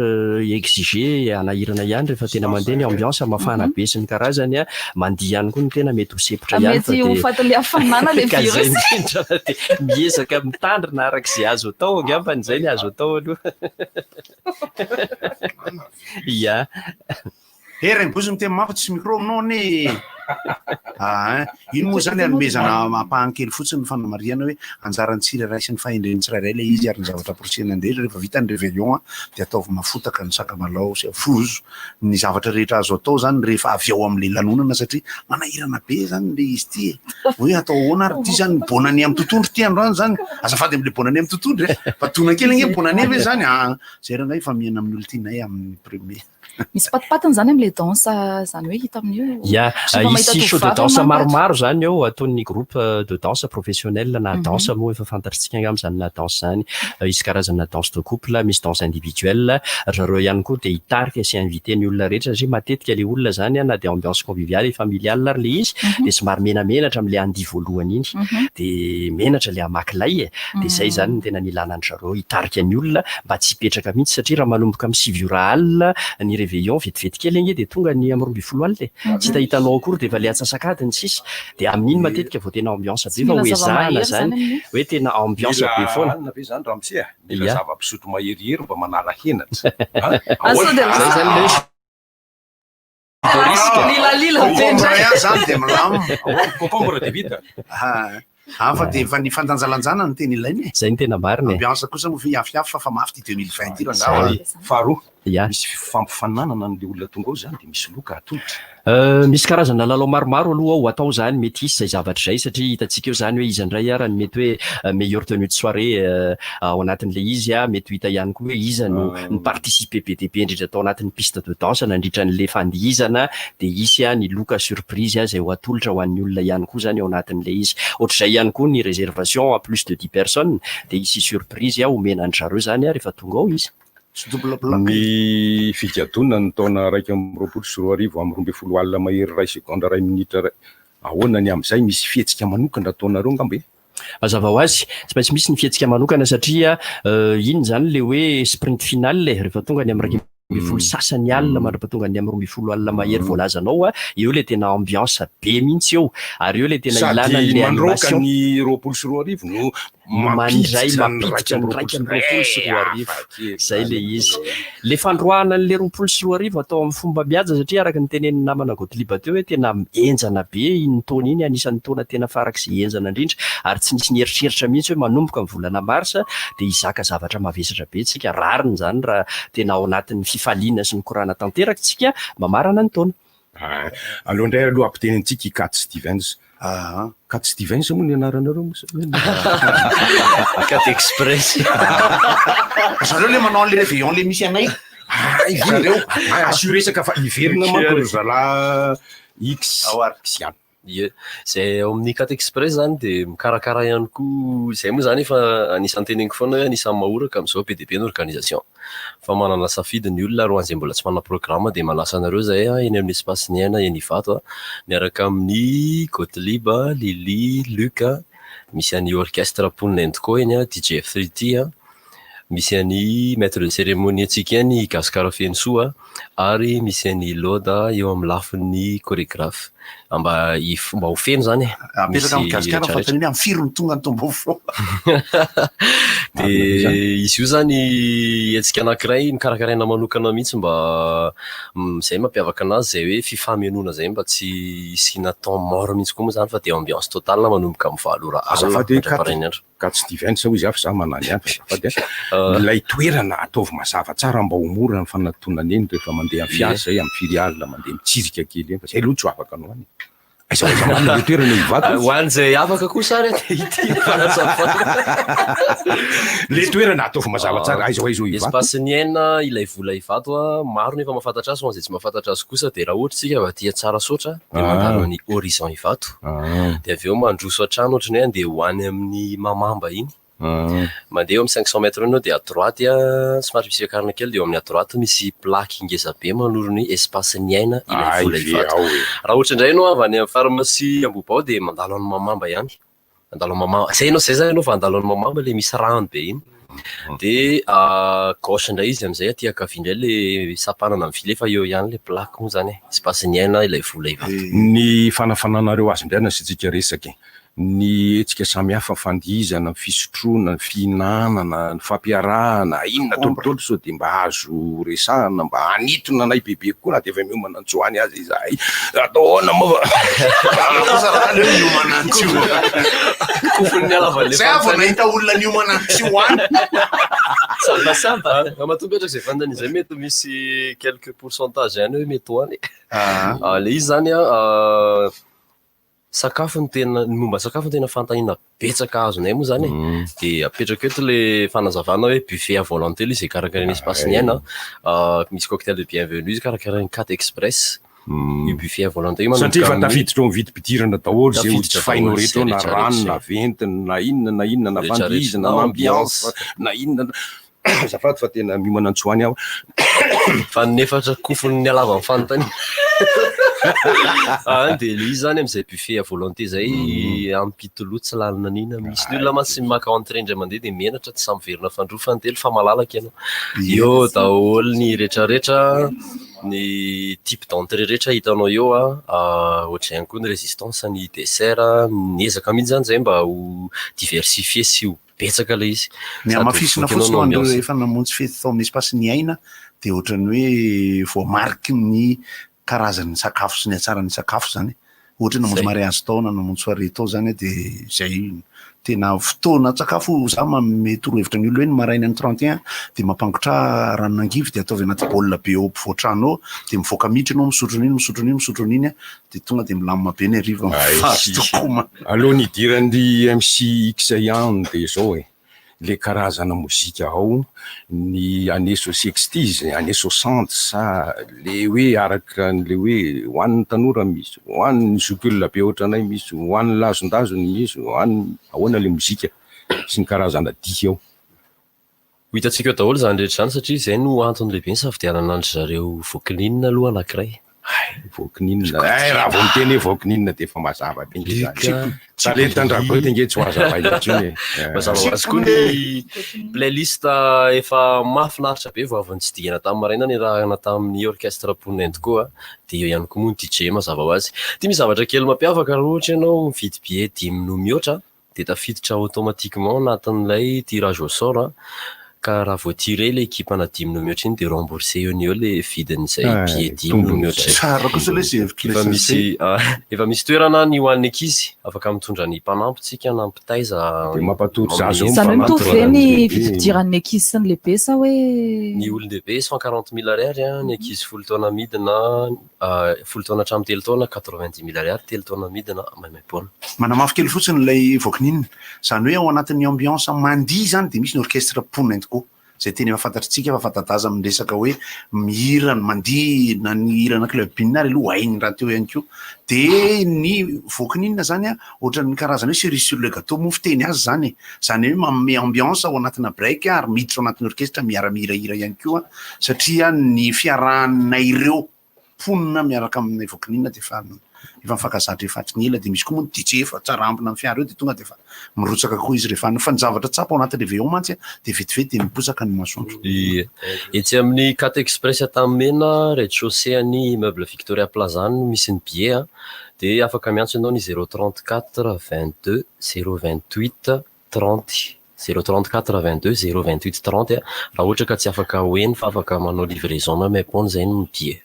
[SPEAKER 25] exigé anahirana ihany rehefa tena mandeha ny ambiance mafana be sy ny karazany mandihy ihany koa ny tena mety ho sepotra ihany
[SPEAKER 20] mety ho faty hafanana le virus
[SPEAKER 25] miezaka mitandrina arak'izay azo atao angamba n'izay ny azo atao aloha. Ya.
[SPEAKER 2] Renivohitra miteny mafy tsy micro aminao ne ino moa zany anomezana mampahankely fotsiny ny fanamariana hoe anjaran'ny tsirairay sy ny fahendren'ny tsirairay le izy ary ny zavatra porsiana andesy rehefa vita ny réveillon dia ataovy mafotaka ny sakamalao sy afozo ny zavatra rehetra azo atao zany rehefa avy ao amin'le lanonana satria manahirana be zany le izy ty hoe atao ahoana ary ty zany bonane amin'ny tontondro ty androany zany azafady am'le bonane amin'ny tontondro fa tona kely nge bonane ve zany zay ranay fa miena amin'ny olo tynay amin'ny premier
[SPEAKER 20] misy patipatiny zany am'le danse zany hoe hita amin'io
[SPEAKER 25] isy show de danse maromaro zany eo ataon'ny groupe de danse professionnel na danse moa efa fantatritsika angam' na danse zany isy karazana danse de couple misy danse individuelle zareo ihany koa dia hitarika sy invité ny olona rehetra satria matetika le olona zany na dia ambiance conviviale et familiale ary le izy dia somary menamenatra am'le andi voalohany iny dia menatra le amakilay dia zay zany ny tena nilanany zareo hitarika ny olona mba tsy hipetraka mihitsy satria raha manomboka amin'ny 6 ora alina ny réveillon vetivety kely iny dia tonga ny amin'ny 12 alina tsy tahitanao akory dia efa le atsasakadiny sisy dia amin'iny matetika vao tena ambiance be fa hoezahana zany hoe tena ambiance be foana
[SPEAKER 8] be zany ramose mila zava-pisotro maherihery mba manala henatra
[SPEAKER 2] zany de milamo
[SPEAKER 8] concombre de vita
[SPEAKER 2] fa dia efa ny fandanjalanjana ny teny ilainy
[SPEAKER 25] zay ny tena marina
[SPEAKER 2] ambiance kosa moa fiafiafy fa mafy ty 2020 ty raha
[SPEAKER 8] faharoa misy fampifananana n'le olona tonga ao zany dia misy loka atolotra
[SPEAKER 25] misy karazana lalao maromaro aloha ao atao zany mety hisy zay zavatra zay satria hitantsika eo zany hoe izy indray ary mety hoe meilleure tenue de soirée ao anatin'le izy mety ho hita ihany koa hoe iza no ny participer be dia be indrindra atao anatin'ny piste de danse nandritra n'le fandihizana dia isy ny loka surprise zay ho atolotra ho an'ny olona ihany koa zany ao anatin'le izy ohatr'izay ihany koa ny réservation à plus de 10 personnes dia isy surprise omenany zareo zany rehefa tonga ao izy
[SPEAKER 8] ny figadona ny taona raiky amin'ny 20 amin'ny 12 alina mahery 2 seconde 2 minitra ahoana ny amin'izay misy fihetsika manokana ataonareo ngambe
[SPEAKER 25] mazava ho azy tsy maintsy misy ny fihetsika manokana satria iny zany le hoe sprint final rehefa tonga ny amin'ny 12 sasany alina mandra-patonga ny amin'ny 12 alina mahery voalazanao eo le tena ambiance be mihitsy eo ary eo le tena ilana le
[SPEAKER 8] animation ny 22 no
[SPEAKER 25] mandray mampiditra ny 22 zay le izy le fandroahana n'le 22 atao amin'ny fomba mihaja satria araka ny tenen'ny namana Gottlieb teo hoe tena enjana be iny taona iny anisan'ny taona tena farak'izay enjana indrindra ary tsy nisy nieritreritra mihitsy hoe manomboka amin'ny volana marsa dia hizaka zavatra mavesatra be tsika rariny zany raha tena ao anatin'ny fifaliana sy ny korana tanteraka tsika mamarana ny taona
[SPEAKER 8] aloha indray aloha ampitenintsika i Cat Stevens Cat Stevens moa ny anaranareo
[SPEAKER 25] Cat Express
[SPEAKER 2] zareo le manao le réveillon le misy anay
[SPEAKER 8] zareo assuresaka fa iverina manko zala X Xian
[SPEAKER 4] zay ao amin'ny Cat Express zany dia mikarakara ihany koa zay moa zany efa anisan'ny teneniko foana hoe anisan'ny mahoraka amin'izao PDP ny organisation fa manana safidy ny olona roa an'izay mbola tsy manana programme dia manasa anareo zay eny amin'ny espace ny aina eny Ivato miaraka amin'ny Gottlieb Lily Luc misy an'ny orchestre Pound & Co eny DJ F3T misy an'ny maître de cérémonie antsika eny Gaskara Fensoa ary misy an'ny Loda eo amin'ny lafin'ny chorégraphe mba ho feno zany
[SPEAKER 2] apetraka amin'ny Gaskara fataniny amin'ny firony tonga ny tombo fo
[SPEAKER 4] dia izy io zany etsika anankiray mikarakaraina manokana mihitsy mba zay mampiavaka anazy zay hoe fifamenoana zay mba tsy isina temps mort mihitsy koa moa zany fa dia ambiance totale manomboka amin'ny 7 ora
[SPEAKER 8] azafady Cat Stevens hoy izy avy za manany any azafady ilay toerana ataovy mazava tsara mba ho mora ny fanatonana eny rehefa mandeha amin'ny fiara zay amin'ny filiale mandeha mitsirika kely eny fa zay aloha tsy afaka anao any le toerana Ivato
[SPEAKER 4] hoan'izay afaka kosa ary
[SPEAKER 8] le toerana ataovy mazava tsara aiza aiza Ivato
[SPEAKER 4] espace ny aina ilay vola Ivato maro nefa mahafantatra azy ho an'izay tsy mahafantatra azy kosa dia raha ohatra tsika vatia tsara sotra dia mandalo ny horizon Ivato dia avy eo mandroso an-trano ohatrany hoe andeha hoany amin'ny Mamamba iny mandeha eo amin'ny 500 mètres anao dia à droite somary misy fiakarana kely dia eo amin'ny à droite misy plaque ngeza be manoro ny espace ny aina ilay vola Ivato raha ohatra indray ianao avy any amin'ny pharmacie Ambobao dia mandalo amin'ny Mamamba ihany mandalo amin'ny Mamamba zay ianao zay zany ianao fa mandalo amin'ny Mamamba le misy rano be iny dia gauche indray izy amin'izay aty ankavia indray le sapanana amin'ny file fa eo ihany le plaque moa zany espace ny aina ilay vola Ivato
[SPEAKER 8] ny fanafananareo azy indray na sy tsika resaka ny etsika samihafa fandizana, ny fisotroana, ny fihinanana, ny fampiarahana, inona tolotolo sao de mba azo resahana, mba anitona nay bebe koa na de efa miomana antsoany azy izahay. Ataona moa
[SPEAKER 2] zay avy nahita olona niomana antsoany.
[SPEAKER 4] Sambasamba mahatonga ohatra zay fandany zay mety misy quelques pourcentage ihany hoe mety hoany. Le izy zany sakafo ny tena ny momba sakafo ny tena fantahina betsaka azonay moa zany de apetraka eto le fanazavana hoe buffet à volonté le izay karakarainy espace ny aina misy cocktail de bienvenue izy karakarainy 4 express io buffet à volonté
[SPEAKER 8] satria efa tafiditra ao vidim-pidirana daholo zay ho jifainao reto na rano na ventina na inona na fandizana na ambiance na inona zafady fa tena miomana antsoany aho
[SPEAKER 4] fa nefatra kofony ny alava ny fantany. De lui zany am'izay buffet à volonté zay ampitoloha tsy lalina nina misy ny olona masy maka entrée indray mandeha de menatra tsy samverina fandrofa ny telo fa malalaka ianao eo daholo ny rehetrarehetra ny type d'entrée rehetra hitanao eo ohatra ihany koa ny résistance ny dessert miezaka mihitsy zany zay mba ho diversifier sy ho betsaka le izy
[SPEAKER 2] ny amafisina fotsiny andreo efa namonjy fety tao amin'ny espace ny aina de ohatrany hoe voamariky ny karazany sakafo sy ny atsarany sakafo zany ohatra namonjy mariage tao na namonjy soirée tao zany de zay tena fotoana sakafo za mety torohevitra ny olo hoe ny maraina ny 31 de mampangotra ranon'angivy de ataovy anaty baolina be ao ampovoan-trano ao de mivoaka miditra anao misotro n'iny de tonga de milamina be ny hariva mifazo tokoma.
[SPEAKER 8] Aloha ny idiran'ny MC Xayan de zao le karazana mozika ao ny année 60 année 60 sa le hoe araka le hoe hoan'ny tanora misy hoan'ny zokolona be ohatranay misy hoan'ny lazondazony misy hoan'ny ahoana le mozika sy ny karazana dihy ao
[SPEAKER 4] ho hitantsika eo daholo zany rehetra zany satria zay no antony lehibe ny safidianana andry zareo vokininina aloha anankiray
[SPEAKER 8] vokininina raha vao miteny hoe vokininina de efa mazava be nge zany talentan-drakoety nge tsy ho azava intsony
[SPEAKER 4] mazava hoazy koa ny playlist efa mahafinaritra be vao avy nitsidihana tamin'ny maraina ny rahana tamin'ny orchestre ponenty koa de eo ihany koa moa ny DJ mazava hoazy de misy zavatra kely mampiavaka raha ohatra ianao mividy billet 10 no mihoatra de tafiditra automatiquement anatin'ilay tirage au sort ka raha voatiré le équipe ana 10 no mihoatra iny de remboursé eo ny eo le vidin'izay billet 10 no mihoatra
[SPEAKER 2] tsara kosa le
[SPEAKER 4] efa misy toerana ny hoan'ny ankizy afaka mitondra ny mpanampytsika na mpitaiza
[SPEAKER 8] de mampatory zazo
[SPEAKER 20] zany mitovy ve ny fidiran'ny ankizy sy ny lehibe sa hoe
[SPEAKER 4] ny olon-dehibe 140 000 ariary ny ankizy folo taona midina folo taona hatramin'ny telo taona 90 000 ariary telo taona midina maimaimpoana
[SPEAKER 2] manamafy kely fotsiny lay vokininina zany hoe ao anatin'ny ambiance mandihy zany de misy ny orchestre ponenty koa zay teny mahafantatritsika fa fantadaza amin'ny resaka hoe mihirana mandihy na ny hirana club binary aloha hainy raha teo ihany koa de ny vokininina zany ohatran'ny karazana hoe cerise sur le gâteau mofo teny azy zany hoe manome ambiance ao anatina break ary miditra ao anatin'ny orchestre miara-mihirahira ihany koa satria ny fiarahanay ireo ponina miaraka amin'ny vokininina de efa mifankazatra efatry ny ela de misy koa moa ny DJ efa tsara ampina amin'ny fiara eo de tonga de efa mirotsaka koa izy rehefa ny zavatra tsapa ao anatin'ny réveillon mantsy de vetivety de miposaka ny masoandro.
[SPEAKER 4] Etsy amin'ny 4 express Tammena rez-de-chaussée any meuble Victoria Plaza no misy ny billet de afaka miantso ianao ny 034 22 028 30 034 22 028 30 raha ohatra ka tsy afaka hoeny fa afaka manao livraison maimaimpoana zay ny billet.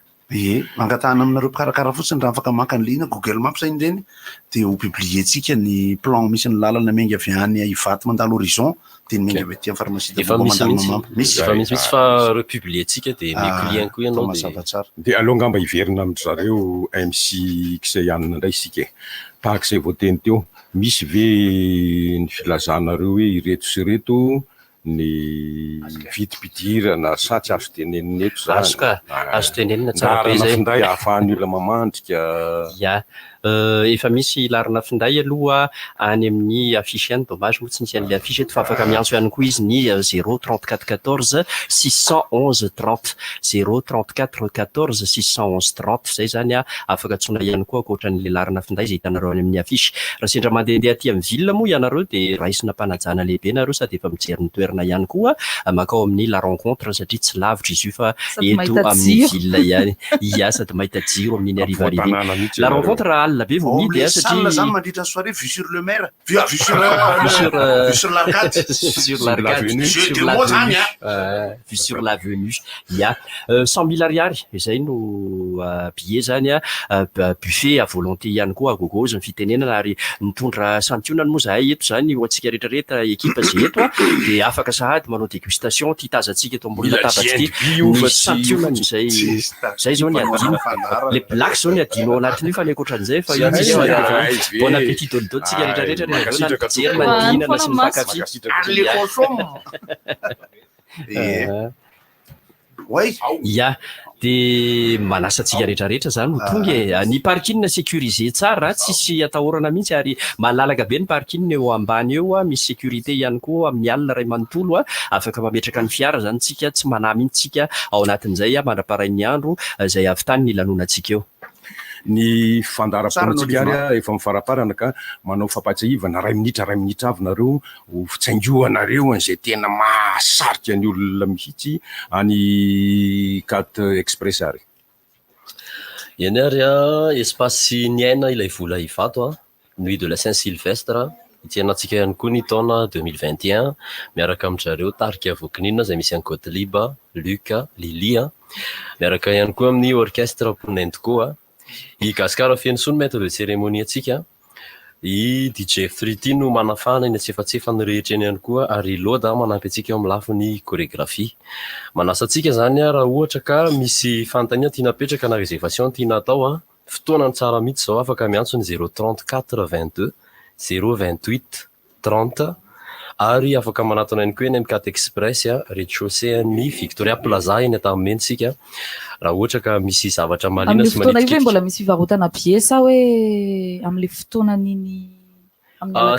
[SPEAKER 2] Mangatahana aminareo mpikarakara fotsiny raha afaka maka ny lina Google Maps zany reny de ho publier-tsika ny plan misy ny lalana menga avy any Ivato mandalo horizon de ny menga avy aty amin'ny pharmacie
[SPEAKER 4] efa misy fa republier-tsika de méclient koa ianao
[SPEAKER 8] de aleo ngamba hiverina amin'ny zareo MC Xayan ndray sika tahaka izay voateny teo misy ve ny filazanareo hoe ireto sy reto ny vidim-pidirana sa tsy azo tenenina eto zany
[SPEAKER 25] azo tenenina tsara be zay
[SPEAKER 8] finday ahafahan'ny olona mamandrika
[SPEAKER 25] efa misy larina finday aloha any amin'ny affiche ihany dommage moa tsy nisy an'le affiche eto fa afaka miantso ihany koa izy ny 034 14 611 30 034 14 611 30 zay zany afaka tsona ihany koa ankoatran'le larina finday zay hitanareo any amin'ny affiche raha sendra mandehandeha aty amin'ny ville moa ianareo de raisina mpanajana lehibe nareo sady efa mijery ny toerana marina ihany koa makao amin'ny la rencontre satria tsy lavitra izy io fa
[SPEAKER 20] Sady
[SPEAKER 25] eto
[SPEAKER 20] mahita
[SPEAKER 25] amin'ny
[SPEAKER 20] jiro.
[SPEAKER 25] ville ihany ia sady mahita jiro amin'iny arivariva la rencontre raha alina be vao midy
[SPEAKER 2] Salle zany mandritra ny soirée vue sur le mer, vue sur l'arcade,
[SPEAKER 25] sur l'arcade, sur l'avenue, vue sur l'avenue. Ia, 100 000 ariary izay no billet zany buffet à volonté ihany koa à gogo ny fitenenana ary nitondra santionany moa zahay eto zany ho antsika rehetrarehetra ekipa zay eto de afaka sahady manao dégustation ty tazantsika eto ambony latabatsy ty ny santionany zay zao ny adino le black zao ny adino ao anatiny fa ny ankoatran'izay fa io misy bon appétit dolidoly tsika rehetrarehetra rehetra jery mandinana sy ny pakafy ia de manasa antsika rehetrarehetra zany ho tonga ny parking sécurisé tsara tsisy atahorana mihitsy ary malalaka be ny parking eo ambany eo misy sécurité ihany koa amin'ny alina ray manontolo afaka mametraka ny fiara zany tsika tsy manà mihitsy tsika ao anatin'izay mandraparay ny andro zay avy tany ny lanonantsika eo
[SPEAKER 8] ny fandara-ponantsika ary efa mifaraparana ka manao fampatsiahivana ray minitra avy nareo ho fitsaingoanareo an'izay tena mahasarika ny olona mihitsy any 4 express ary
[SPEAKER 4] eny ary espace niaina ilay vola ivato nuit de la Saint-Sylvestre itianantsika ihany koa ny taona 2021 miaraka amin'zareo tarika vokinina zay misy any Gottlieb, Luc, Lily miaraka ihany koa amin'ny orchestre Ponentco i Gaskara Fensson maître de cérémonie atsika i DJ Fruity no manafana iny atsefatsefany rehetra eny ihany koa ary Loda manampy atsika eo amin'ny lafiny chorégraphie manasa atsika zany raha ohatra ka misy fantania tia napetraka na réservation tia natao fotoanany tsara mihitsy zao afaka miantso ny 034 22 028 30 ary afaka manatona ihany koa eny amin'ny 4 express rez-de-chaussée ny Victoria Plaza eny atamintsika raha ohatra ka misy zavatra malina sy
[SPEAKER 20] fotoana io mbola misy fivarotana pièce hoe amin'ny fotoanan'iny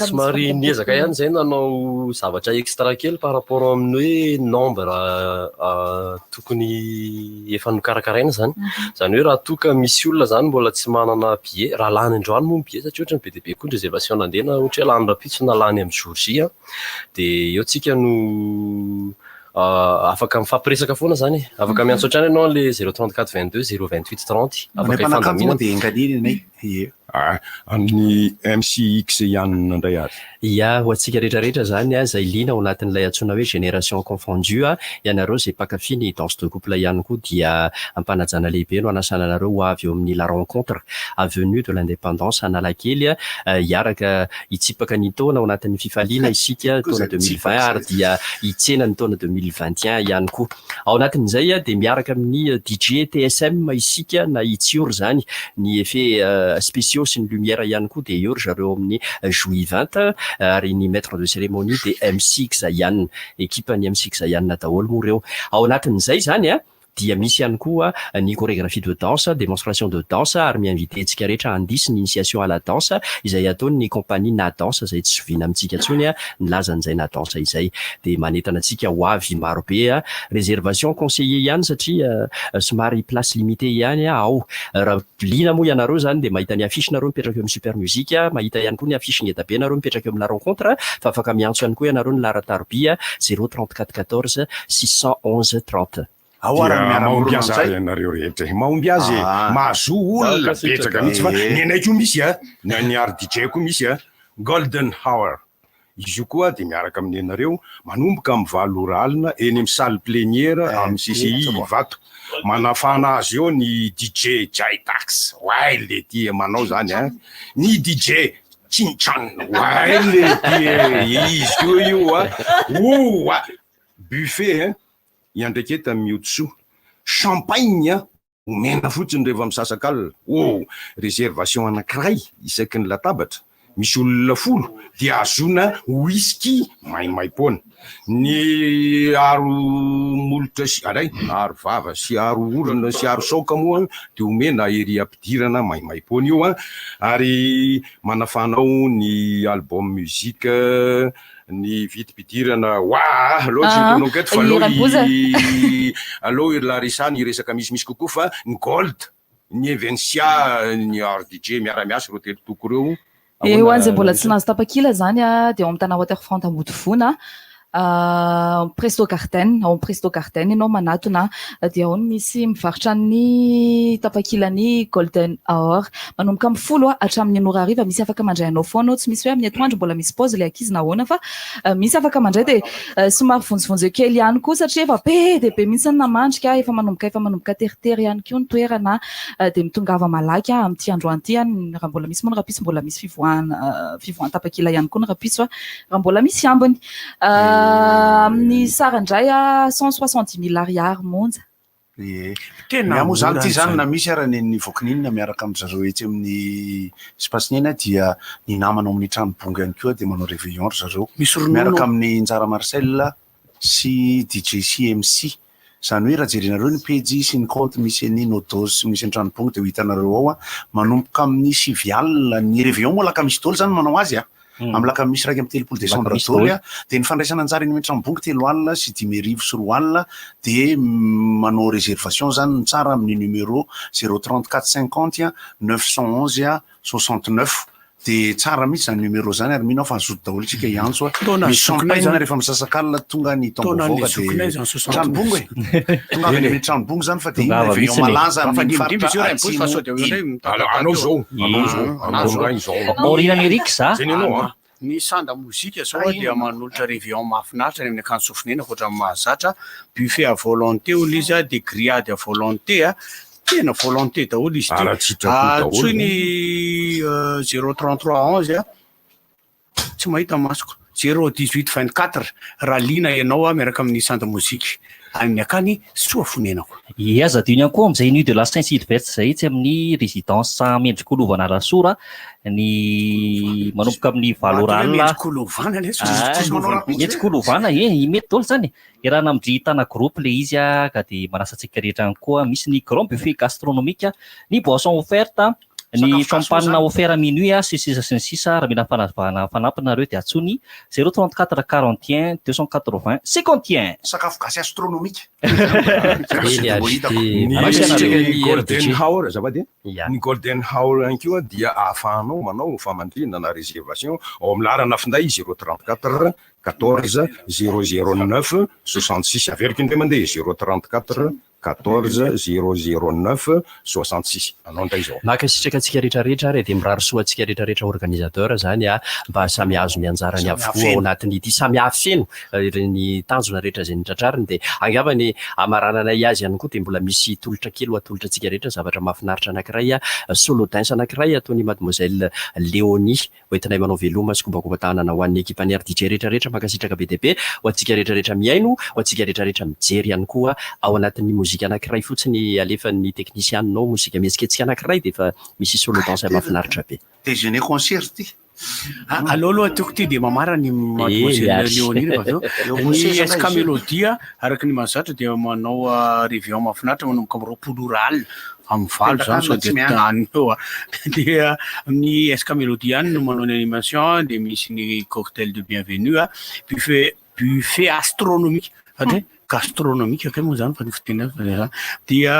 [SPEAKER 4] somary niezaka ihany zay nanao zavatra extra kely par rapport amin'ny hoe nombre tokony efa nokarakaraina zany zany hoe raha toka misy olona zany mbola tsy manana billet raha lany androany moa billet satria ohatra ny be dia be koa ny réservation nandena ohatra hoe lany rapitso na lany amin'ny jour J de eo tsika no afaka mifampiresaka foana zany afaka miantso hatrany ianao le 034 22 028 30 afaka ifandamina
[SPEAKER 2] de engadiny
[SPEAKER 8] amin'ny MCX ihany nandray ary
[SPEAKER 25] ia ho antsika rehetrarehetra zany zay lina ao anatin'ilay antsoina hoe génération confondue ianareo zay pakafy ny danse de couple ihany koa dia ampanajana lehibe no anasana anareo ho avy eo amin'ny la rencontre avenue de l'indépendance Analakely hiaraka hitsipaka ny taona ao anatin'ny fifaliana isika taona 2020 ary dia hitsena ny taona 2021 ihany koa ao anatin'izay de miaraka amin'ny DJ TSM isika na itsior zany ny effet spéciaux sy ny lumière ihany koa de eo ry zareo amin'ny joivante ary ny maître de cérémonie de MC Xayan équipe ny MC Xayan daholo moa reo ao anatin'izay zany dia misy ihany koa ny chorégraphie de danse démonstration de danse ary miinvité antsika rehetra handisy ny initiation à la danse izay ataony compagnie na danse izay tsy soviana amintsika ntsony nilazan'izay na danse izay de manentana antsika ho avy maro be réservation conseiller ihany satria somary place limité ihany ao raha lina moa ianareo zany de mahita ny affiche nareo mipetraka eo amin'ny super musique mahita ihany koa ny affiche ngeda be nareo mipetraka eo amin'ny la rencontre fa afaka miantso ihany koa ianareo ny laratarobia 034 14 611 30
[SPEAKER 8] mahomby azy ianareo rehetra mahomby azy mahazo olona betsaka mihitsy fa ny anay koa misy ny ary DJ koa misy Golden Hour izy io koa de miaraka amin'ny anareo manomboka amin'ny 7 ora alina eny amin'ny salle plénière amin'ny CCI Vato manafana azy eo ny DJ Jaitax le tia manao zany ny DJ Chinchan le tia izy io buffet iandreketa miotso champagne omena fotsiny rehefa misasak'alina réservation anankiray isaky ny latabatra misy olona 10 dia azona whisky maimaipoana ny aro molotra sy aro vava sy aro orona sy aro soka moa de omena ery ampidirana maimaipoana io ary manafanao ny album musique ny vitipidirana loatsynonketo fa aloha Larissa ny resaka misy kokoa fa ny Gold ny Evencia ny RDJ miara-miasa reo telo toko reo
[SPEAKER 20] hoan'izay mbola tsy nahazo tapakila zany de ao amin'ny tana Waterfront Ambodifona Presto Garden, ao Presto Garden ianao manatona dia ao misy mivarotra ny tapakilany Golden Hour manomboka amin'ny 10 hatramin'ny 9 misy afaka mandray anao foana ao tsy misy hoe amin'ny atoandro mbola misy pause ilay ankizy nahoana fa misy afaka mandray dia somary vonjovonjeo kely ihany koa satria efa be dia be mihitsy namandrika efa manomboka teritery ihany koa ny toerana dia mitongava malaky amin'ity androany ity raha mbola misy moa ny rapiso mbola misy fivoahana tapakila ihany koa ny rapiso raha mbola misy ambiny amin'ny sarandray 160 000 ariary monja
[SPEAKER 2] tena moa zany ty zany na misy arany ny vokininina miaraka amin'ny zareo etsy amin'ny spasinina dia ny namanao amin'ny tranobonga ihany koa dia manao réveillon zareo miaraka amin'ny Njara Marcel sy DJ CMC zany hoe raha jerinareo ny page sy ny compte misy ny Nodos sy misy ny tranobonga dia ho hitanareo ao manomboka amin'ny 7 alina ny réveillon moa laka misy dolo zany manao azy amin'ny laka misy raiky amin'ny 3 décembre dolo dia ny fandraisana anjara iny tranobonga 3 alina sy 10 sy 4 alina dia manao réservation zany ny tsara amin'ny numéro 034 50 911 69 dia tsara mihitsy zany numéro zany ary minao fa azoto daholo tsika iantso misy champagne rehefa misasakalina tonga ny tombovoaka dia tranobonga tonga avy amin'ny tranobonga zany fa dia réveillon malaza amin'ny faritra
[SPEAKER 6] Maurina Eric za
[SPEAKER 9] ny sanda mozika zao dia manolotra réveillon mahafinaritra ny amin'ny akanjo sofinena ohatrany mahazatra buffet à volonté olo izy dia grillade à volonté tena volonté daholo izy tsoy ny 033 11 tsy mahita masoko 018 24 raha lina ianao miaraka amin'ny sanda mozika amin'ny akany soa fonenako
[SPEAKER 6] aza dio ihany koa amin'izay nuit de la Saint-Sylvestre zay tsy amin'ny résidence mendrikolovana rasora ny manomboka amin'ny valoralina mendrikolovana mety dolo zany raha namidritana groupe le izy ka dia manasantsika rehetra ihany koa misy ny grand buffet gastronomique ny boisson offerte ny champagne offert minuit sisa raha mila fanampinareo dia atsony 034 41 280 51
[SPEAKER 2] sakafo gasy astronomique
[SPEAKER 8] ny golden hour zavady ny golden hour ihany koa dia ahafahanao manao famandrina na réservation ao amin'ny larana finday 034 14 009 66 averiko indray mandeha 034 14 009 66 anao ndray zao
[SPEAKER 25] makasitraka antsika rehetrarehetra ary dia mirary soa antsika rehetrarehetra organisateur zany mba samy azo ny anjarany avokoa ao anatin'ny ity samy hafa feno ny tanjona rehetra zay nitratrariny dia angavany amarananay azy ihany koa dia mbola misy tolotra kely ho atolotra antsika rehetra zavatra mahafinaritra anankiray solo dance anankiray ataony mademoiselle Léonie hoentinay manao veloma sy kombakombatanana ho an'ny équipe-nière DJ rehetrarehetra makasitraka be dia be ho antsika rehetrarehetra miaino ho antsika rehetrarehetra mijery ihany koa ao anatin'ny mozika anankiray fotsiny alefan'ny techniciannao mozika mihetsiketsika anankiray dia efa misy solo danse mahafinaritra be
[SPEAKER 2] déjeuner concert ty
[SPEAKER 9] aleo aloha tiako ty dia mamara ny mademoiselle Léonie ny eska mélodia araky ny mahazatra dia manao réveillon mahafinaritra manomboka amin'ny 20 ral amin'ny valo zany so dia tany eo dia ny eska mélodia any no manao ny animation dia misy ny cocktail de bienvenue buffet astronomique gastronomique akay moa zany fa ny fiteny dia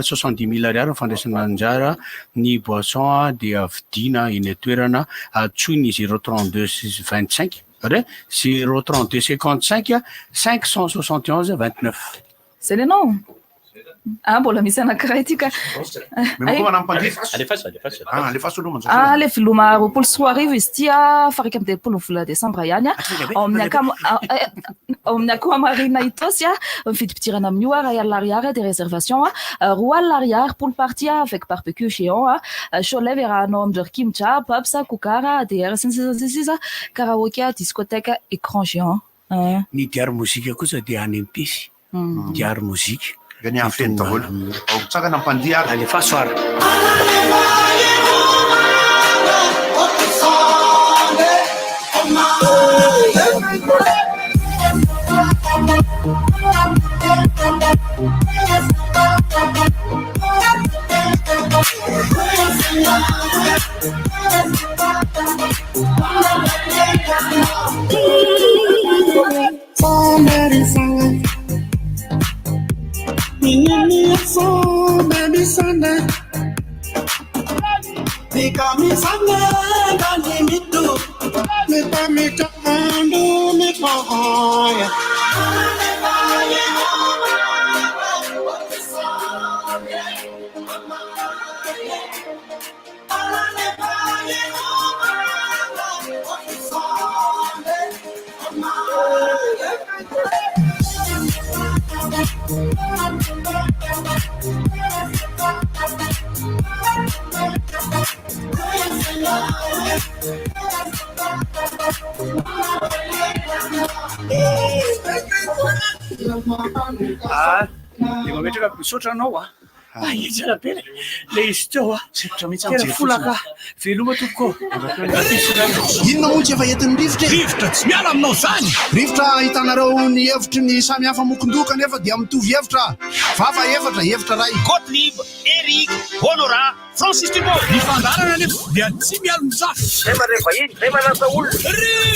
[SPEAKER 9] 70 000 ariary fandraisana anjara ny boisson dia vidina eny toerana atsoy ny 032 25 032 55 571 29
[SPEAKER 20] zay ianao mbola misy anankiray ty ka le viloma 24 izy ty farika amin'ny 10 vola desambra ihany ao amin'ny akoamarina itosy mividipidirana amin'io ray alina ariary de réservation 2 alina ariary pour le parti avec barbecue géant cholet verahanao amindreo kimcha papsa kokara DR sisa karaoke discothèque écran géant
[SPEAKER 9] ny diary mozika kosa dia any ampisy diary mozika
[SPEAKER 2] gany afeny daholo ao tsaka nampandia ary
[SPEAKER 9] alefa soara
[SPEAKER 21] Baby Sunday,
[SPEAKER 9] Efa metraka misaotra anao tsara be le izy teo tena folaka veloma tompoko.
[SPEAKER 2] Inona moa tsy efa entin'ny rivotra
[SPEAKER 15] tsy miala aminao zany.
[SPEAKER 2] Rivotra hitanareo ny hevitry ny samy hafa mokondoka nefa dia mitovy hevitra vafa hevitra ray
[SPEAKER 15] Gottlieb, Eric, Honora, Francis Thibault. Ny fandarana nefa dia tsy miala mizafy.
[SPEAKER 3] Zay mare vahiny, zay manasa olona.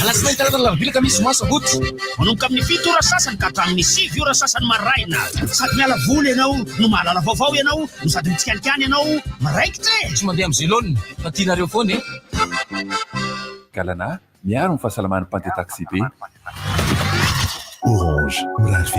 [SPEAKER 15] Alasinainy talata lavilaka misy masabotsy. Manomboka amin'ny 7 ora sasany ka hatramin'ny 6 ora sasany maraina. Sady miala voly ianao, no mahalala vaovao ianao, no sady mitsikanikany ianao, maraikitra e. Tsy mandeha amin'ny zélone, fa tianareo foana e.
[SPEAKER 1] Galana, miaro ny fahasalaman'ny Pante Taxi be.
[SPEAKER 12] Orange.